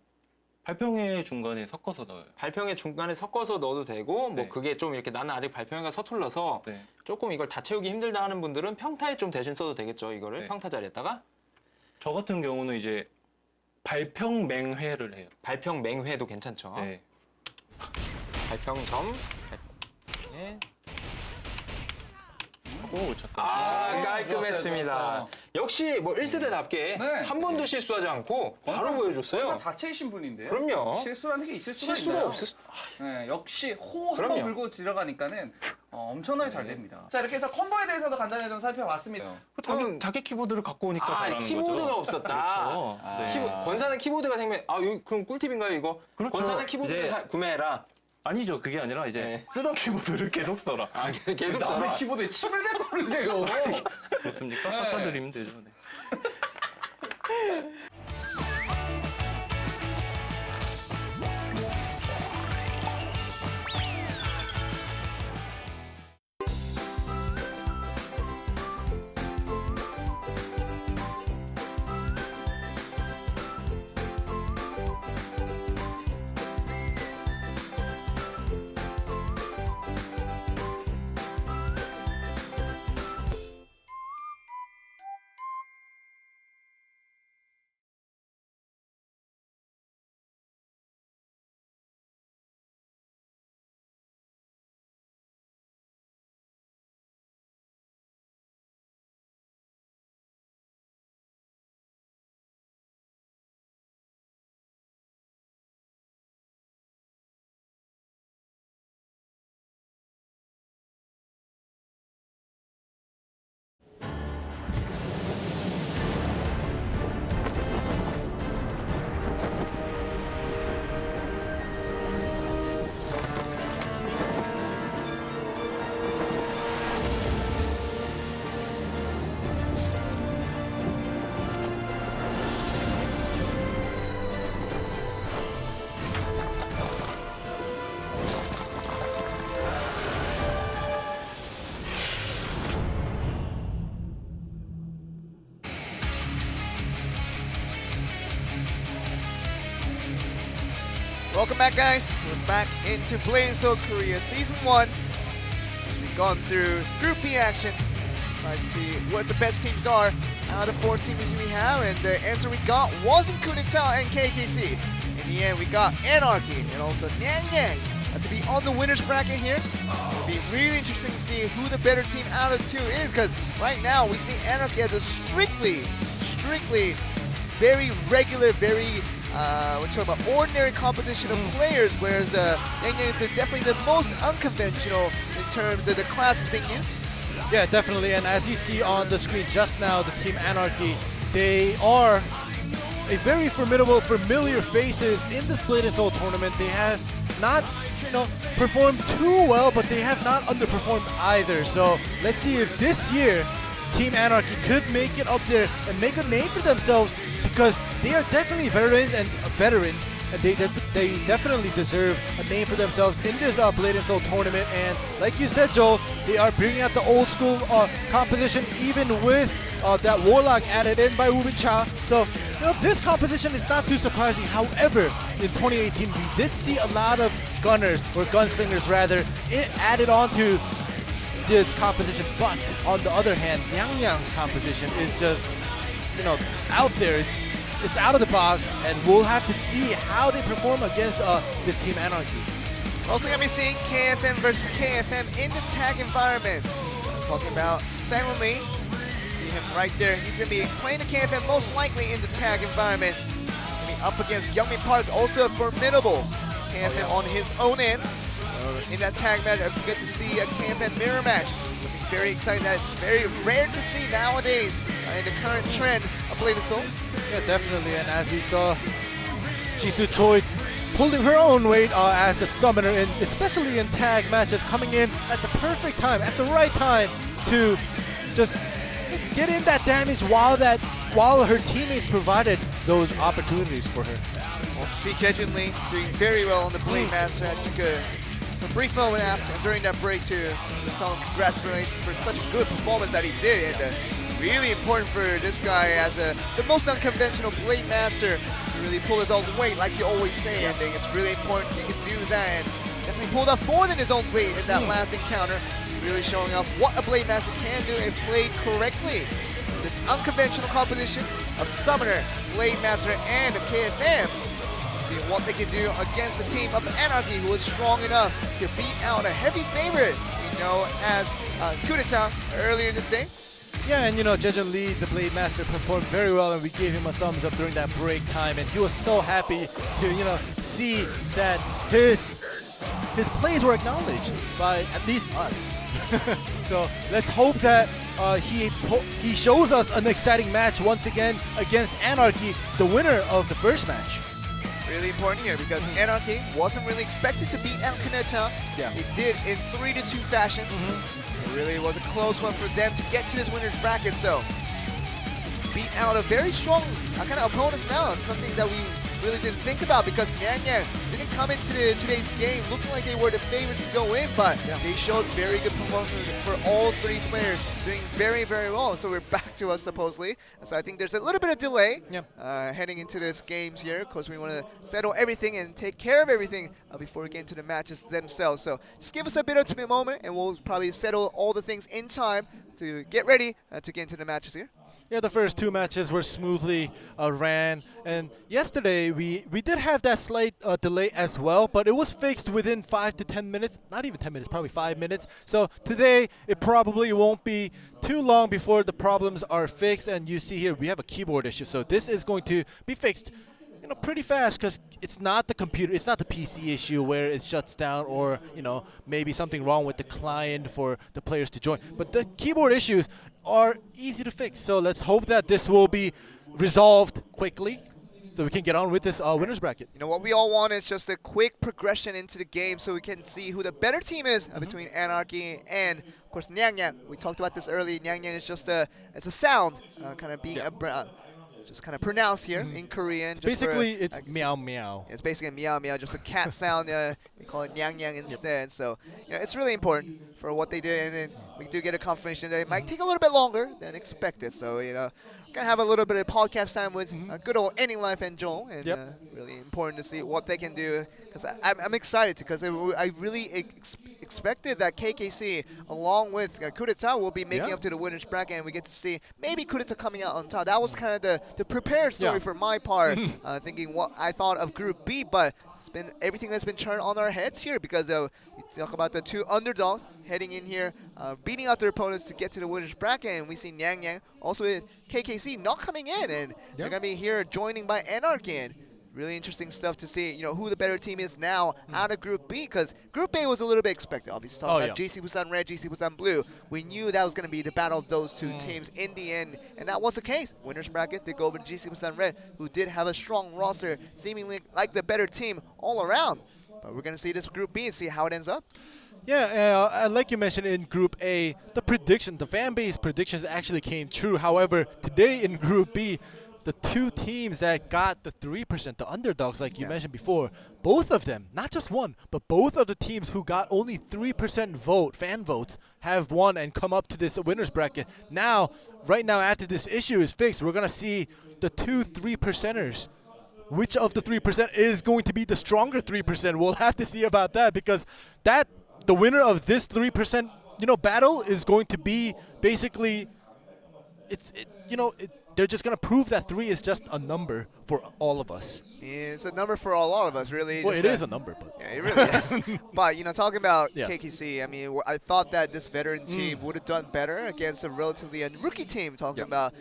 발평회 중간에 섞어서 넣어요. 발평회 중간에 섞어서 넣어도 되고 뭐 네. 그게 좀 이렇게 나는 아직 발평회가 서툴러서 네. 조금 이걸 다 채우기 힘들다 하는 분들은 평타에 좀 대신 써도 되겠죠, 이거를. 네. 평타 자리에다가. 저 같은 경우는 이제 발평맹회를 해요. 발평맹회도 괜찮죠. 네. 발평점. 네. 오, 잠깐. 깔끔했습니다. 좋았어요. 역시 뭐 1세대답게 한 번도 실수하지 않고 바로 보여줬어요. 권사 자체이신 분인데요. 그럼요. 실수라는 게 있을 수가 실수가 있나요? 없을 네, 역시 호 한 번 그럼요. 불고 들어가니까는 엄청나게 잘 됩니다. 자, 이렇게 해서 컴보에 대해서도 간단히 좀 살펴봤습니다. 자기 키보드를 갖고 오니까 잘하는 키보드가 거죠. 없었다. 그렇죠. 네. 권사는 키보드가 생기면 그럼 꿀팁인가요 이거? 그렇죠. 권사는 키보드를 이제- 구매해라. 아니죠. 그게 아니라 이제 쓰던 키보드를 계속 써라. 계속 써라. 남의 키보드에 침을 뱉고르세요. 그렇습니까? 네. 깎아드리면 되죠. 네. Welcome back, guys. We're back into blade&soul Korea Season 1. We've gone through Group B action, trying to see what the best teams are out of the 4 teams we have, and the answer we got wasn't Kunitao and KKC. In the end, we got Anarchy and also Nyang Nyang to be on the winner's bracket here. It'll be really interesting to see who the better team out of 2 is, because right now we see Anarchy as a strictly very regular, very we're talking about ordinary competition of players, whereas Yang Yang is definitely the most unconventional in terms of the classes being used. Yeah, definitely. And as you see on the screen just now, the Team Anarchy, they are a very formidable, familiar faces in this blade&soul tournament. They have not, performed too well, but they have not underperformed either. So let's see if this year Team Anarchy could make it up there and make a name for themselves, because they are definitely veterans, and they definitely deserve a name for themselves in this blade&soul tournament. And like you said, Joel, they are bringing out the old school composition, even with that Warlock added in by Wubin Cha. So this composition is not too surprising. However, in 2018, we did see a lot of gunners, or gunslingers rather, added on to this composition. But on the other hand, Yang Yang's composition is just, out there. It's out of the box, and we'll have to see how they perform against this Team Anarchy. We're also going to be seeing KFM versus KFM in the tag environment. Talking about Simon Lee. See him right there. He's going to be playing the KFM most likely in the tag environment. Going to be up against Youngmin Park, also a formidable KFM on his own end. So in that tag match, I get to see a KFM mirror match. Something very exciting that it's very rare to see nowadays in the current trend of Blade and Soul. Yeah, definitely. And as we saw, Jisoo Choi pulling her own weight as the summoner, and especially in tag matches, coming in at the perfect time, at the right time, to just get in that damage while her teammates provided those opportunities for her. Also see Jejun Lee doing very well on the Blade Master. I took a brief moment after during that break to just tell him congrats for such a good performance that he did. And really important for this guy as the most unconventional Blade Master to really pull his own weight, like you always say. I think it's really important he can do that, and definitely pulled off more than his own weight in that last encounter. Really showing off what a Blade Master can do if played correctly. This unconventional composition of Summoner, Blade Master, and a KFM. See what they can do against the team of Anarchy, who is strong enough to beat out a heavy favorite we know as Kudeta earlier this day. Yeah, and Jejun Lee, the Blade Master, performed very well, and we gave him a thumbs up during that break time, and he was so happy to see that his plays were acknowledged by at least us. So let's hope that he shows us an exciting match once again against Anarchy, the winner of the first match. Really important here because Anarchy wasn't really expected to beat out Kaneta. Yeah. It did in 3-2 fashion. It really was a close one for them to get to this winner's bracket. So beat out a very strong kind of opponents now. It's something that we really didn't think about because Nyang Yang didn't come into today's game looking like they were the favorites to go in, but they showed very good performance for all three players, doing very, very well. So we're back to us supposedly. So I think there's a little bit of delay heading into this games here. Of course, we want to settle everything and take care of everything before we get into the matches themselves. So just give us a bit of a moment and we'll probably settle all the things in time to get ready to get into the matches here. Yeah, the first two matches were smoothly ran, and yesterday we did have that slight delay as well, but it was fixed within 5 to 10 minutes, not even 10 minutes, probably 5 minutes. So today it probably won't be too long before the problems are fixed, and you see here we have a keyboard issue, so this is going to be fixed pretty fast because it's not the computer, it's not the PC issue where it shuts down or maybe something wrong with the client for the players to join, but the keyboard issues are easy to fix. So let's hope that this will be resolved quickly so we can get on with this winner's bracket. What we all want is just a quick progression into the game so we can see who the better team is between Anarchy and, of course, Nyang Yang. We talked about this earlier. Nyang Yang is just it's a sound, kind of being just kind of pronounced here in Korean. Basically, it's meow meow. It's basically meow meow, just a cat sound. We call it Nyang Yang instead. So it's really important for what they do, and then we do get a confirmation that it might take a little bit longer than expected. So we're gonna have a little bit of podcast time with good old Any Life and Joel, and really important to see what they can do because I'm excited because I really expected that KKC along with Kudeta will be making up to the winner's bracket, and we get to see maybe Kudeta coming out on top. That was kind of the prepared story for my part, thinking what I thought of Group B, but it's been everything that's been turned on our heads here because we talk about the two underdogs heading in here, beating out their opponents to get to the winner's bracket, and we see Nyang Yang also with KKC not coming in, and they're gonna be here joining by Anarchy. And really interesting stuff to see, who the better team is now out of Group B, because Group A was a little bit expected. Obviously, talking about GC Busan Red, GC Busan Blue. We knew that was going to be the battle of those two teams in the end, and that was the case. Winner's bracket, they go over to GC Busan Red, who did have a strong roster, seemingly like the better team all around. But we're going to see this Group B and see how it ends up. Yeah, like you mentioned in Group A, the fan base predictions actually came true. However, today in Group B, the two teams that got the 3%, the underdogs, like you mentioned before, both of them, not just one, but both of the teams who got only 3% fan votes, have won and come up to this winner's bracket. Now, right now, after this issue is fixed, we're going to see the two 3%ers. Which of the 3% is going to be the stronger 3%? We'll have to see about that because the winner of this 3%, battle is going to be basically, they're just going to prove that 3 is just a number for all of us. It's a number for a lot of us, really. Well, just it is a number, but yeah, it really is. But talking about Yeah. KKC, I mean, I thought that this veteran team would have done better against a relatively rookie team. Talking about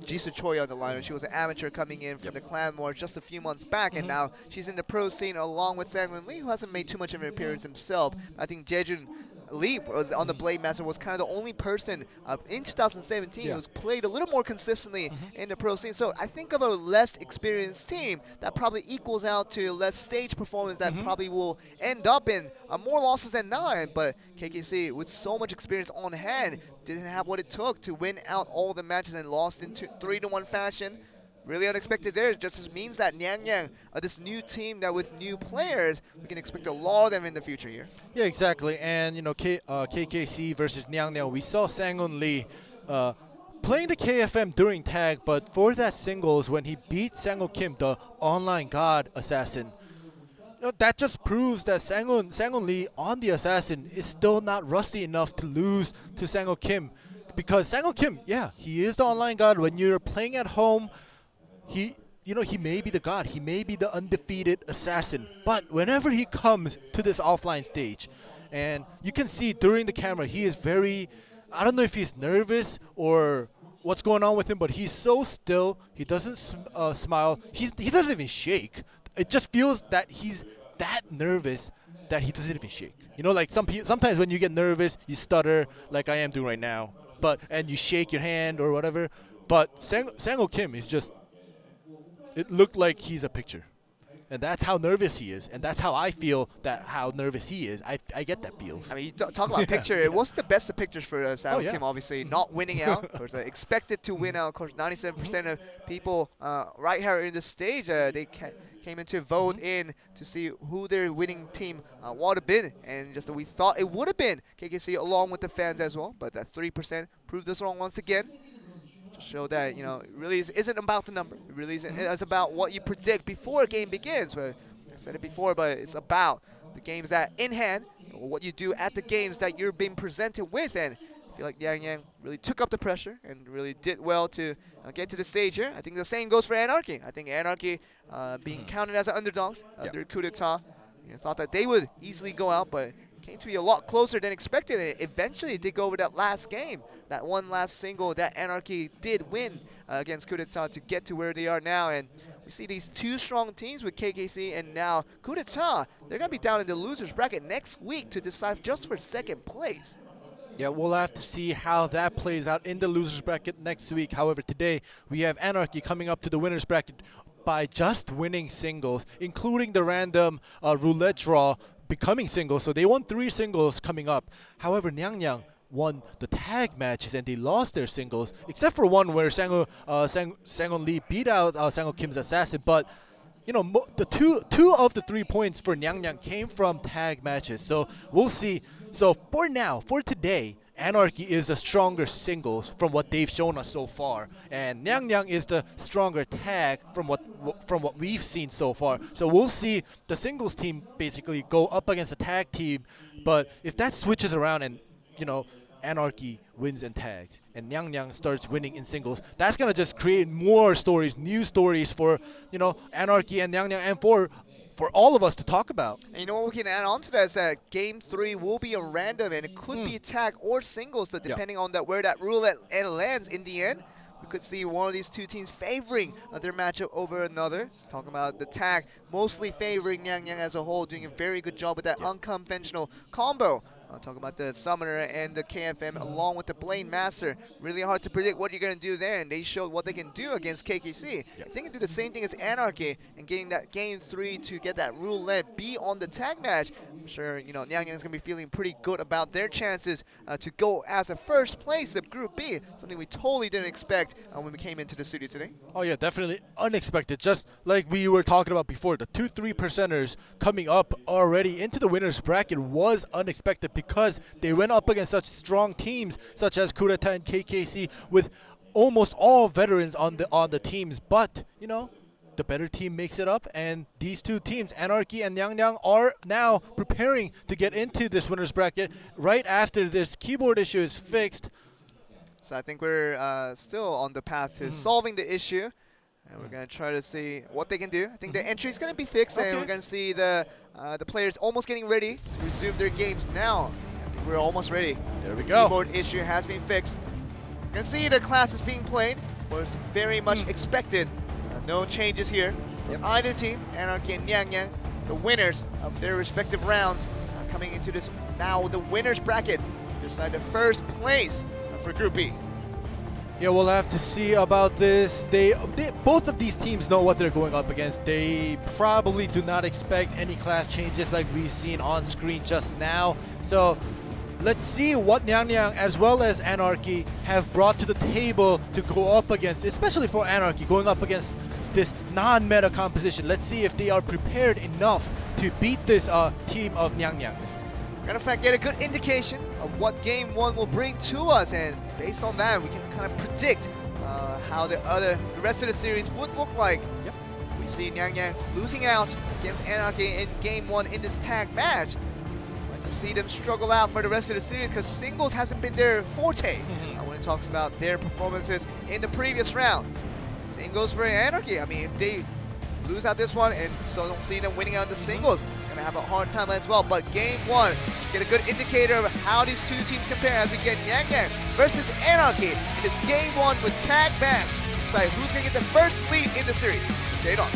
Jisoo Choi on the line, she was an amateur coming in from the Clan War just a few months back, and now she's in the pro scene along with Sang-Won Lee, who hasn't made too much of an appearance himself. I think Jaejun Lee was on the Blade Master, was kind of the only person in 2017 who's played a little more consistently in the pro scene. So I think of a less experienced team that probably equals out to less stage performance that probably will end up in more losses than 9. But KKC, with so much experience on hand, didn't have what it took to win out all the matches and lost in 3-1 fashion. Really unexpected there. It just means that Nyang, this new team that with new players, we can expect a lot of them in the future here. Yeah, exactly. And KKC versus Nyang, we saw Sang-Won Lee playing the KFM during tag, but for that singles when he beat Sang-Won Kim, the online god assassin, that just proves that Sang-Won Lee on the assassin is still not rusty enough to lose to Sang-Won Kim, because Sang-Won Kim, he is the online god. When you're playing at home, he may be the god, he may be the undefeated assassin, but whenever he comes to this offline stage, and you can see during the camera, he is very, I don't know if he's nervous or what's going on with him, but he's so still. He doesn't smile. He doesn't even shake. It just feels that he's that nervous that he doesn't even shake. Like sometimes when you get nervous, you stutter like I am doing right now, and you shake your hand or whatever. But Sang-Won Kim is just, it looked like he's a picture. And that's how nervous he is. And that's how I feel that how nervous he is. I get that feels. I mean, you talk about picture. It wasn't the best of pictures for Sang-Won Kim, obviously. Not winning out. Of course, expected to win out. Of course, 97% of people right here in the stage, they came in to vote in to see who their winning team would have been. And just we thought it would have been KKC along with the fans as well. But that 3% proved us wrong once again. Show that it really isn't about the number. It really isn't. It's about what you predict before a game begins. But I said it before, but it's about the games that in hand, or what you do at the games that you're being presented with. And I feel like Yang really took up the pressure and really did well to get to the stage here. I think the same goes for Anarchy. I think Anarchy being counted as an underdogs under coup d'etat, thought that they would easily go out, but came to be a lot closer than expected. And eventually did go over that last game. That one last single that Anarchy did win against Coup d'etat to get to where they are now. And we see these two strong teams with KKC and now Coup d'etat. They're going to be down in the losers bracket next week to decide just for second place. Yeah, we'll have to see how that plays out in the losers bracket next week. However, today we have Anarchy coming up to the winners bracket by just winning singles, including the random roulette draw becoming singles. So they won 3 singles coming up. However, Nyang won the tag matches and they lost their singles, except for one where Sang-Won Lee beat out Sang-Won Kim's assassin. But the two of the 3 points for Nyang came from tag matches. So we'll see. So for today, Anarchy is a stronger singles from what they've shown us so far, and Nyang is the stronger tag from what we've seen so far. So we'll see the singles team basically go up against a tag team. But if that switches around and Anarchy wins in tags and Nyang starts winning in singles, that's gonna just create more stories, new stories for Anarchy and Nyang and for all of us to talk about. And what we can add on to that is that Game 3 will be a random, and it could be tag or singles, so depending on where that roulette lands in the end. We could see one of these two teams favoring their matchup over another. Talking about the tag mostly favoring Nyang as a whole, doing a very good job with that unconventional combo. Talking about the Summoner and the KFM along with the Blade Master. Really hard to predict what you're going to do there, and they showed what they can do against KKC. If they can do the same thing as Anarchy and getting that Game 3 to get that roulette be on the tag match, I'm sure Nyang is going to be feeling pretty good about their chances to go as a first place of Group B, something we totally didn't expect when we came into the studio today. Oh yeah, definitely unexpected. Just like we were talking about before, the 2-3%ers coming up already into the winners bracket was unexpected, because they went up against such strong teams such as Coup d'etat and KKC with almost all veterans on the teams. But the better team makes it up, and these two teams, Anarchy and Nyang, are now preparing to get into this winners bracket right after this keyboard issue is fixed. So I think we're still on the path to solving the issue. And we're going to try to see what they can do. I think the entry is going to be fixed, and we're going to see the players almost getting ready to resume their games now. I think we're almost ready. There we go. Keyboard issue has been fixed. You can see the classes being played. Was very much expected. No changes here. For either team, Anarchy and Yang Yang, the winners of their respective rounds, coming into this now the winners bracket. Decide the first place for Group B. Yeah, we'll have to see about this. Both of these teams know what they're going up against. They probably do not expect any class changes like we've seen on screen just now. So let's see what Nyang Nyang as well as Anarchy have brought to the table to go up against, especially for Anarchy, going up against this non-meta composition. Let's see if they are prepared enough to beat this team of Nyang Nyangs. We're gonna in fact get a good indication of what Game 1 will bring to us, and based on that, we can kind of predict how the rest of the series would look like. Yep. We see Nyang Nyang losing out against Anarchy in Game 1 in this tag match. To see them struggle out for the rest of the series because singles hasn't been their forte when it talks about their performances in the previous round. Singles for Anarchy, I mean, if they lose out this one and so don't see them winning out the singles, gonna have a hard time as well. But Game 1, let's get a good indicator of how these two teams compare as we get Yang Yang versus Anarchy in this Game 1 with tag match. Decide who's gonna get the first lead in the series. Let's get it on.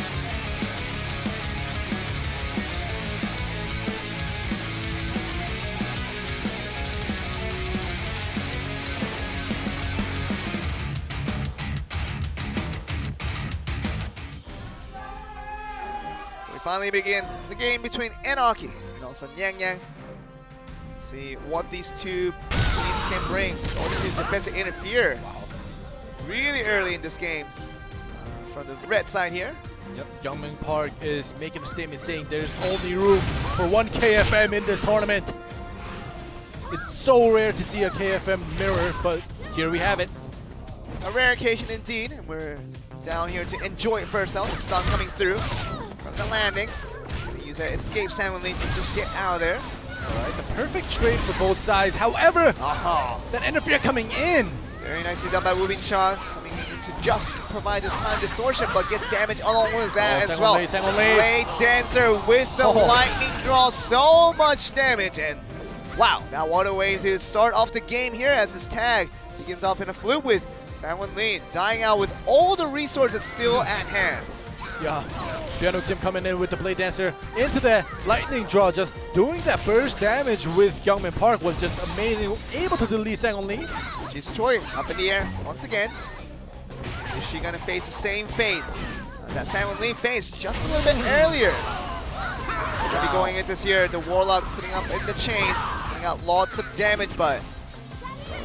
Finally begin the game between Anarchy and also Yang Yang. See what these two teams can bring. Obviously, defensive interfere. Really early in this game from the red side here. Yep, Youngmin Park is making a statement saying there's only room for one KFM in this tournament. It's so rare to see a KFM mirror, but here we have it. A rare occasion indeed, and we're down here to enjoy it first out. The stun coming through. From the landing, gonna use that escape sound lead to just get out of there. Alright, the perfect trade for both sides. However, that interfere coming in. Very nicely done by Woo Bin Chan, coming in to just provide the time distortion, but gets damage along with that as well. Great Dancer with the lightning draw, so much damage, and wow, now what a way to start off the game here as this tag begins off in a flute with Sangwon Lee dying out with all the resources still at hand. Yeah, Piano Kim coming in with the Blade Dancer into the lightning draw, just doing that burst damage with Youngmin Park was just amazing. Able to delete Sangwon Lee. She's Choi up in the air once again. Is she gonna face the same fate that Sangwon Lee faced just a little bit earlier? Gonna be going into this here, the Warlock putting up in the chains, putting out lots of damage, but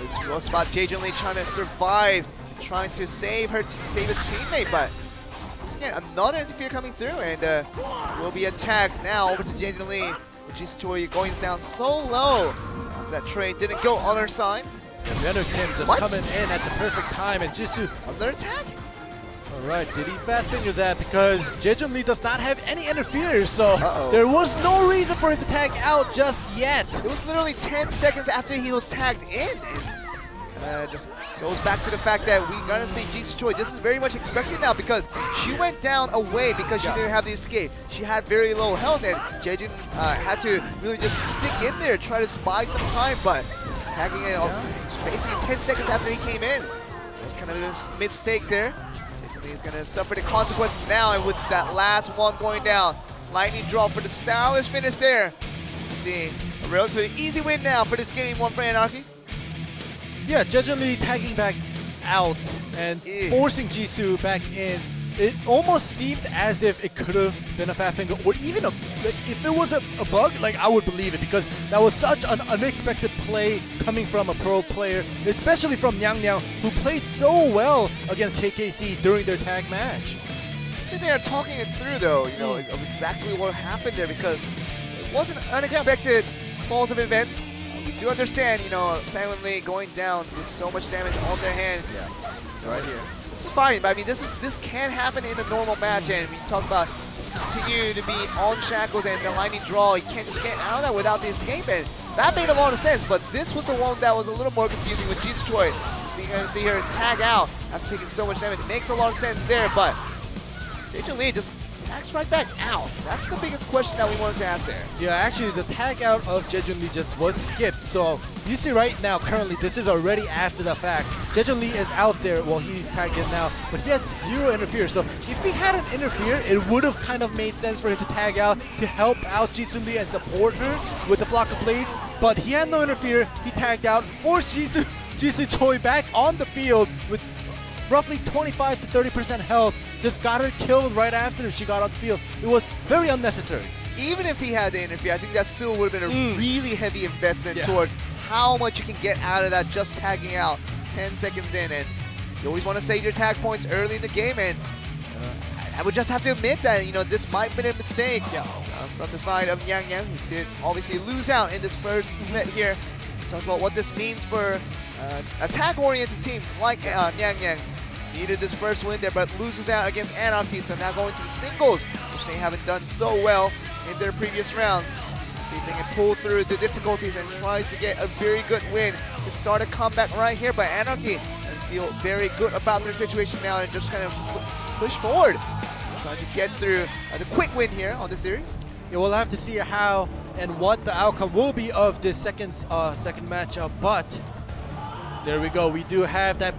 it's most about Jaejun Lee trying to survive, trying to save his teammate, but again, another interfere coming through, and will be attacked now over to Jaejun Lee. Jisoo Choi going down so low after that trade didn't go on her side. Piano Kim just coming in at the perfect time, and Jisoo another attack. Alright, did he fat finger that because Jaejun Lee does not have any interferes, so there was no reason for him to tag out just yet. It was literally 10 seconds after he was tagged in. Just goes back to the fact that we're gonna see Jisoo Choi. This is very much expected now because she went down away because she didn't have the escape. She had very low health, and Jaejun had to really just stick in there, try to buy some time, but tagging it basically 10 seconds after he came in. It was kind of a mistake there. He's gonna suffer the consequences now, and with that last one going down, lightning drop for the stylish finish there. You see a relatively easy win now for this Game 1 for Anarchy. Yeah, Jaejun Lee tagging back out and forcing Jisoo back in. It almost seemed as if it could have been a fat finger, or even if there was a bug, like I would believe it, because that was such an unexpected play coming from a pro player, especially from Nyang Nyang, who played so well against KKC during their tag match. Seems like they are talking it through though, you know, of exactly what happened there, because it wasn't unexpected falls of events. We do understand, you know, Sangwon Lee going down with so much damage on their hand. Right here. This is fine, but I mean, this can happen in a normal match, and we talk about continue to be on shackles and the lightning draw. You can't just get out of that without the escape, and that made a lot of sense. But this was the one that was a little more confusing with Jisoo Choi. see her tag out after taking so much damage. It makes a lot of sense there, but Jejun Lee just tags right back out. That's the biggest question that we wanted to ask there. Yeah, actually the tag out of Jejun Lee just was skipped. So you see right now, currently, this is already after the fact. Jejun Lee is out there, well, he's tagged in now, but he had 0 interfere. So if he hadn't interfered, it would have kind of made sense for him to tag out to help out Jisoo Lee and support her with the flock of blades. But he had no interfere, he tagged out, forced Jisoo Choi back on the field with roughly 25 to 30% health. Just got her killed right after she got on the field. It was very unnecessary. Even if he had to interfere, I think that still would have been a really heavy investment towards how much you can get out of that just tagging out 10 seconds in. And you always want to save your tag points early in the game. And I would just have to admit that, you know, this might have been a mistake from the side of Yang Yang, who did obviously lose out in this first set here. Talk about what this means for a tag-oriented team like Yang Yang. Needed this first win there, but loses out against Anarchy, so now going to the singles, which they haven't done so well in their previous round. See if they can pull through the difficulties and tries to get a very good win. Can start a comeback right here by Anarchy and feel very good about their situation now and just kind of push forward. Trying to get through the quick win here on this series. Yeah, we'll have to see how and what the outcome will be of this second matchup, but there we go. We do have that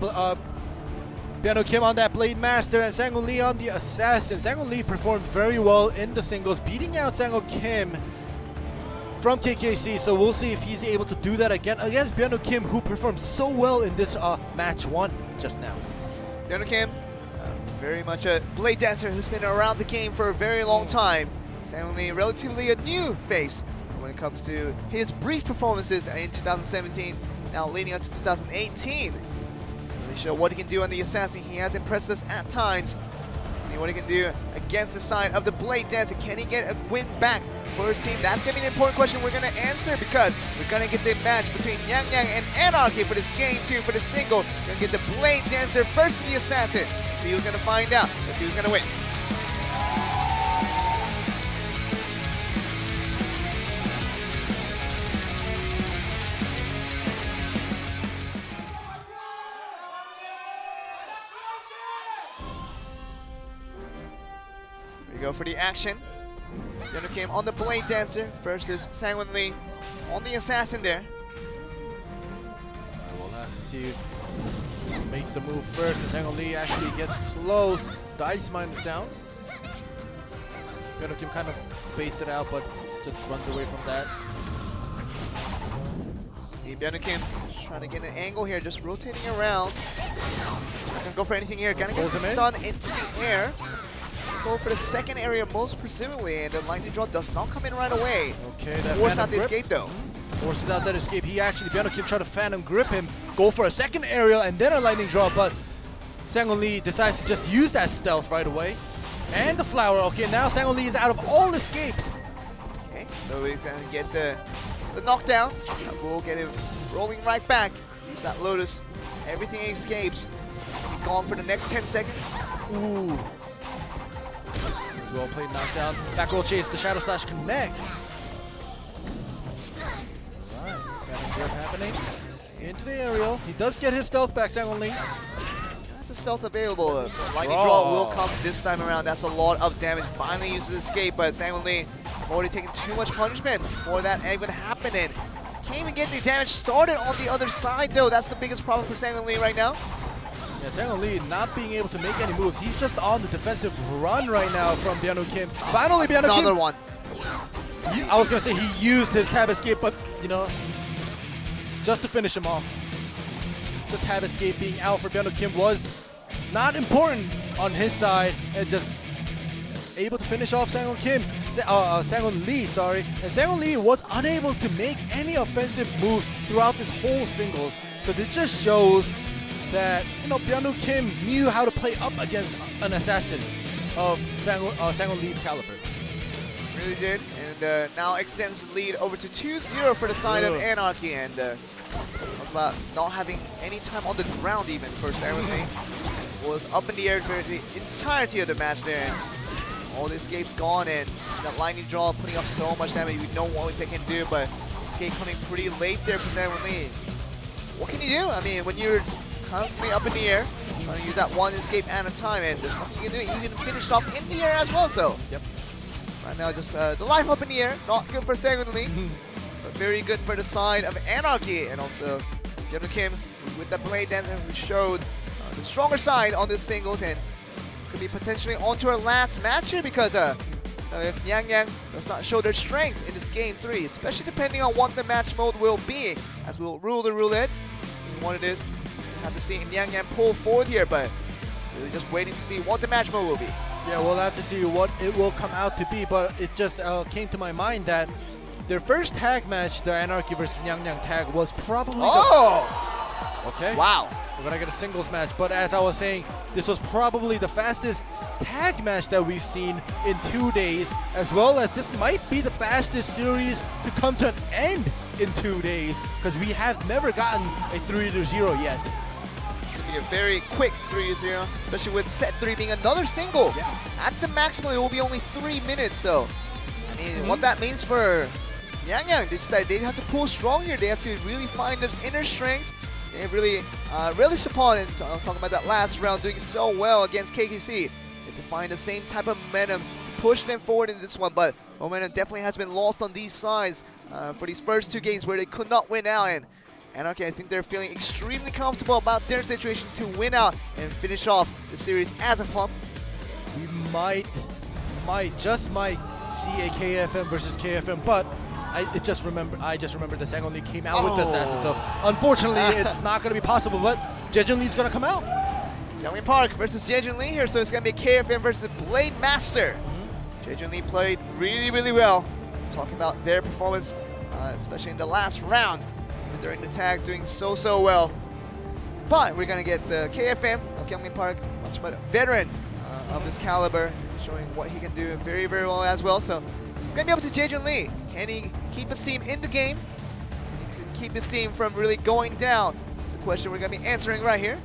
Byung-Ho Kim on that Blade Master and Sang-Won Lee on the Assassin. Sang-Won Lee performed very well in the singles, beating out Sang-Won Kim from KKC. So we'll see if he's able to do that again against Byung-Ho Kim, who performed so well in this match 1 just now. Byung-Ho Kim, very much a blade dancer who's been around the game for a very long time. Sang-Won Lee, relatively a new face when it comes to his brief performances in 2017, now leading up to 2018. Show what he can do on the Assassin. He has impressed us at times. See what he can do against the side of the Blade Dancer. Can he get a win back for his team? That's going to be an important question we're going to answer, because we're going to get the match between Yang Yang and Anarchy for this game 2 for the single. We're going to get the Blade Dancer versus the Assassin. Let's see who's going to find out. Let's see who's going to win. Go for the action. Byung-Ho Kim on the Blade Dancer versus Sang-Won Lee on the Assassin there. We'll have to see who makes the move first, and Sang-Won Lee actually gets close. The Ice Mine is down. Byung-Ho Kim kind of baits it out, but just runs away from that. See Byung-Ho Kim trying to get an angle here, just rotating around. Not gonna go for anything here. Gonna get the stun into the air. Go for the second area most presumably, and the lightning draw does not come in right away. Okay, that forces out the escape though. Forces out that escape. He actually, Byung-Ho Kim tried to phantom grip him, go for a second aerial and then a lightning draw, but Sang-Won Lee decides to just use that stealth right away. And the flower. Okay, now Sang-Won Lee is out of all escapes. Okay, so we're gonna get the knockdown. We'll get him rolling right back. Use that Lotus. Everything escapes. Be gone for the next 10 seconds. Ooh. Well played, knockdown. Back roll chase, the Shadow Slash connects. Alright, got grip happening. Into the aerial. He does get his stealth back, Sang-Won Lee. That's a stealth available. Lightning draw will come this time around. That's a lot of damage. Finally uses escape, but Sang-Won Lee already taken too much punishment for that even happening. Can't even get the damage started on the other side though. That's the biggest problem for Sang-Won Lee right now. Yeah, Sang-Won Lee not being able to make any moves. He's just on the defensive run right now from Byung-Ho Kim. Finally, Byung-Ho Kim. Another one. I was gonna say he used his tab escape, but you know, just to finish him off. The tab escape being out for Byung-Ho Kim was not important on his side, and just able to finish off Sang-Won Kim. Sang-Won Lee, sorry. And Sang-Won Lee was unable to make any offensive moves throughout this whole singles. So this just shows that, you know, Byung-Ho Kim knew how to play up against an assassin of Sang-Won Lee's caliber. Really did, and now extends the lead over to 2-0 for the side of Anarchy, and talked about not having any time on the ground even for Sang-Won Lee. Was up in the air for the entirety of the match there, and all the escapes gone, and that lightning draw putting up so much damage. We know what they can do, but escape coming pretty late there for Sang-Won Lee. What can you do? I mean, when you're constantly up in the air, trying to use that one escape at a time, and there's nothing you can do. Even finished off in the air as well. So right now, just the life up in the air, not good for Second Lee, but very good for the side of Anarchy, and also Yeon Kim with the blade dancer who showed the stronger side on this singles and could be potentially onto our last match here because if Yang Yang does not show their strength in this game 3, especially depending on what the match mode will be, as we'll rule the roulette, see what it is. We'll have to see Yang Yang pull forward here, but really just waiting to see what the match mode will be. Yeah, we'll have to see what it will come out to be, but it just came to my mind that their first tag match, the Anarchy versus Yang Yang tag, was probably okay. Wow. We're gonna get a singles match, but as I was saying, this was probably the fastest tag match that we've seen in 2 days, as well as this might be the fastest series to come to an end in 2 days, because we have never gotten a 3-0 yet. Could be a very quick 3-0, especially with set 3 being another single. Yeah. At the maximum, it will be only 3 minutes, so I mean, what that means for Yang Yang, they decided they have to pull strong here. They have to really find this inner strength. They really relish upon it. Talking about that last round, doing so well against KKC. They have to find the same type of momentum to push them forward in this one, but momentum definitely has been lost on these sides for these first 2 games where they could not win out. And Anarchy, I think they're feeling extremely comfortable about their situation to win out and finish off the series as a club. We might just might see a KFM versus KFM, but I just remember the Second League came out with the assassin, so unfortunately it's not going to be possible, but Jejun Lee's going to come out. Youngmin Park versus Jejun Lee here, so it's going to be KFM versus Blade Master. Jejun Lee played really well. Talking about their performance, especially in the last round, during the tags, doing so well. But we're going to get the KFM of Youngmin Park, much better veteran of this caliber, showing what he can do very well as well. So it's going to be up to Jejun Lee. Can he keep his team in the game? Can he keep his team from really going down? That's the question we're going to be answering right here.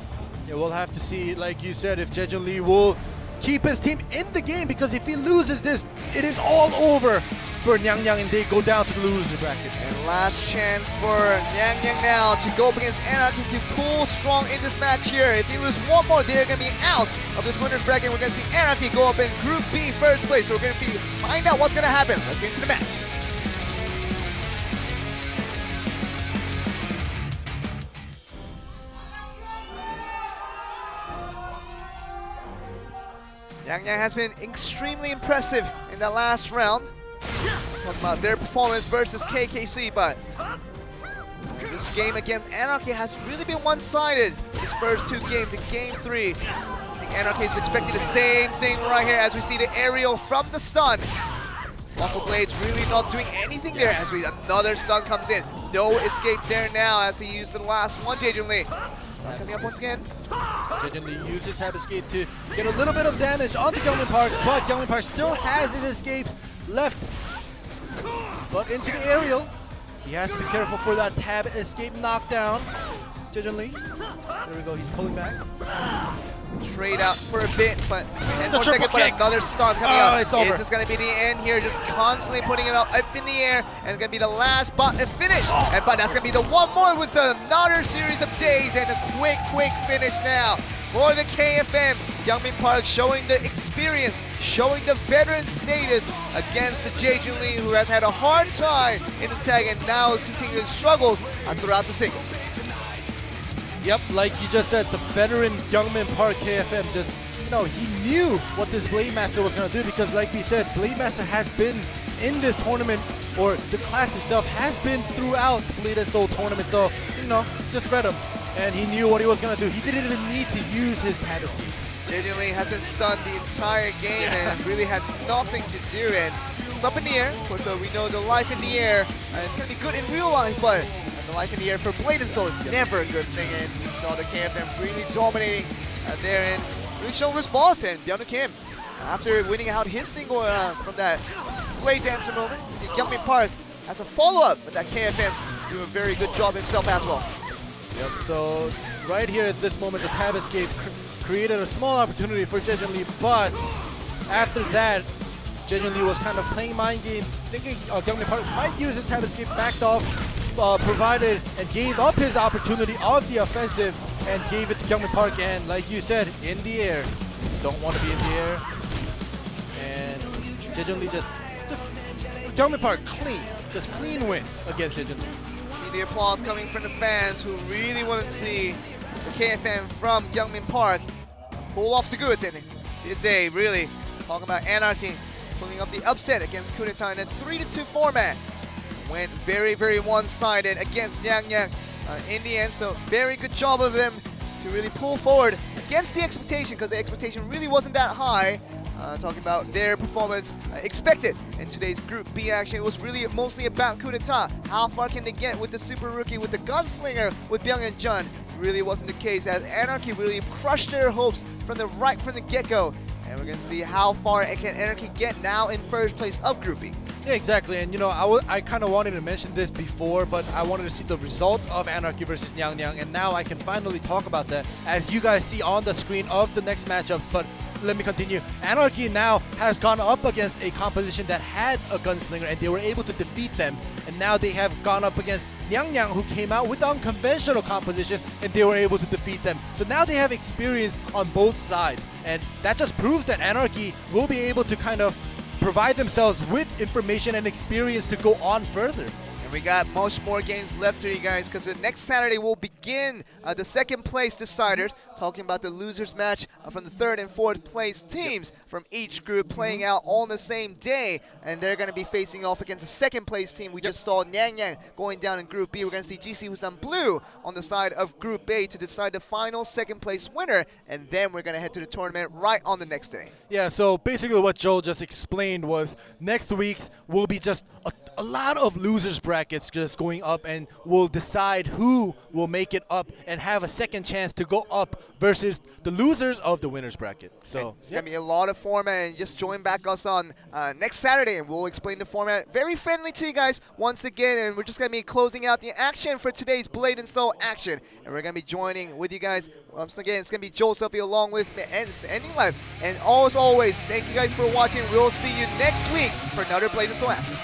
Yeah, we'll have to see, like you said, if Jejun Lee will keep his team in the game, because if he loses this, it is all over for Yang Yang and they go down to the loser bracket. And last chance for Yang Yang now to go up against Anarchy to pull strong in this match here. If they lose one more, they're going to be out of this winner's bracket. We're going to see Anarchy go up in Group B first place. So we're going to find out what's going to happen. Let's get into the match. Yang Yang has been extremely impressive in that last round. Talking about their performance versus KKC, but this game against Anarchy has really been one-sided. Its first 2 games in Game 3. I think Anarchy is expecting the same thing right here as we see the aerial from the stun. Waffle Blade's really not doing anything there as another stun comes in. No escape there now as he used the last one, Jejun Lee. Stun coming up once again. Jejun Lee uses Tab Escape to get a little bit of damage onto Youngmin Park, but Youngmin Park still has his escapes left. But into the aerial, he has to be careful for that Tab Escape knockdown. Jejun Lee, there we go, he's pulling back. Trade out for a bit, but another stun coming up. It's over. Is this going to be the end here? Just constantly putting it up in the air, and it's going to be the last finish. But that's going to be the one more with another series of days, and a quick finish now for the KFM. Youngmin Park showing the experience, showing the veteran status against the Jejun Lee, who has had a hard time in the tag and now continuing struggles throughout the singles. Yep, like you just said, the veteran Youngmin Park KFM just, he knew what this Blade Master was going to do, because like we said, Blade Master has been in this tournament, or the class itself has been throughout the Blade and Soul tournament, so, just read him. And he knew what he was going to do. He didn't even need to use his Tab Escape. Jejun Lee has been stunned the entire game and really had nothing to do, and it's up in the air. Of course, we know the life in the air, it's going to be good in real life, but the life in the air for Blade and Soul is never a good thing, and we saw the KFM really dominating there and really showing his boss, and Yeon Kim, after winning out his single from that Blade Dancer moment, you see Youngmin Park as a follow-up, but that KFM doing a very good job himself as well. Yep, so right here at this moment, the Tab Escape created a small opportunity for Jejun Lee, but after that, Jejun Lee was kind of playing mind games, thinking Youngmin Park might use his Tab Escape, backed off, provided and gave up his opportunity of the offensive, and gave it to Gyeongmin Park, and like you said, in the air. Don't want to be in the air. And Jaejun just Gyeongmin Park clean. Just clean win against Jaejun. See the applause coming from the fans who really want to see the KFM from Gyeongmin Park pull off the goods. And did they really? Talking about Anarchy pulling off the upset against Coup d'etat in a 3-2 format. Went very, very one-sided against Nyang in the end. So very good job of them to really pull forward against the expectation, because the expectation really wasn't that high. Talking about their performance expected in today's Group B action. It was really mostly about Coup d'etat. How far can they get with the super rookie, with the gunslinger, with Byung-Hyun Jun? Really wasn't the case, as Anarchy really crushed their hopes from the get-go. And we're going to see how far can Anarchy get now in first place of Group B. Yeah, exactly. And you know, I kind of wanted to mention this before, but I wanted to see the result of Anarchy versus Nyang, and now I can finally talk about that, as you guys see on the screen of the next matchups. But let me continue. Anarchy now has gone up against a composition that had a gunslinger, and they were able to defeat them. And now they have gone up against Nyang, who came out with unconventional composition, and they were able to defeat them. So now they have experience on both sides, and that just proves that Anarchy will be able to kind of provide themselves with information and experience to go on further. And we got much more games left here, you guys, because next Saturday we'll begin the second place deciders, talking about the losers match from the third and fourth place teams from each group playing out on the same day, and they're going to be facing off against the second place team. We just saw Nyang going down in Group B. We're going to see GC Busan Blue on the side of Group A to decide the final second place winner, and then we're going to head to the tournament right on the next day. Yeah, so basically what Joel just explained was next week's will be just a lot of losers brackets just going up, and we'll decide who will make it up and have a second chance to go up versus the losers of the winners bracket. So it's going to be a lot of format, and just join back us on next Saturday and we'll explain the format very friendly to you guys once again. And we're just going to be closing out the action for today's Blade and Soul action, and we're going to be joining with you guys once again. It's going to be Joel Sophie along with me and ending live. And as always, thank you guys for watching. We'll see you next week for another Blade and Soul action.